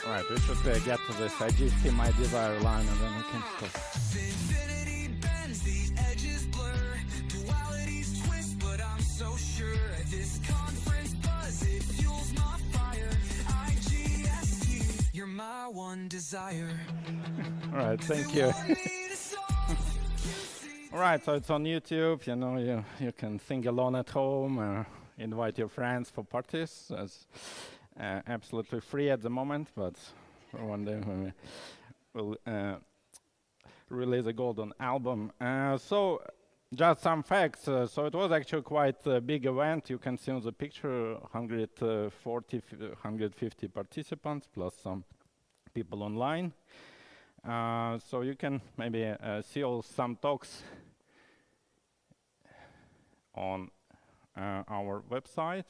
All right, we should get to this IGST my desire line, and then we can stop. Infinity bends, these edges blur. Duality's twist, but I'm so sure. This conference buzz, it fuels my fire. IGST, you're my one desire. All right, thank you. All right, so it's on YouTube. You know, you can sing alone at home, invite your friends for parties. It's absolutely free at the moment, but one day when we'll release a golden album. So just some facts. So it was actually quite a big event. You can see on the picture 150 participants plus some people online. So you can maybe see some talks on our website,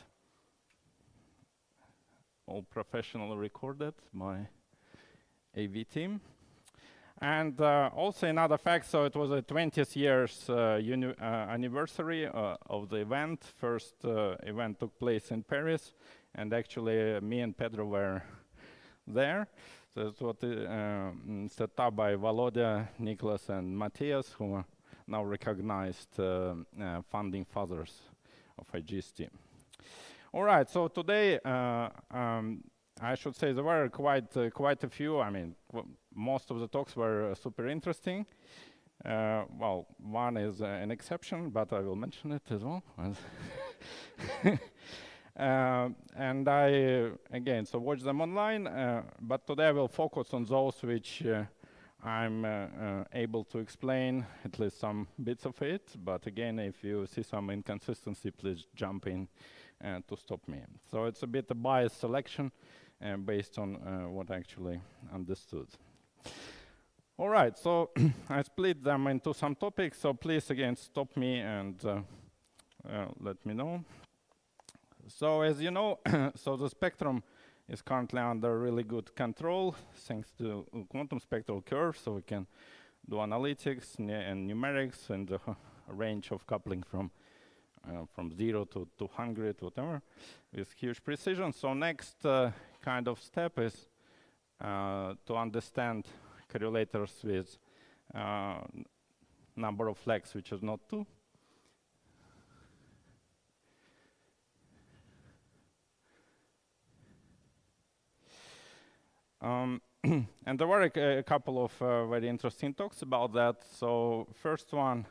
all professionally recorded by AV team. And also another fact, so it was a 20th year's anniversary of the event. First event took place in Paris, and actually me and Pedro were there. So it was set up by Volodya, Nicholas, and Matthias, who are now recognized founding fathers of IGST. All right, so today, I should say there were quite a few. I mean, most of the talks were super interesting. Well, one is an exception, but I will mention it as well. And I, again, so watch them online, but today I will focus on those which I'm able to explain, at least some bits of it. But again, if you see some inconsistency, please jump in to stop me. So it's a bit a biased selection based on what I actually understood. All right, so I split them into some topics, so please again stop me and let me know. So as you know, so the spectrum is currently under really good control thanks to quantum spectral curves, so we can do analytics and numerics and a range of coupling from 0 to 200, whatever, with huge precision. So next kind of step is to understand correlators with number of flags which is not 2. And there were a couple of very interesting talks about that. So first one,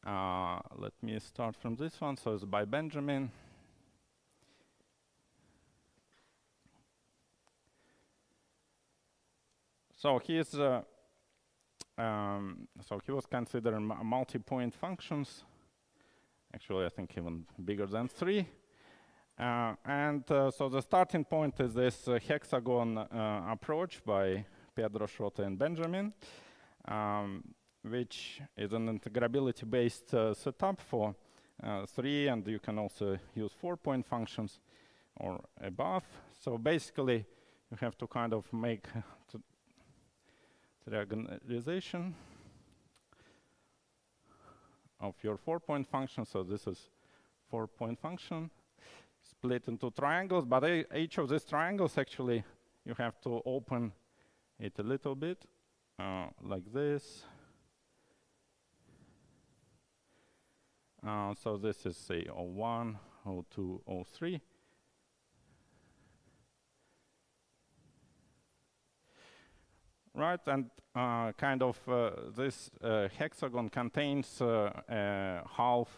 let me start from this one. So it's by Benjamin. So he's so he was considering multi-point functions. Actually, I think even bigger than 3. So the starting point is this hexagon approach by Pedro, Schrote, and Benjamin, which is an integrability-based setup for 3, and you can also use 4-point functions or above. So basically, you have to kind of make triangularization of your 4-point function. So this is 4-point function split into triangles, but each of these triangles actually you have to open it a little bit like this. So this is say O1, O2, O3. Right, and kind of this hexagon contains half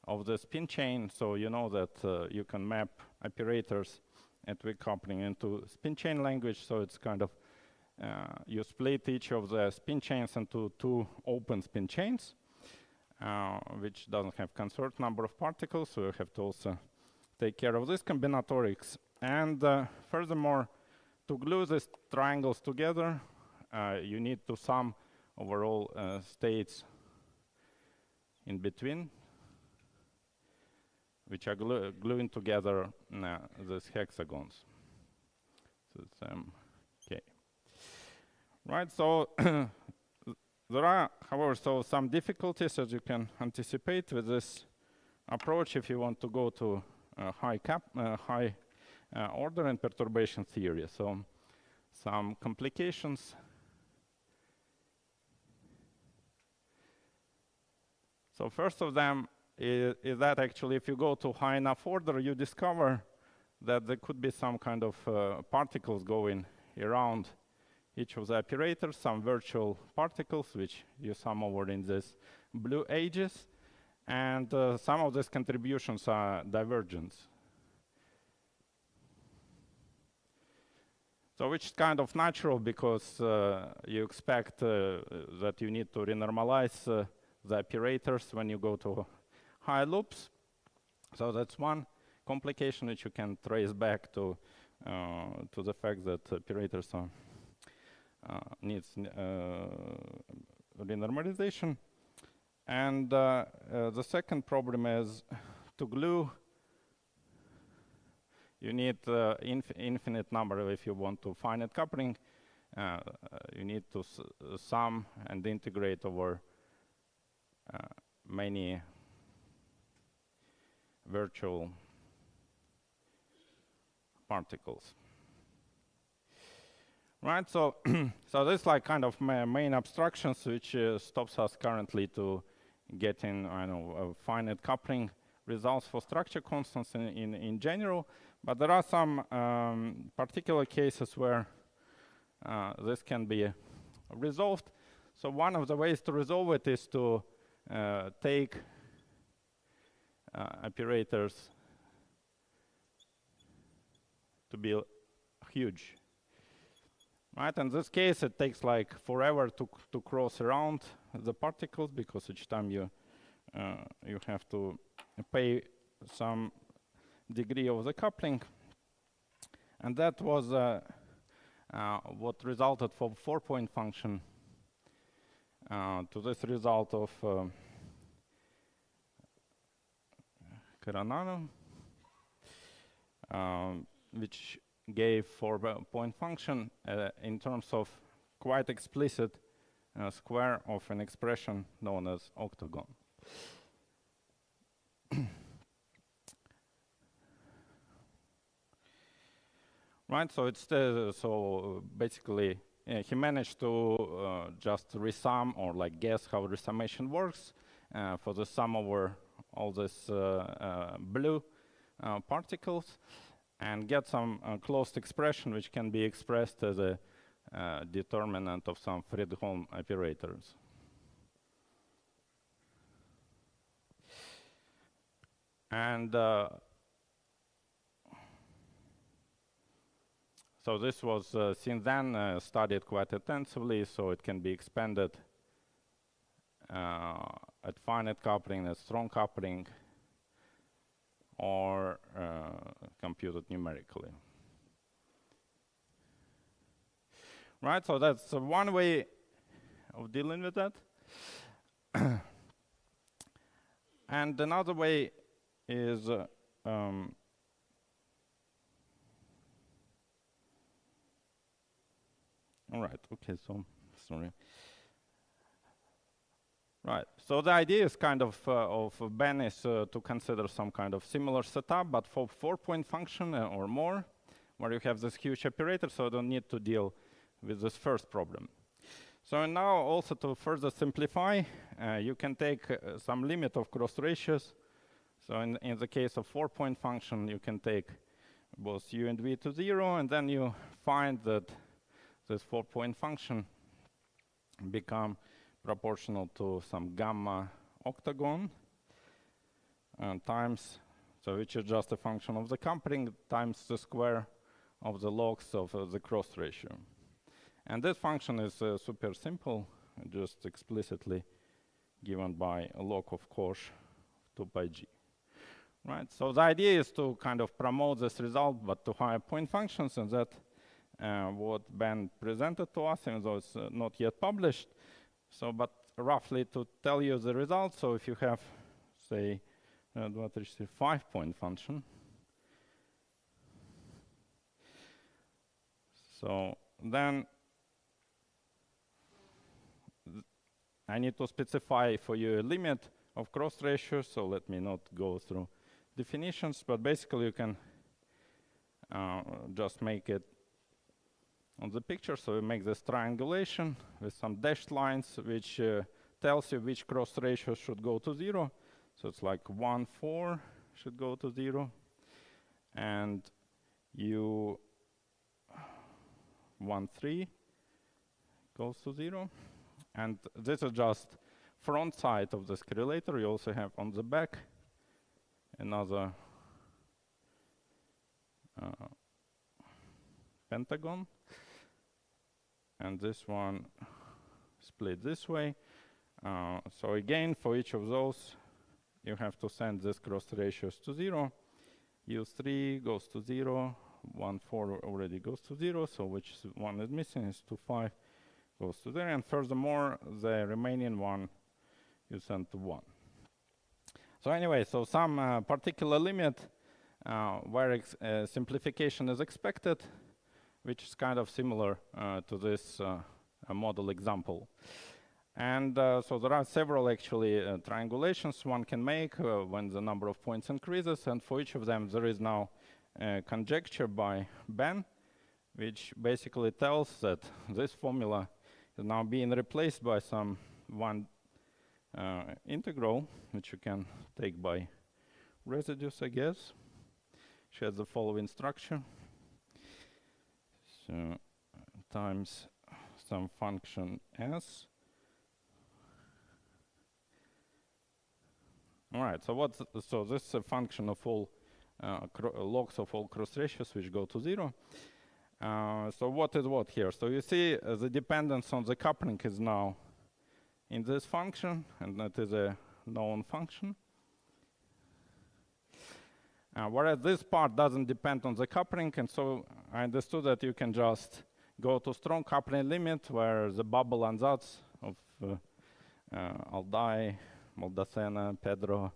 of the spin chain, so you know that you can map operators at weak coupling into spin chain language. So it's kind of you split each of the spin chains into 2 open spin chains, which doesn't have conserved number of particles, so you have to also take care of this combinatorics. And furthermore, to glue these triangles together, you need to sum overall states in between, which are gluing together these hexagons. So it's okay. Right, so there are, however, so some difficulties, as you can anticipate, with this approach if you want to go to high order and perturbation theory. So some complications. So first of them is that actually if you go to high enough order, you discover that there could be some kind of particles going around each of the operators, some virtual particles, which you sum over in these blue edges. And some of these contributions are divergent. So which is kind of natural, because you expect that you need to renormalize the operators when you go to high loops. So that's one complication which you can trace back to the fact that operators are needs renormalization. And the second problem is to glue. You need infinite number if you want to finite coupling. You need to sum and integrate over many virtual particles. Right, so so this like kind of main abstractions which stops us currently to getting, I know, finite coupling results for structure constants in general. But there are some particular cases where this can be resolved. So one of the ways to resolve it is to take operators to be huge. Right, in this case it takes like forever to cross around the particles, because each time you have to pay some degree of the coupling. And that was what resulted from 4-point function to this result of Caranano, which gave 4-point function in terms of quite explicit square of an expression known as octagon. Right, so it's so basically he managed to just resum or like guess how resummation works for the sum over all these blue particles, and get some closed expression which can be expressed as a determinant of some Fredholm operators. And so this was since then studied quite intensively, so it can be expanded at finite coupling, at strong coupling, or computed numerically. Right, so that's one way of dealing with that. And another way is all right, okay, so sorry. Right, so the idea is kind of Ben is to consider some kind of similar setup, but for 4-point function or more, where you have this huge operator, so you don't need to deal with this first problem. So now also to further simplify, you can take some limit of cross ratios. So in the case of 4-point function, you can take both u and v to 0, and then you find that this 4-point function become proportional to some gamma octagon times, so which is just a function of the coupling times the square of the logs of the cross ratio. And this function is super simple, just explicitly given by a log of cosh 2 pi g. Right, so the idea is to kind of promote this result, but to higher point functions, and that what Ben presented to us, even though it's not yet published. So, but roughly to tell you the result, so if you have, say, 5-point function, so then I need to specify for you a limit of cross ratios, so let me not go through definitions, but basically you can just make it on the picture. So we make this triangulation with some dashed lines, which tells you which cross ratios should go to 0. So it's like 1, 4 should go to 0, and 1, 3 goes to 0. And this is just front side of this correlator. You also have on the back another pentagon. And this one split this way. So again, for each of those, you have to send this cross ratios to 0. U3 goes to 0. 1, 4 already goes to 0. So which one is missing is 2, 5 goes to 0. And furthermore, the remaining one you send to 1. So anyway, so some particular limit where simplification is expected, which is kind of similar to this model example. And so there are several actually triangulations one can make when the number of points increases, and for each of them there is now a conjecture by Ben, which basically tells that this formula is now being replaced by some one integral, which you can take by residues, I guess. She has the following structure. So times some function s. All right, so so this is a function of all logs of all cross ratios which go to 0. So what is what here? So you see the dependence on the coupling is now in this function, and that is a known function. Whereas this part doesn't depend on the coupling, and so I understood that you can just go to strong coupling limit where the bubble ansatz of Aldai, Moldacena, Pedro,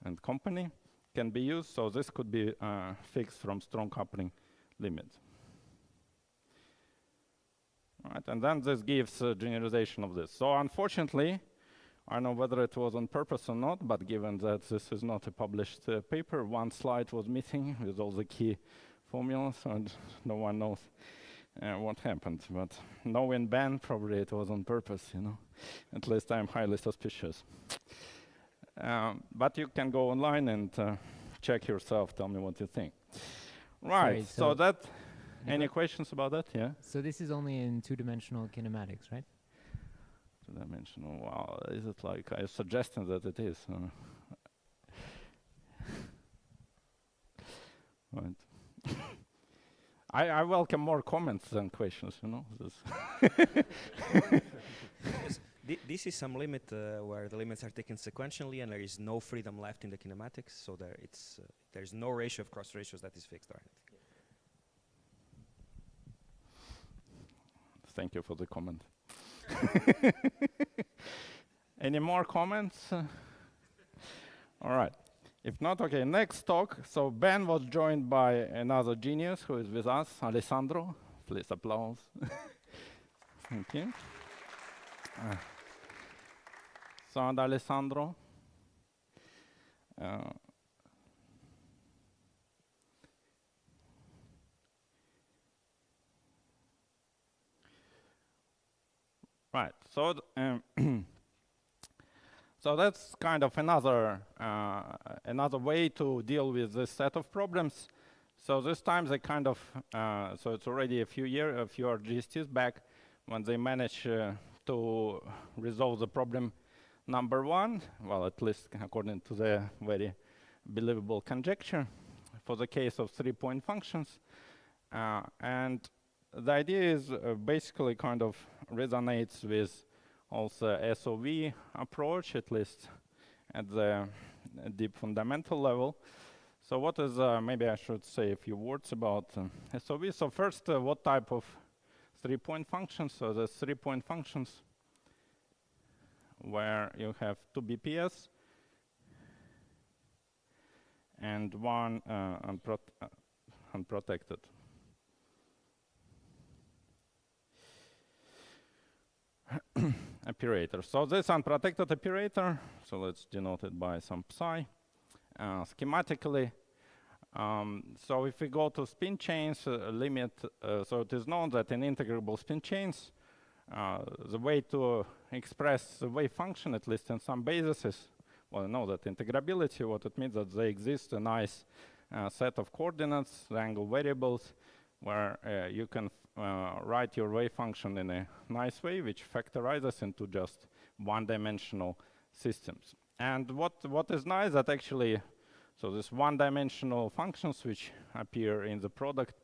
and company can be used. So this could be fixed from strong coupling limit. Right, and then this gives a generalization of this. So unfortunately, I don't know whether it was on purpose or not, but given that this is not a published paper, one slide was missing with all the key formulas, and no one knows what happened. But knowing Ben, probably it was on purpose, you know. At least I'm highly suspicious. But you can go online and check yourself, tell me what you think. Right, Sorry, so that, any questions about that? Yeah? So this is only in two-dimensional kinematics, right? Two-dimensional, wow, is it like, I suggested that it is. Right. I welcome more comments than questions, you know. This is some limit where the limits are taken sequentially and there is no freedom left in the kinematics, so there is no ratio of cross ratios that is fixed, right? Thank you for the comment. Any more comments? All right. If not, okay, next talk. So Ben was joined by another genius who is with us, Alessandro. Please applause. Thank you. So, and Alessandro. Right, so so that's kind of another way to deal with this set of problems. So this time they kind of, so it's already a few IGSTs back when they managed to resolve the problem number one, well, at least according to the very believable conjecture, for the case of 3-point functions. And the idea is basically kind of resonates with also SOV approach, at least at the deep fundamental level. So what is, maybe I should say a few words about SOV. So first, what type of 3-point functions? So the 3-point functions where you have 2 BPS and one unprotected. Operator. So this unprotected operator, so let's denote it by some psi. Schematically, so if we go to spin chains, limit, so it is known that in integrable spin chains, the way to express the wave function, at least in some bases, is, well, I know that integrability, what it means that they exist a nice set of coordinates, the angle variables, where you can write your wave function in a nice way, which factorizes into just one-dimensional systems. And what is nice that actually, so this one-dimensional functions which appear in the product,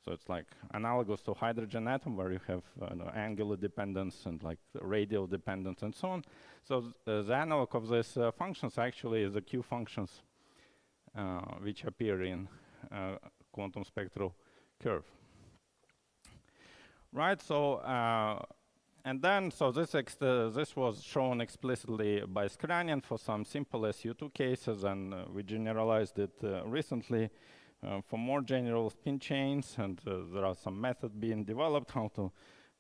so it's like analogous to hydrogen atom where you have angular dependence and like radial dependence and so on. So the analog of these functions actually is the Q functions which appear in quantum spectral curve. Right, so and then so this was shown explicitly by Skranian for some simple SU2 cases, and we generalized it recently for more general spin chains, and there are some methods being developed how to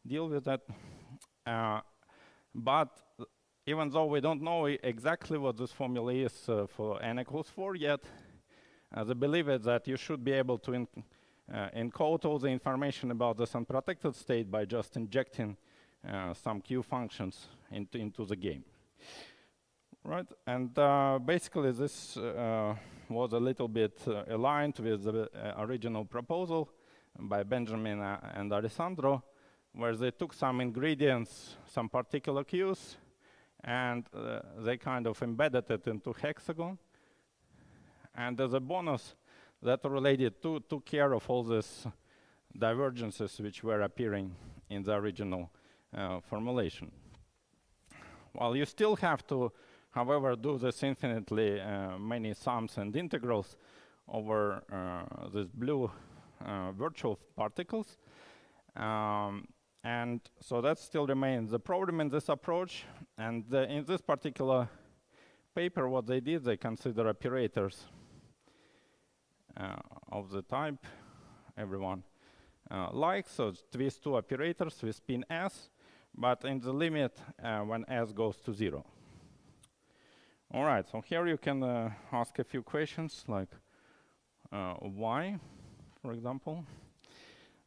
deal with that. But even though we don't know exactly what this formula is for n equals 4 yet, the belief is that you should be able to encode all the information about this unprotected state by just injecting some Q functions into the game. Right, and basically this was a little bit aligned with the original proposal by Benjamin and Alessandro, where they took some ingredients, some particular Qs, and they kind of embedded it into hexagon. And as a bonus, that related took care of all these divergences which were appearing in the original formulation. While you still have to, however, do this infinitely many sums and integrals over these blue virtual particles. And so that still remains the problem in this approach. And in this particular paper, what they did, they consider operators of the type everyone likes. So it's twist two operators with spin s, but in the limit when s goes to 0. All right, so here you can ask a few questions like why, for example.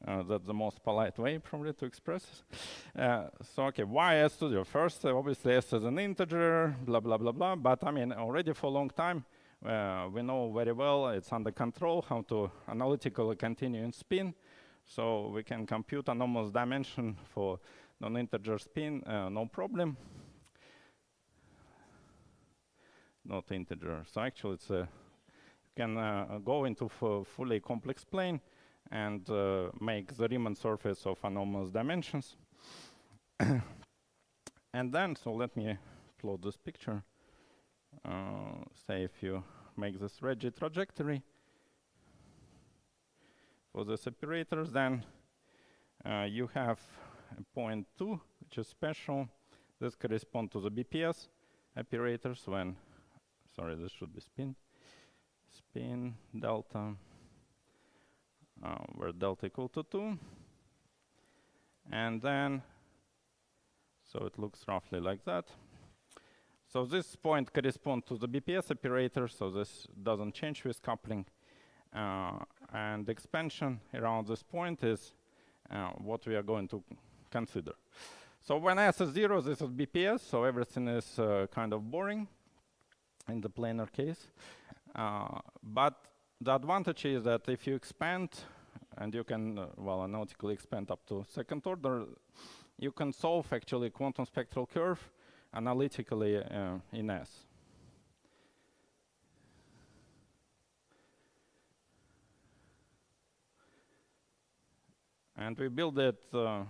That's the most polite way probably to express it. So okay, why s to 0? First, obviously s is an integer, blah, blah, blah, blah. But I mean, already for a long time, we know very well it's under control how to analytically continue in spin. So we can compute anomalous dimension for non-integer spin, no problem. Not integer. So actually, it's you can go into fully complex plane and make the Riemann surface of anomalous dimensions. And then, so let me plot this picture. Say if you make this Regge trajectory for these operators, then you have a point 2, which is special. This corresponds to the BPS operators when, sorry, this should be spin delta, where delta equal to 2. And then, so it looks roughly like that. So this point corresponds to the BPS operator, so this doesn't change with coupling. And expansion around this point is what we are going to consider. So when s is 0, this is BPS, so everything is kind of boring in the planar case. But the advantage is that if you expand, and you can, well, analytically expand up to second order, you can solve actually quantum spectral curve analytically in S. And we build it for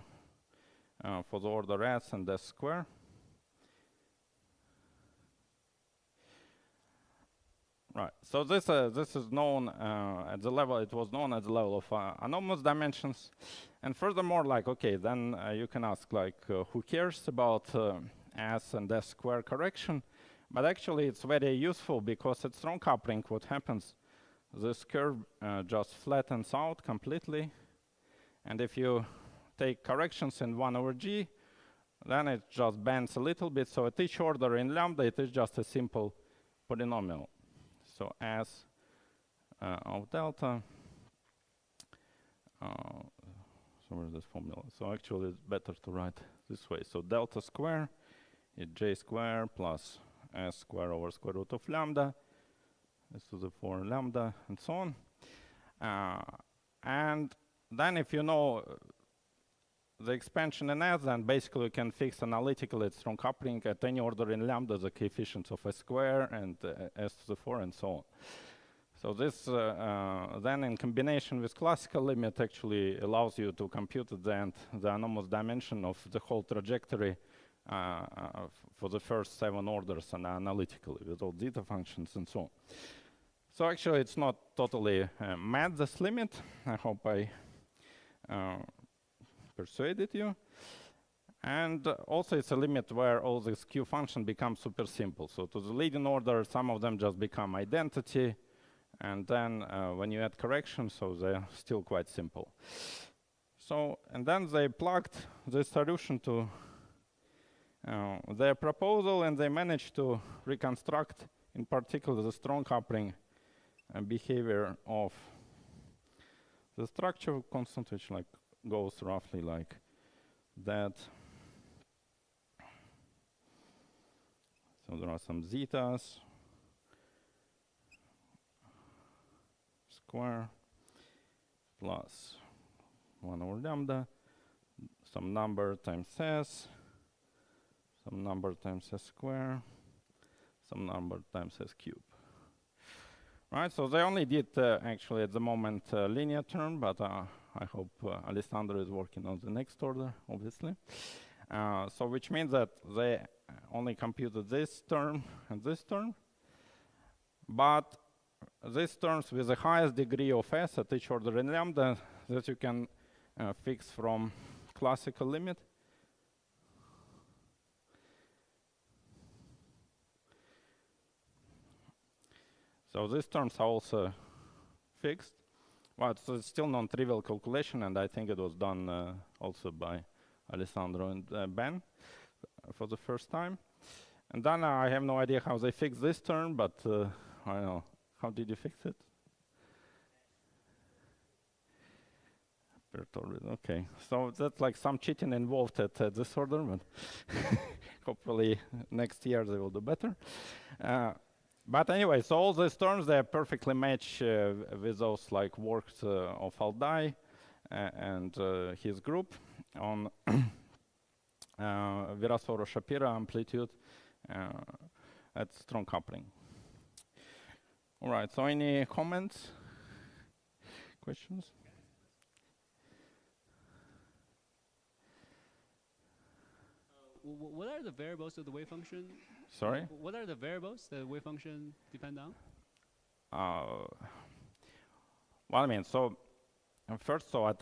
the order S and S square. Right, so this is known at the level, it was known at the level of anomalous dimensions. And furthermore, like, okay, then you can ask, like, who cares about S and S square correction? But actually, it's very useful because at strong coupling, what happens, this curve just flattens out completely. And if you take corrections in 1 over G, then it just bends a little bit. So at each order in lambda, it is just a simple polynomial. So S of delta, so where's this formula? So actually it's better to write this way. So delta square is J square plus S square over square root of lambda, S to the 4 lambda, and so on. And then if you know the expansion in S, then basically you can fix analytically at strong coupling at any order in lambda the coefficients of S square and S to the 4 and so on. So this then in combination with classical limit actually allows you to compute at the end the anomalous dimension of the whole trajectory for the first 7 orders and analytically with all zeta functions and so on. So actually it's not totally mad, this limit. I hope I persuaded you. And also it's a limit where all this Q function becomes super simple. So to the leading order, some of them just become identity. And then when you add corrections, so they're still quite simple. So, and then they plugged this solution to their proposal, and they managed to reconstruct, in particular, the strong coupling behavior of the structure constant, which like goes roughly like that. So there are some zetas, square plus 1 over lambda, some number times S, some number times S square, some number times S cube. Right, so they only did actually at the moment linear term, but I hope Alessandro is working on the next order, obviously. So which means that they only computed this term and this term. But these terms with the highest degree of S at each order in lambda that you can fix from classical limit. So these terms are also fixed. Well, it's still non-trivial calculation, and I think it was done also by Alessandro and Ben for the first time. And then I have no idea how they fixed this term, but I don't know. How did you fix it? Okay, so that's like some cheating involved at this order, but hopefully next year they will do better. But anyway, so all these terms, they perfectly match with those like works of Aldai and his group on Virasoro-Shapiro amplitude at strong coupling. All right, so any comments, questions? What are the variables of the wave function? Sorry? What are the variables the wave function depend on? Well, I mean, so first, so at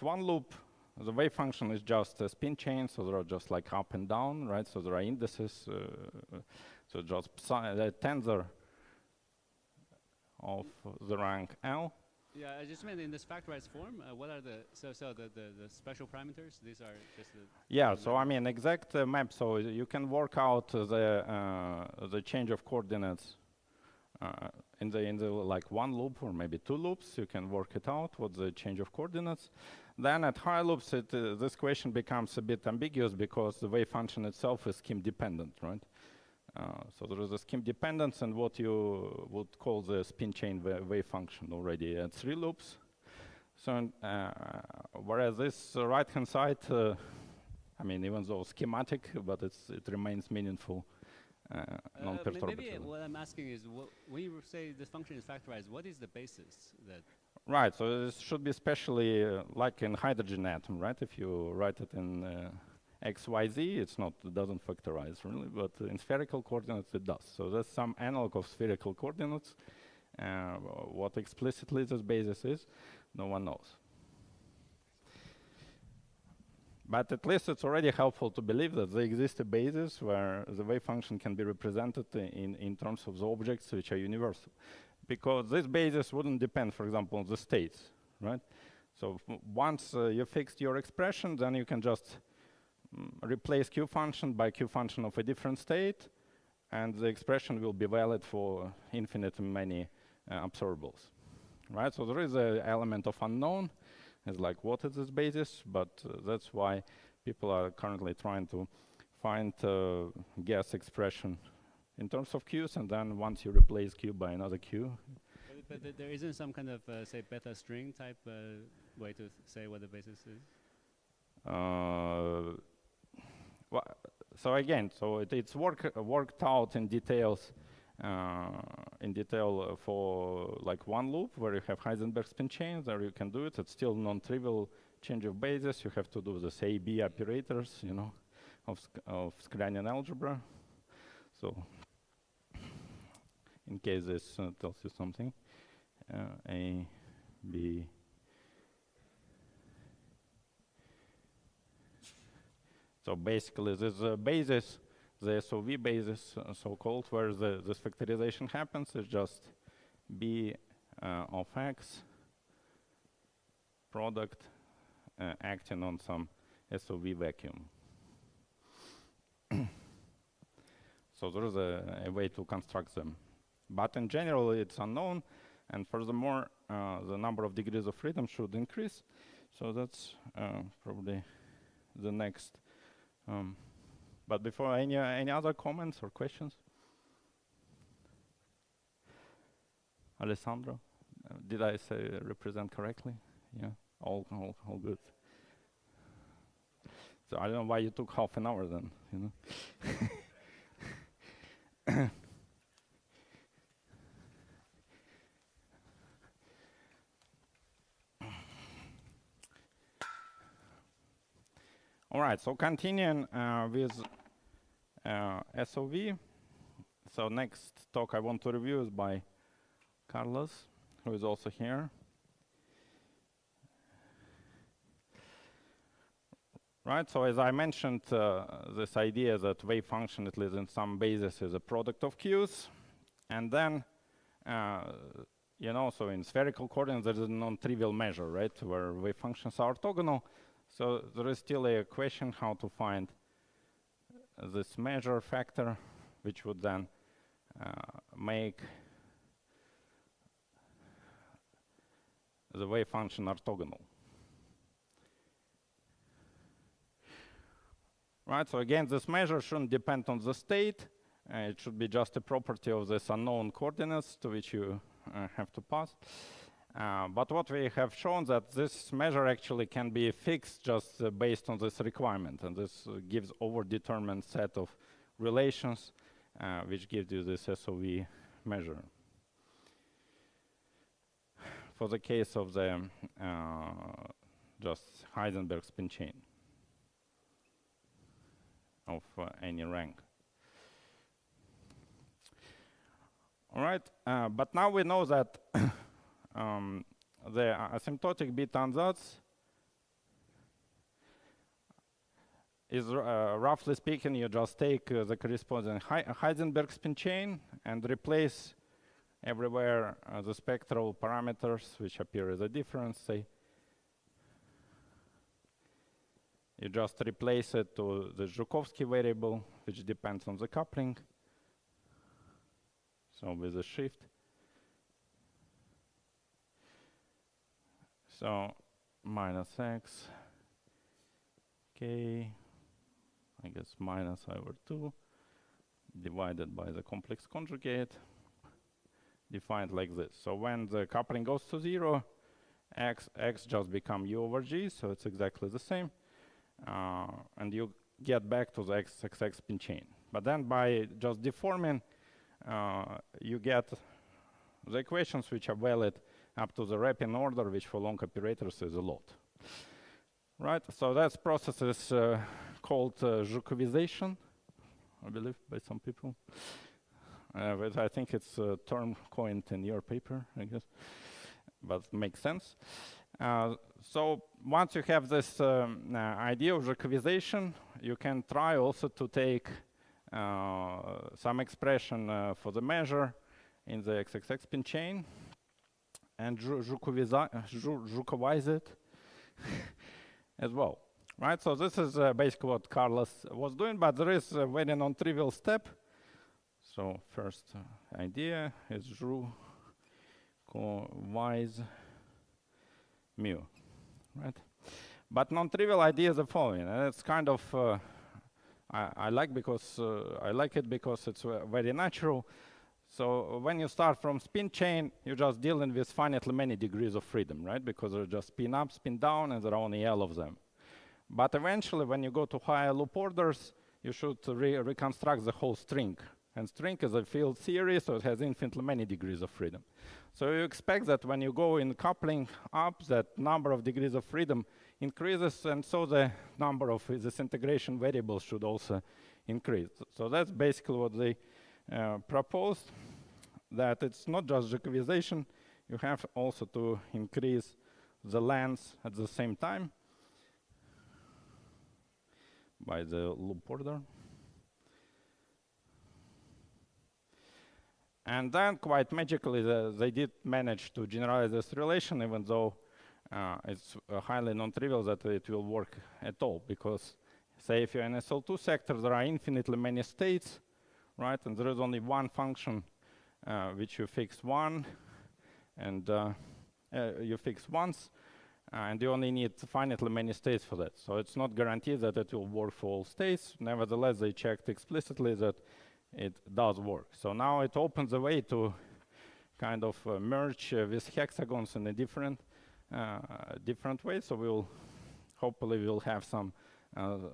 one loop, the wave function is just a spin chain, so there are just like up and down, right? So there are indices, so just the tensor of the rank L. Yeah, I just meant in this factorized form, what are the special parameters? These are just the... Yeah, so I mean, exact map, so you can work out the change of coordinates in the like one loop or maybe two loops. You can work it out, what's the change of coordinates. Then at high loops, this question becomes a bit ambiguous because the wave function itself is scheme dependent, right? So there is a scheme dependence and what you would call the spin chain wave function already at 3 loops. So whereas this right-hand side, I mean, even though schematic, but it remains meaningful, non-perturbative. Maybe what I'm asking is, when you say this function is factorized, what is the basis that? Right, so this should be especially like in hydrogen atom, right? If you write it in XYZ, it doesn't factorize really, but in spherical coordinates it does. So there's some analog of spherical coordinates. What explicitly this basis is, no one knows. But at least it's already helpful to believe that there exists a basis where the wave function can be represented in terms of the objects which are universal. Because this basis wouldn't depend, for example, on the states, right? So once you fixed your expression, then you can just replace Q function by Q function of a different state, and the expression will be valid for infinite many observables, right? So there is an element of unknown. It's like, what is this basis? But that's why people are currently trying to find guess expression in terms of Qs, and then once you replace Q by another Q. But there isn't some kind of, say, beta string type way to say what the basis is? Well, so again, so it's worked out in details, for like one loop where you have Heisenberg spin chains. There you can do it. It's still non-trivial change of basis. You have to do this A/B operators, you know, of Skrianian algebra. So, in case this tells you something, A, B. So basically, this basis, the SOV basis, so-called, where this factorization happens, is just B of X product acting on some SOV vacuum. So there is a way to construct them. But in general, it's unknown. And furthermore, the number of degrees of freedom should increase. So that's probably the next. But before, any other comments or questions? Alessandro, did I say represent correctly? Yeah, all good. So I don't know why you took half an hour then, you know. All right, so continuing with SOV. So next talk I want to review is by Carlos, who is also here. Right, so as I mentioned, this idea that wave function, at least in some basis, is a product of Qs. And then, you know, so in spherical coordinates, there is a non-trivial measure, right, where wave functions are orthogonal. So there is still a question how to find this measure factor, which would then make the wave function orthogonal. Right, so again, this measure shouldn't depend on the state. It should be just a property of this unknown coordinates to which you have to pass. But what we have shown that this measure actually can be fixed just based on this requirement. And this gives overdetermined set of relations, which gives you this SOV measure. For the case of the just Heisenberg spin chain of any rank. All right, but now we know that the asymptotic beta ansatz is, roughly speaking, you just take the corresponding Heisenberg spin chain and replace everywhere the spectral parameters which appear as a difference, say. You just replace it to the Zhukovsky variable, which depends on the coupling. So with a shift. So minus x, k, I guess minus over 2, divided by the complex conjugate, defined like this. So when the coupling goes to 0, x just become u over g, so it's exactly the same. And you get back to the xxx spin chain. But then by just deforming, you get the equations which are valid up to the wrapping order, which for long operators is a lot. Right, so that process is called Zhukovization, I believe, by some people. But I think it's a term coined in your paper, I guess, but makes sense. So once you have this idea of Zhukovization, you can try also to take some expression for the measure in the XXX spin chain and Zhukovize it as well. Right, so this is basically what Carlos was doing, but there is a very non-trivial step. So first idea is Zhukovize mu. Right, but non-trivial idea is the following, and it's kind of I like it because it's very natural. So when you start from spin chain, you're just dealing with finitely many degrees of freedom, right? Because they're just spin up, spin down, and there are only L of them. But eventually, when you go to higher loop orders, you should reconstruct the whole string. And string is a field theory, so it has infinitely many degrees of freedom. So you expect that when you go in coupling up, that number of degrees of freedom increases, and so the number of this integration variables should also increase. So that's basically what they proposed, that it's not just Zhukovization, you have also to increase the length at the same time by the loop order. And then, quite magically, they did manage to generalize this relation, even though it's highly non-trivial that it will work at all. Because, say, if you're in SL2 sector, there are infinitely many states, right? And there is only one function which you fix one, and you fix once, and you only need finitely many states for that. So it's not guaranteed that it will work for all states. Nevertheless, they checked explicitly that it does work. So now it opens the way to kind of merge with hexagons in a different way. So hopefully we'll have some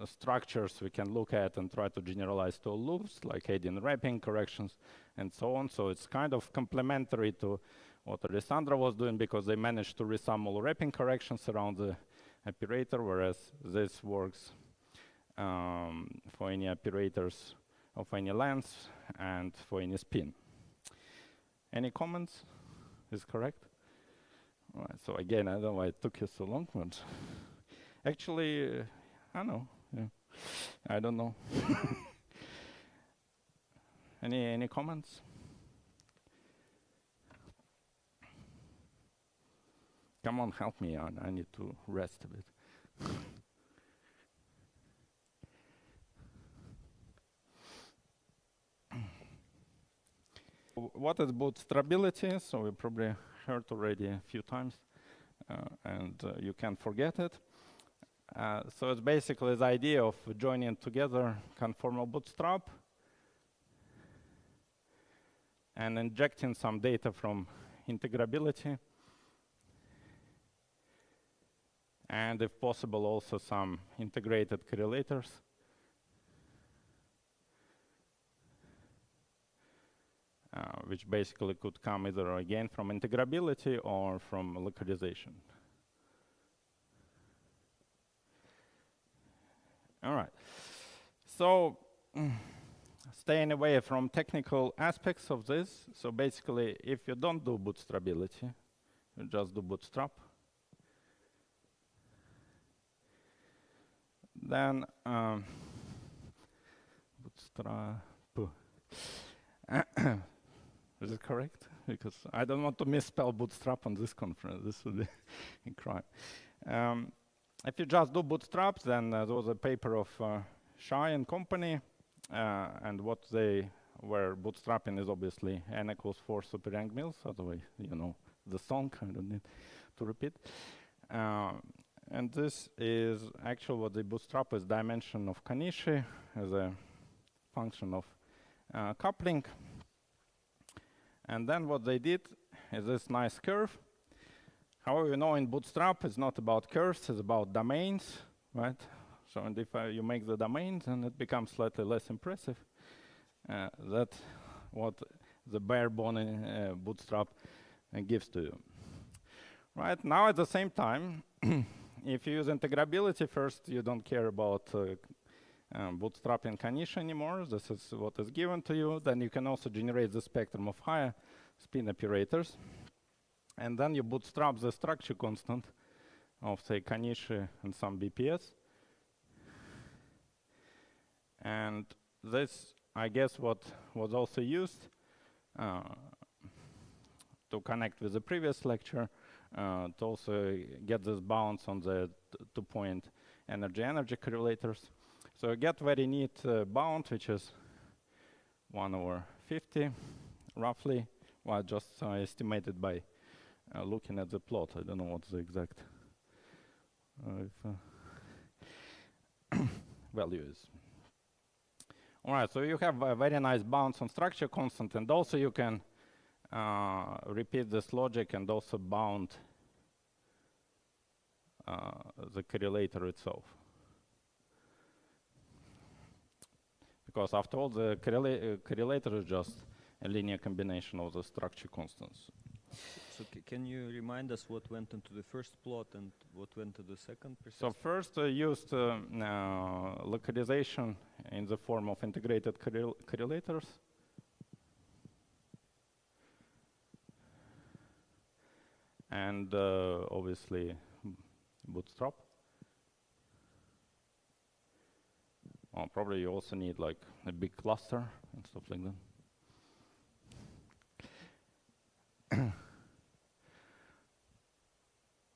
structures we can look at and try to generalize to loops, like adding wrapping corrections and so on. So it's kind of complementary to what Alessandra was doing, because they managed to resum all wrapping corrections around the operator, whereas this works for any operators of any length and for any spin. Any comments? Is correct? All right, so again, I don't know why it took you so long, but actually, I don't know. Yeah. I don't know. Any comments? Come on, help me. I need to rest a bit. What is bootstrapability? So we probably heard already a few times, and you can't forget it. So it's basically the idea of joining together conformal bootstrap and injecting some data from integrability, and if possible also some integrated correlators. Which basically could come either again from integrability or from localization. All right. So staying away from technical aspects of this. So basically, if you don't do bootstrapability, you just do bootstrap, then bootstrap. Is it correct? Because I don't want to misspell bootstrap on this conference. This would be a crime. If you just do bootstrap, then there was a paper of Shai and company, and what they were bootstrapping is obviously n equals 4 super-rank mills. Otherwise, you know the song. I don't need to repeat. And this is actually what the bootstrap is: dimension of Kanishi as a function of coupling. And then what they did is this nice curve. However, you know, in Bootstrap, it's not about curves, it's about domains, right? So and if you make the domains, then it becomes slightly less impressive. That's what the bare bone Bootstrap gives to you. Right, now at the same time, if you use integrability first, you don't care about bootstrapping Kanishi anymore. This is what is given to you. Then you can also generate the spectrum of higher spin operators. And then you bootstrap the structure constant of, say, Kanishi and some BPS. And this, I guess, what was also used to connect with the previous lecture, to also get this bounds on the two-point energy-energy correlators. So you get very neat bound, which is 1/50, roughly. Well, just estimated by looking at the plot. I don't know what the exact value is. All right, so you have a very nice bounds on structure constant, and also you can repeat this logic and also bound the correlator itself. Because after all, the correlator is just a linear combination of the structure constants. So can you remind us what went into the first plot and what went to the second? So first used localization in the form of integrated correlators. And obviously Bootstrap. Well, probably you also need like a big cluster and stuff like that.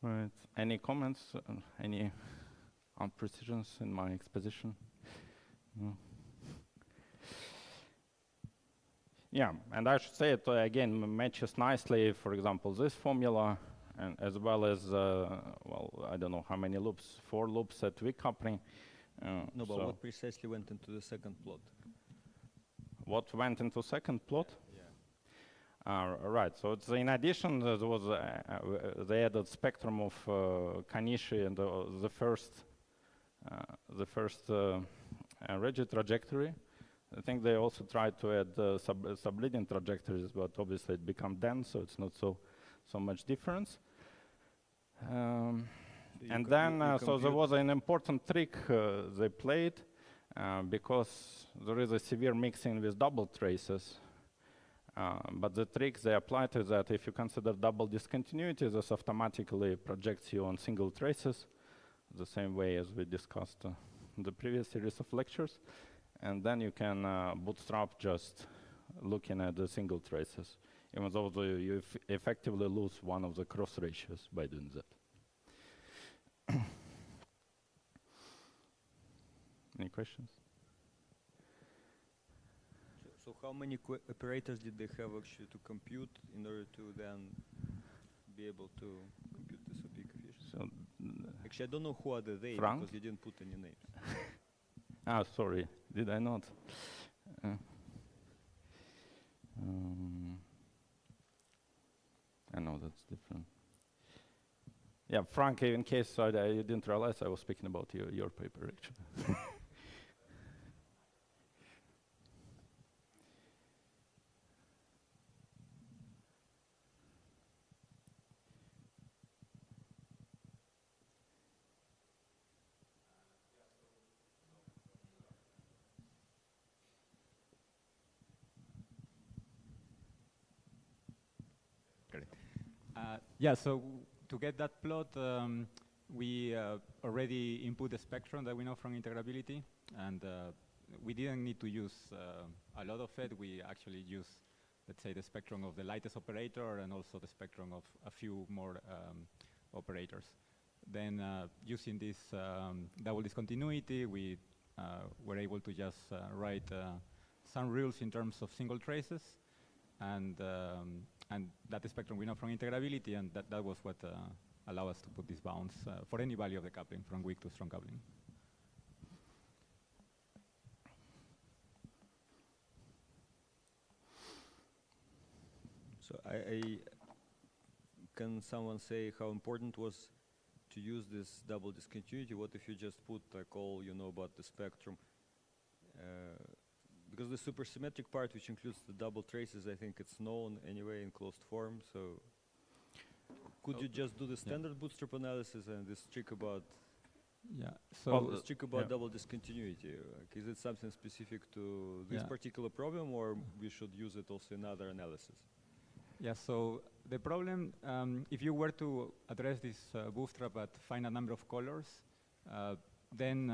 Right. Any comments? Any unprecisions in my exposition? No. Yeah, and I should say it again matches nicely, for example, this formula, and as well as well, I don't know how many loops, 4 loops at weak coupling. No, but what precisely went into the second plot? What went into second plot? Yeah. Right. So it's in addition, there was they added spectrum of Kanishi and the first rigid trajectory. I think they also tried to add subleading trajectories, but obviously it became dense, so it's not so much difference. And then, so there was an important trick they played, because there is a severe mixing with double traces. But the trick they apply to that, if you consider double discontinuity, this automatically projects you on single traces, the same way as we discussed in the previous series of lectures. And then you can bootstrap just looking at the single traces, even though you effectively lose one of the cross ratios by doing that. Any questions? So how many operators did they have actually to compute in order to then be able to compute this OP coefficient? So, actually, I don't know who are the they, Frank? because you didn't put any names. Sorry, did I not? I know that's different. Yeah, Frank, in case I didn't realize, I was speaking about your paper, actually. Yeah, so to get that plot, we already input the spectrum that we know from integrability, and we didn't need to use a lot of it. We actually use, let's say, the spectrum of the lightest operator and also the spectrum of a few more operators. Then using this double discontinuity, we were able to just write some rules in terms of single traces, and that spectrum we know from integrability, and that was what allowed us to put these bounds for any value of the coupling, from weak to strong coupling. So can someone say how important was to use this double discontinuity? What if you just put like all you know about the spectrum? Because the supersymmetric part, which includes the double traces, I think it's known anyway in closed form. So could you just do the standard bootstrap analysis and this trick about double discontinuity? Like, is it something specific to this particular problem, or we should use it also in other analysis? Yeah, so the problem, if you were to address this bootstrap at finite number of colors, then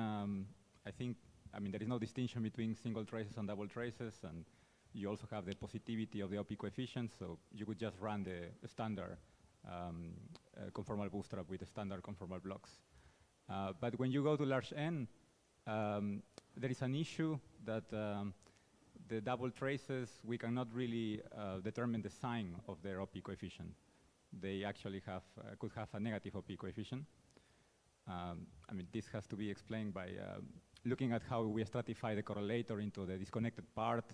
I think, there is no distinction between single traces and double traces, and you also have the positivity of the OP coefficient, so you could just run the standard conformal bootstrap with the standard conformal blocks. But when you go to large N, there is an issue that the double traces, we cannot really determine the sign of their OP coefficient. They actually could have a negative OP coefficient. This has to be explained by looking at how we stratify the correlator into the disconnected part,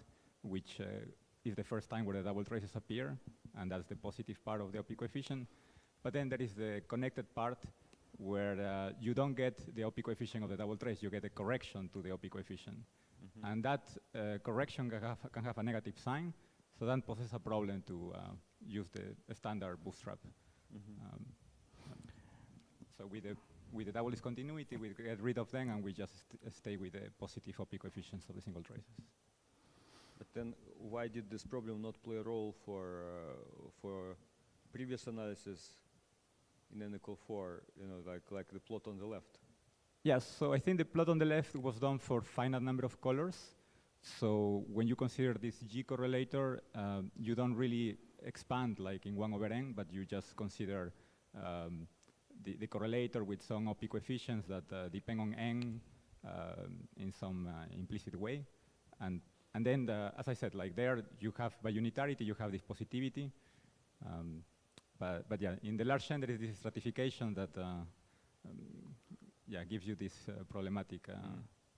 which is the first time where the double traces appear, and that's the positive part of the OP coefficient. But then there is the connected part where you don't get the OP coefficient of the double trace, you get a correction to the OP coefficient. Mm-hmm. And that correction can have a negative sign, so that poses a problem to use the standard bootstrap. Mm-hmm. So with the double discontinuity, we get rid of them and we just stay with the positive OP coefficients of the single traces. But then why did this problem not play a role for previous analysis in N equal 4, like the plot on the left? Yes, so I think the plot on the left was done for finite number of colors. So when you consider this G correlator, you don't really expand like in 1/n, but you just consider the correlator with some OP coefficients that depend on n in some implicit way. And then, as I said, like there you have, by unitarity, you have this positivity. But yeah, in the large N, there is this stratification that gives you this problematic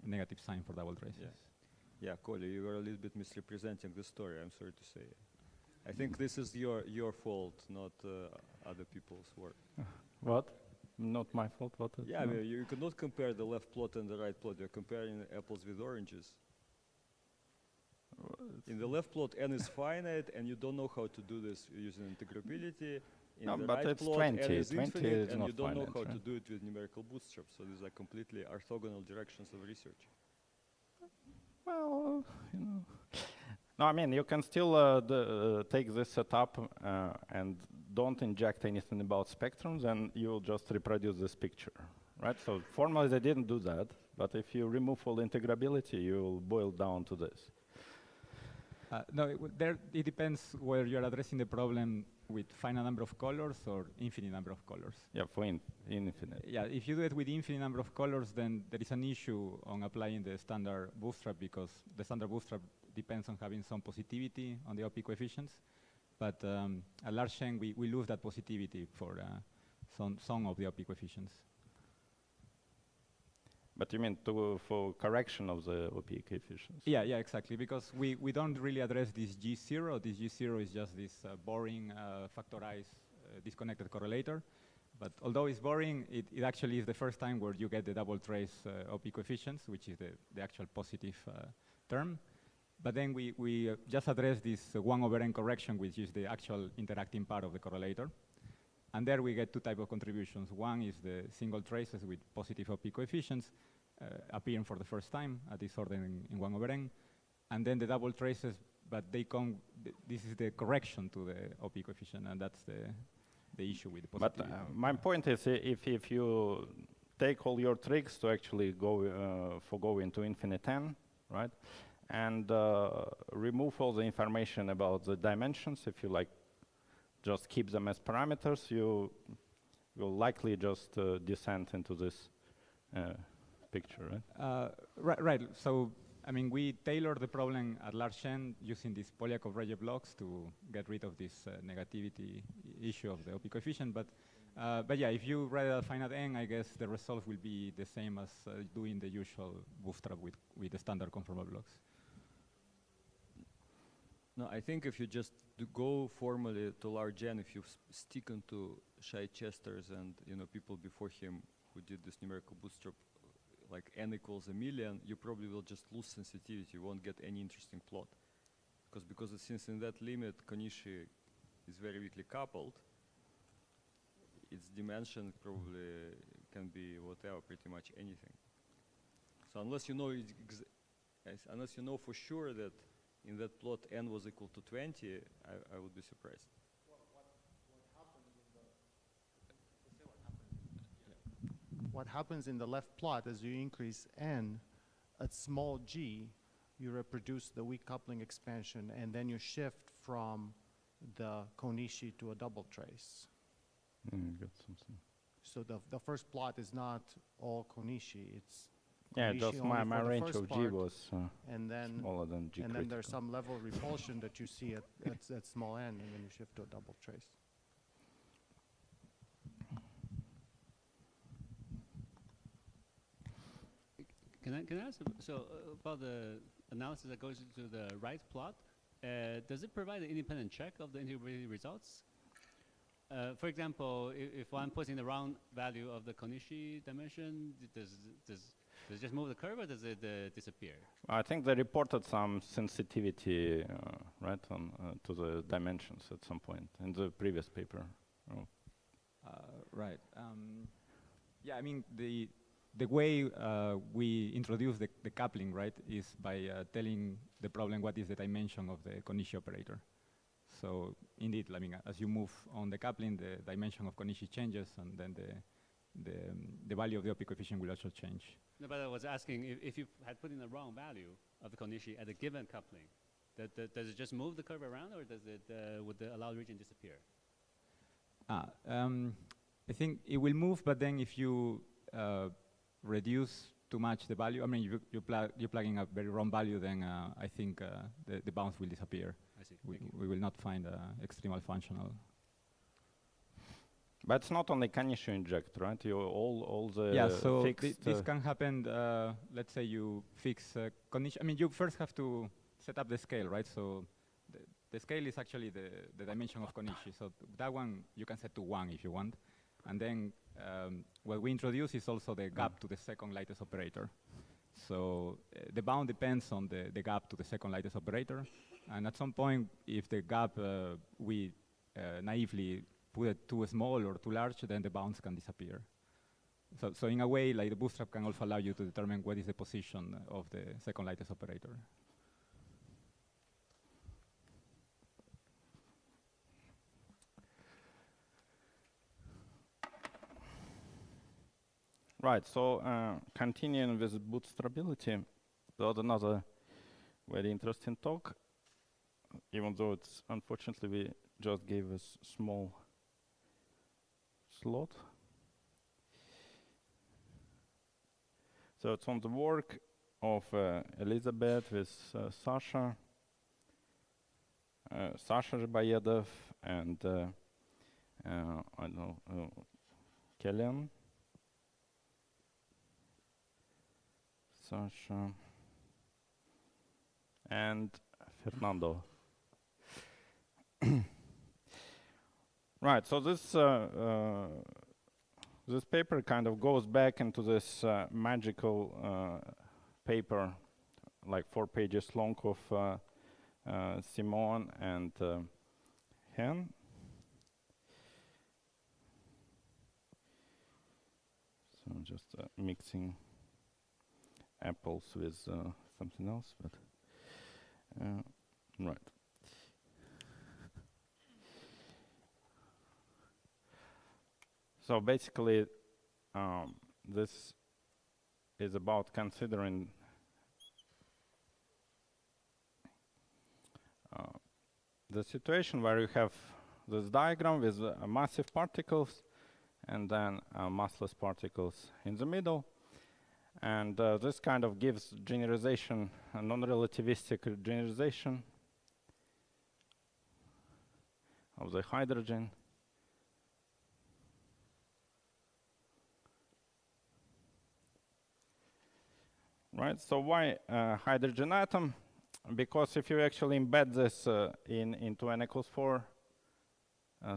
negative sign for double traces. Yeah, Kolya, you were a little bit misrepresenting the story, I'm sorry to say. I think this is your fault, not other people's work. What? Not my fault? What? Yeah, no. You cannot compare the left plot and the right plot. You're comparing apples with oranges. In the left plot, n is finite, and you don't know how to do this using integrability. In the but right it's plot, 20. n is 20 infinite, is and not you don't know finite, how right? to do it with numerical bootstrap. So these are completely orthogonal directions of research. Well, you know. No, I mean, you can still take this setup and don't inject anything about spectrums, and you'll just reproduce this picture, right? So formally, they didn't do that, but if you remove all integrability, you'll boil down to this. No, it depends whether you're addressing the problem with finite number of colors or infinite number of colors. Yeah, for infinite. Yeah, if you do it with infinite number of colors, then there is an issue on applying the standard bootstrap, because the standard bootstrap depends on having some positivity on the OP coefficients. But at large n, we lose that positivity for some of the OP coefficients. But you mean for correction of the OP coefficients? Yeah, exactly, because we don't really address this G0. This G0 is just this boring, factorized, disconnected correlator. But although it's boring, it actually is the first time where you get the double trace OP coefficients, which is the actual positive term. But then we just address this 1/n correction, which is the actual interacting part of the correlator. And there we get two types of contributions. One is the single traces with positive OP coefficients appearing for the first time at this order in 1/n. And then the double traces, but they come, this is the correction to the OP coefficient, and that's the issue with the positivity. But my point is, if you take all your tricks to actually go into infinite n, right? And remove all the information about the dimensions, if you like, just keep them as parameters, you will likely just descend into this picture, right? Right. So, I mean, we tailor the problem at large n using these Polyakov-Regev blocks to get rid of this negativity issue of the OP coefficient. But yeah, if you write a finite n, I guess the result will be the same as doing the usual bootstrap with the standard conformal blocks. No, I think if you just go formally to large n, if you stick into Chichesters and people before him who did this numerical bootstrap, like n equals 1,000,000, you probably will just lose sensitivity. You won't get any interesting plot, because since in that limit Konishi is very weakly coupled, its dimension probably can be whatever, pretty much anything. So unless you know for sure that in that plot n was equal to 20, I would be surprised. What happens in the left plot as you increase n at small g, you reproduce the weak coupling expansion, and then you shift from the Konishi to a double trace. Got something. So the first plot is not all Konishi, it's Yeah, Konishi just only my for the range first of G part, was and then smaller than G and then there's critical. some level of repulsion that you see at small n, and then you shift to a double trace. Can I ask about the analysis that goes into the right plot? Does it provide an independent check of the integrability results? For example, if I'm putting the wrong value of the Konishi dimension, does it just move the curve, or does it disappear? I think they reported some sensitivity, right, to the dimensions at some point in the previous paper. Oh. Right. Yeah, I mean, the way we introduce the coupling, right, is by telling the problem what is the dimension of the Konishi operator. So indeed, I mean, as you move on the coupling, the dimension of Konishi changes, and then the value of the OP coefficient will also change. No, but I was asking if you had put in the wrong value of the Konishi at a given coupling, does it just move the curve around, or does it would the allowed region disappear? I think it will move, but then if you reduce too much the value, I mean, you're plugging a very wrong value, then I think the bounds will disappear. I see. We will not find extremal functional. But it's not only Konishi inject, right? You all the yeah. So fixed, this can happen. Let's say you fix Konishi. I mean, you first have to set up the scale, right? So the scale is actually the dimension of Konishi. So that one you can set to 1 if you want, and then what we introduce is also the gap to the second lightest operator. So the bound depends on the gap to the second lightest operator. And at some point, if the gap we naively put it too small or too large, then the bounds can disappear. So in a way, like the Bootstrap can also allow you to determine what is the position of the second lightest operator. Right, so continuing with bootstrapability, there was another very interesting talk, even though it's unfortunately we just gave a small slot. So it's on the work of Elizabeth with Sasha, Sasha Zhibayedov, and I don't know, Kellyan. Sasha and Fernando. Right, so this this paper kind of goes back into this magical paper, like 4 pages long, of Simon and Hen. So just mixing apples with something else, but right. So basically, this is about considering the situation where you have this diagram with massive particles and then massless particles in the middle. And this kind of gives generalization, a non-relativistic generalization of the hydrogen. Right, so why hydrogen atom? Because if you actually embed this into n equals 4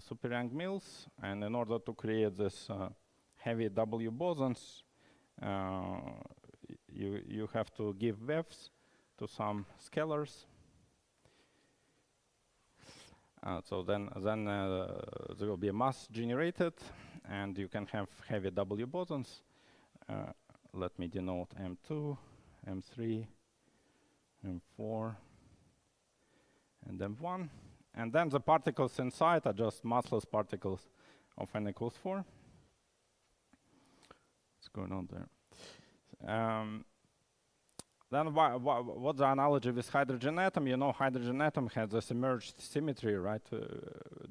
super Young Mills, and in order to create this heavy W bosons, you have to give wefs to some scalars. So then there will be a mass generated, and you can have heavy W bosons. Let me denote M2, M3, M4, and M1. And then the particles inside are just massless particles of n equals 4. What's going on there? Then what's the analogy with hydrogen atom? You know, hydrogen atom has this emerged symmetry, right,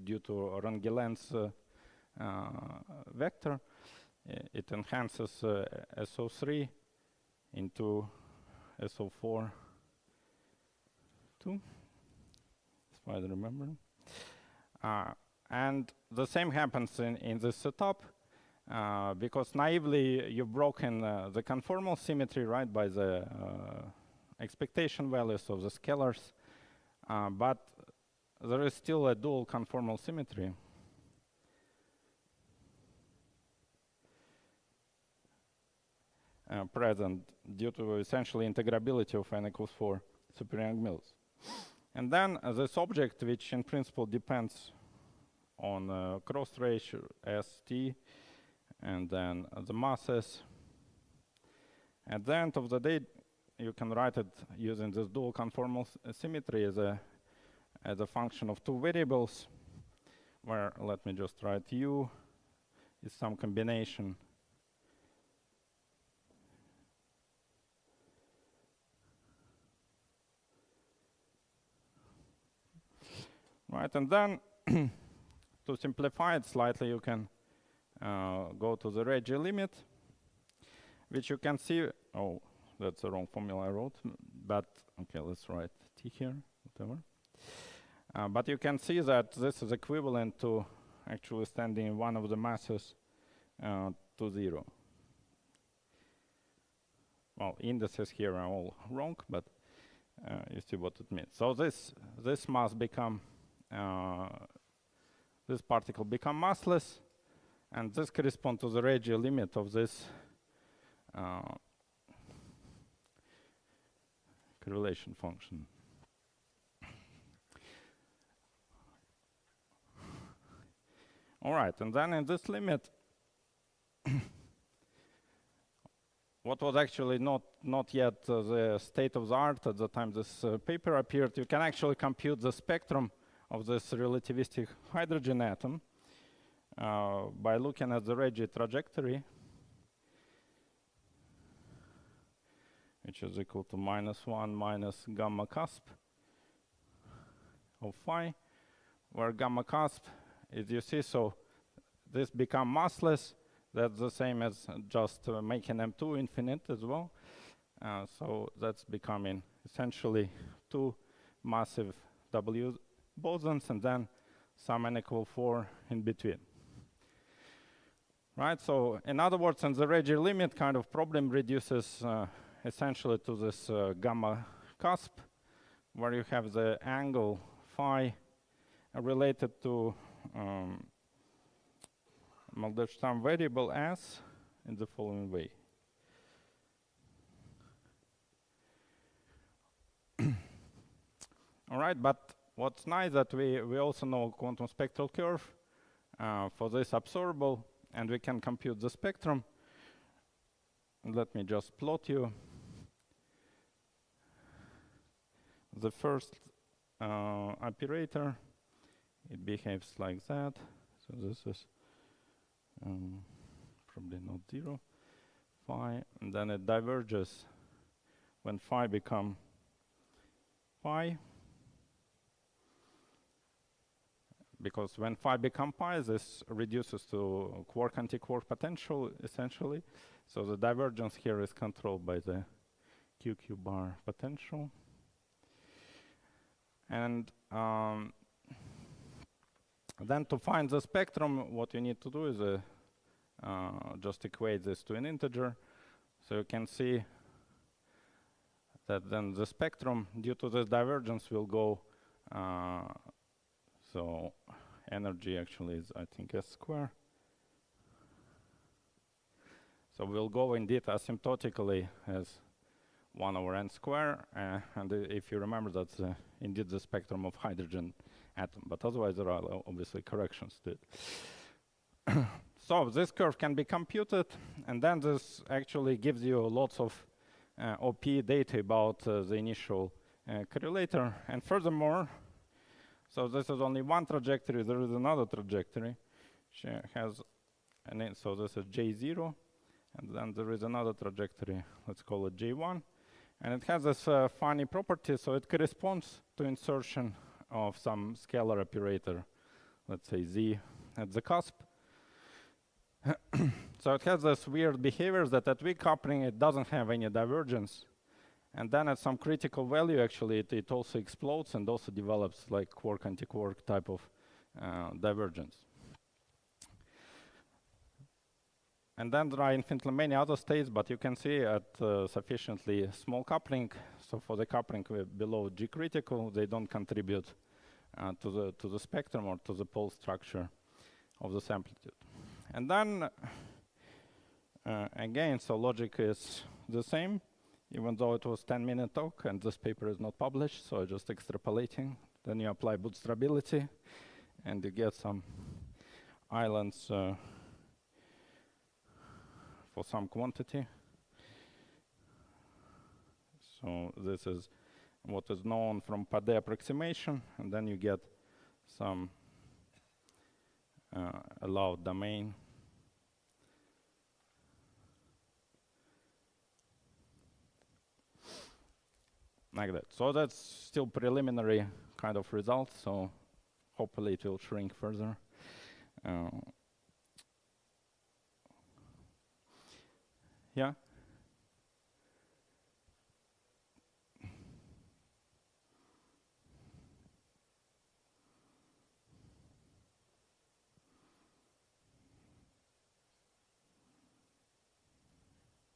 due to Rangeland's vector. It enhances SO3 into SO4 2, as far as I remember. And the same happens in this setup, because naively you've broken the conformal symmetry, right, by the expectation values of the scalars, but there is still a dual conformal symmetry. Present due to essentially integrability of n equals 4 super Young Mills. And then this object, which in principle depends on cross ratio ST, and then the masses. At the end of the day, you can write it using this dual conformal symmetry as a function of 2 variables, where let me just write U is some combination right, and then to simplify it slightly, you can go to the Regge limit, which you can see. Oh, that's the wrong formula I wrote, but okay, let's write T here, whatever. But you can see that this is equivalent to actually extending one of the masses to 0. Well, indices here are all wrong, but you see what it means. So this must become this particle become massless, and this corresponds to the Regge limit of this correlation function. All right, and then in this limit, what was actually not yet the state of the art at the time this paper appeared, you can actually compute the spectrum of this relativistic hydrogen atom by looking at the Regge trajectory, which is equal to -1 minus gamma cusp of phi, where gamma cusp is, you see, so this become massless. That's the same as just making M2 infinite as well. So that's becoming essentially two massive W bosons and then some n equal 4 in between. Right, so in other words, in the Regge limit kind of problem reduces essentially to this gamma cusp, where you have the angle phi related to Mandelstam variable S in the following way. All right, but what's nice that we also know quantum spectral curve for this observable, and we can compute the spectrum. Let me just plot you the first operator. It behaves like that. So this is probably not 0, phi, and then it diverges when phi become pi, because when phi become pi, this reduces to quark anti-quark potential essentially. So the divergence here is controlled by the QQ bar potential. And then to find the spectrum, what you need to do is just equate this to an integer. So you can see that then the spectrum, due to this divergence, will go, so energy actually is, I think, S square. So we'll go indeed asymptotically as 1 over n square, and if you remember, that's indeed the spectrum of hydrogen atom, but otherwise there are obviously corrections to it. So this curve can be computed, and then this actually gives you lots of OP data about the initial correlator. And furthermore, so this is only one trajectory, there is another trajectory. She has, so this is J0, and then there is another trajectory, let's call it J1. And it has this funny property, so it corresponds to insertion of some scalar operator, let's say Z at the cusp. So it has this weird behavior that at weak coupling it doesn't have any divergence. And then at some critical value, actually, it also explodes and also develops like quark anti-quark type of divergence. And then there are infinitely many other states, but you can see at sufficiently small coupling, so for the coupling below G critical, they don't contribute to the spectrum or to the pole structure of this amplitude. And then again, so logic is the same, even though it was 10-minute talk and this paper is not published, so just extrapolating. Then you apply bootstrapability and you get some islands for some quantity. So this is what is known from Padé approximation, and then you get some allowed domain. Like that. So that's still preliminary kind of result, so hopefully it will shrink further. Yeah?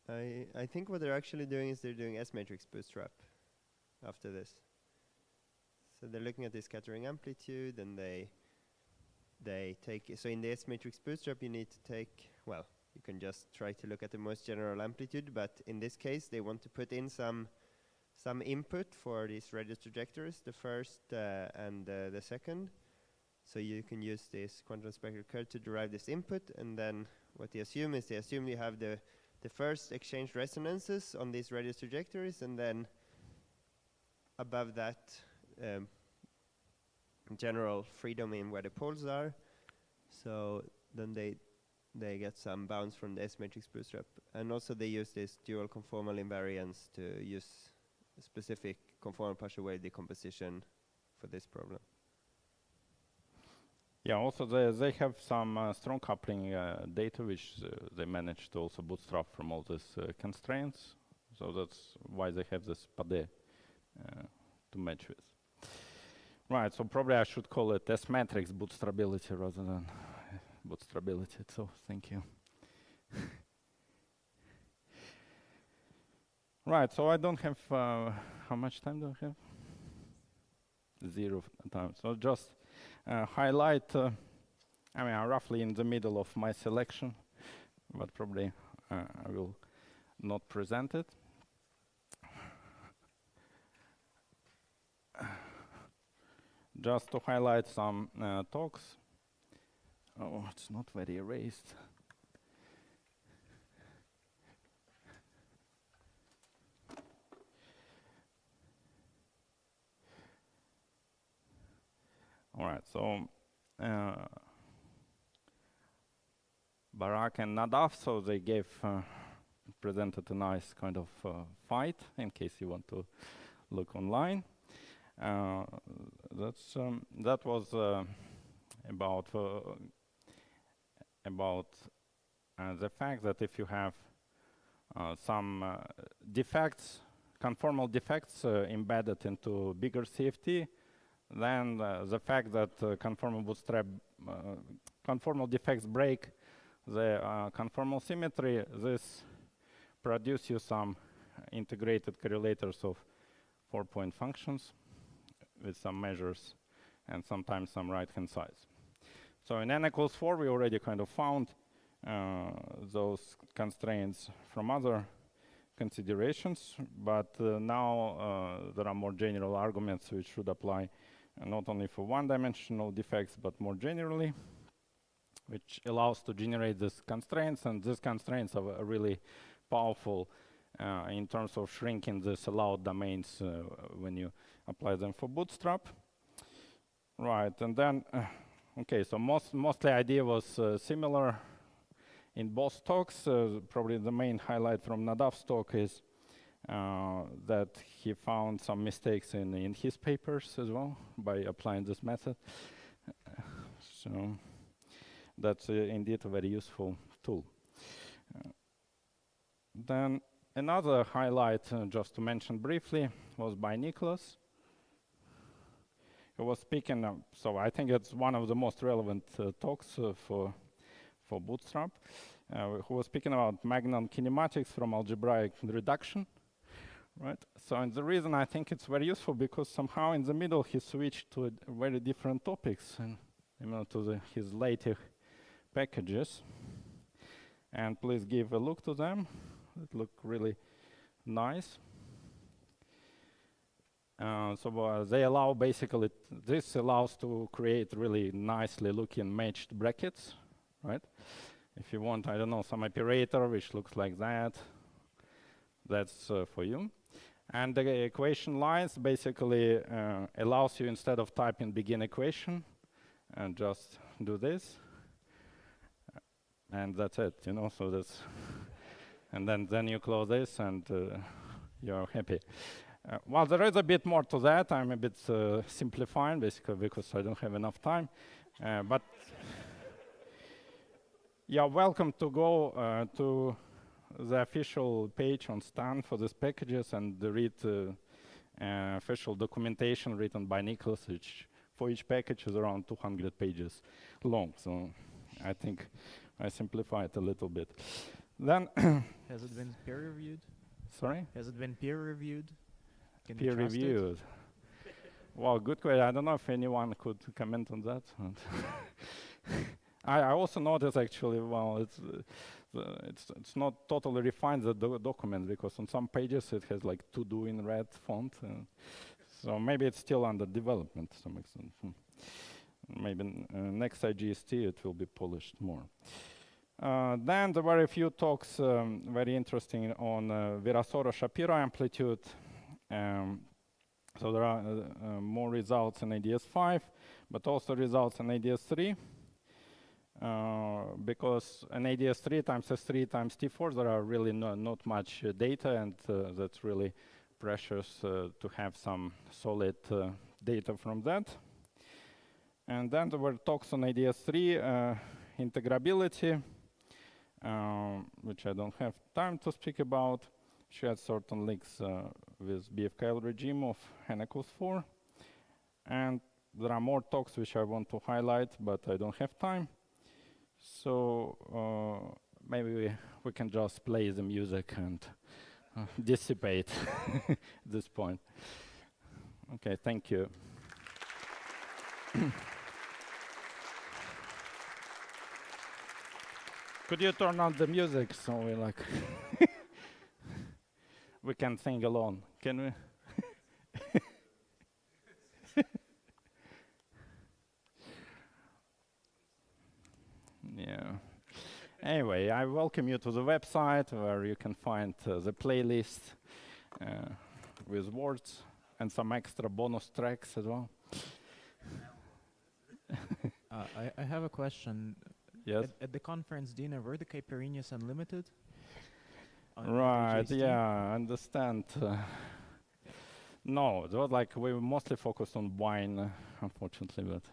I think what they're actually doing is they're doing S-matrix bootstrap after this. So they're looking at the scattering amplitude, and they take, so in the S-matrix bootstrap you need to take, well, you can just try to look at the most general amplitude, but in this case they want to put in some input for these radius trajectories, the first and the second. So you can use this quantum spectral curve to derive this input, and then what they assume is you have the the first exchange resonances on these radius trajectories, and then above that, general free domain where the poles are. So then they get some bounds from the S-matrix bootstrap. And also they use this dual conformal invariance to use specific conformal partial wave decomposition for this problem. Yeah, also they have some strong coupling data, which they managed to also bootstrap from all these constraints. So that's why they have this PADE to match with. Right, so probably I should call it S-matrix bootstrapability rather than bootstrapability. So thank you. Right, so I don't have, how much time do I have? 0 time. So just highlight, I mean, I'm roughly in the middle of my selection, but probably I will not present it. Just to highlight some talks. Oh, it's not very erased. All right, so Barak and Nadav, so they gave, presented a nice kind of fight, in case you want to look online. That was about the fact that if you have some defects, conformal defects embedded into bigger CFT, then the fact that conformal bootstrap, conformal defects break the conformal symmetry, this produces you some integrated correlators of 4-point functions with some measures and sometimes some right-hand sides. So in n equals 4, we already kind of found those constraints from other considerations, but now there are more general arguments which should apply not only for one-dimensional defects, but more generally, which allows to generate these constraints, and these constraints are really powerful in terms of shrinking these allowed domains when you apply them for Bootstrap. Right, and then, okay, so mostly idea was similar in both talks. Probably the main highlight from Nadav's talk is that he found some mistakes in his papers as well by applying this method. So that's indeed a very useful tool. Then another highlight, just to mention briefly, was by Nicholas. He was speaking, so I think it's one of the most relevant talks for Bootstrap. Who was speaking about Magnum kinematics from algebraic reduction. Right. So, and the reason I think it's very useful because somehow in the middle he switched to very different topics and to his later packages. And please give a look to them. It look really nice. So they allow basically this allows to create really nicely looking matched brackets, right? If you want, I don't know, some operator which looks like that, that's for you. And the equation lines basically allows you, instead of typing begin equation, and just do this, and that's it, you know. So that's, and then you close this, and you're happy. Well, there is a bit more to that. I'm a bit simplifying, basically, because I don't have enough time. But you're welcome to go to the official page on Stan for these packages and read official documentation written by Nicholas, which for each package is around 200 pages long. So I think I simplify it a little bit. Then has it been peer reviewed? Sorry? Has it been peer reviewed? Can peer reviewed. Well, good question. I don't know if anyone could comment on that. I also noticed actually, well, it's not totally refined, the document, because on some pages it has like to do in red font. So maybe it's still under development to some extent. Maybe next IGST it will be polished more. Then there were a few talks, very interesting, on Virasoro-Shapiro amplitude. So there are more results in ADS5, but also results in ADS3. Because in ADS3 times S3 times T4, there are really not much data, and that's really precious to have some solid data from that. And then there were talks on ADS3 integrability, which I don't have time to speak about. She had certain links with BFKL regime of n equals 4. And there are more talks which I want to highlight, but I don't have time. So maybe we can just play the music and dissipate at this point. Okay, thank you. Could you turn on the music so we like we can sing along? Can we? Yeah. Anyway, I welcome you to the website where you can find the playlist with words and some extra bonus tracks as well. I have a question. Yes. At the conference dinner, were the caipirinhas unlimited? Right, IGST? yeah, I understand. No, it was like we were mostly focused on wine, unfortunately, but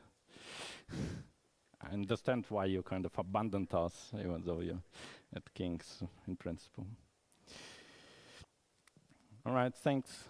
I understand why you kind of abandoned us, even though you're at King's in principle. All right, thanks.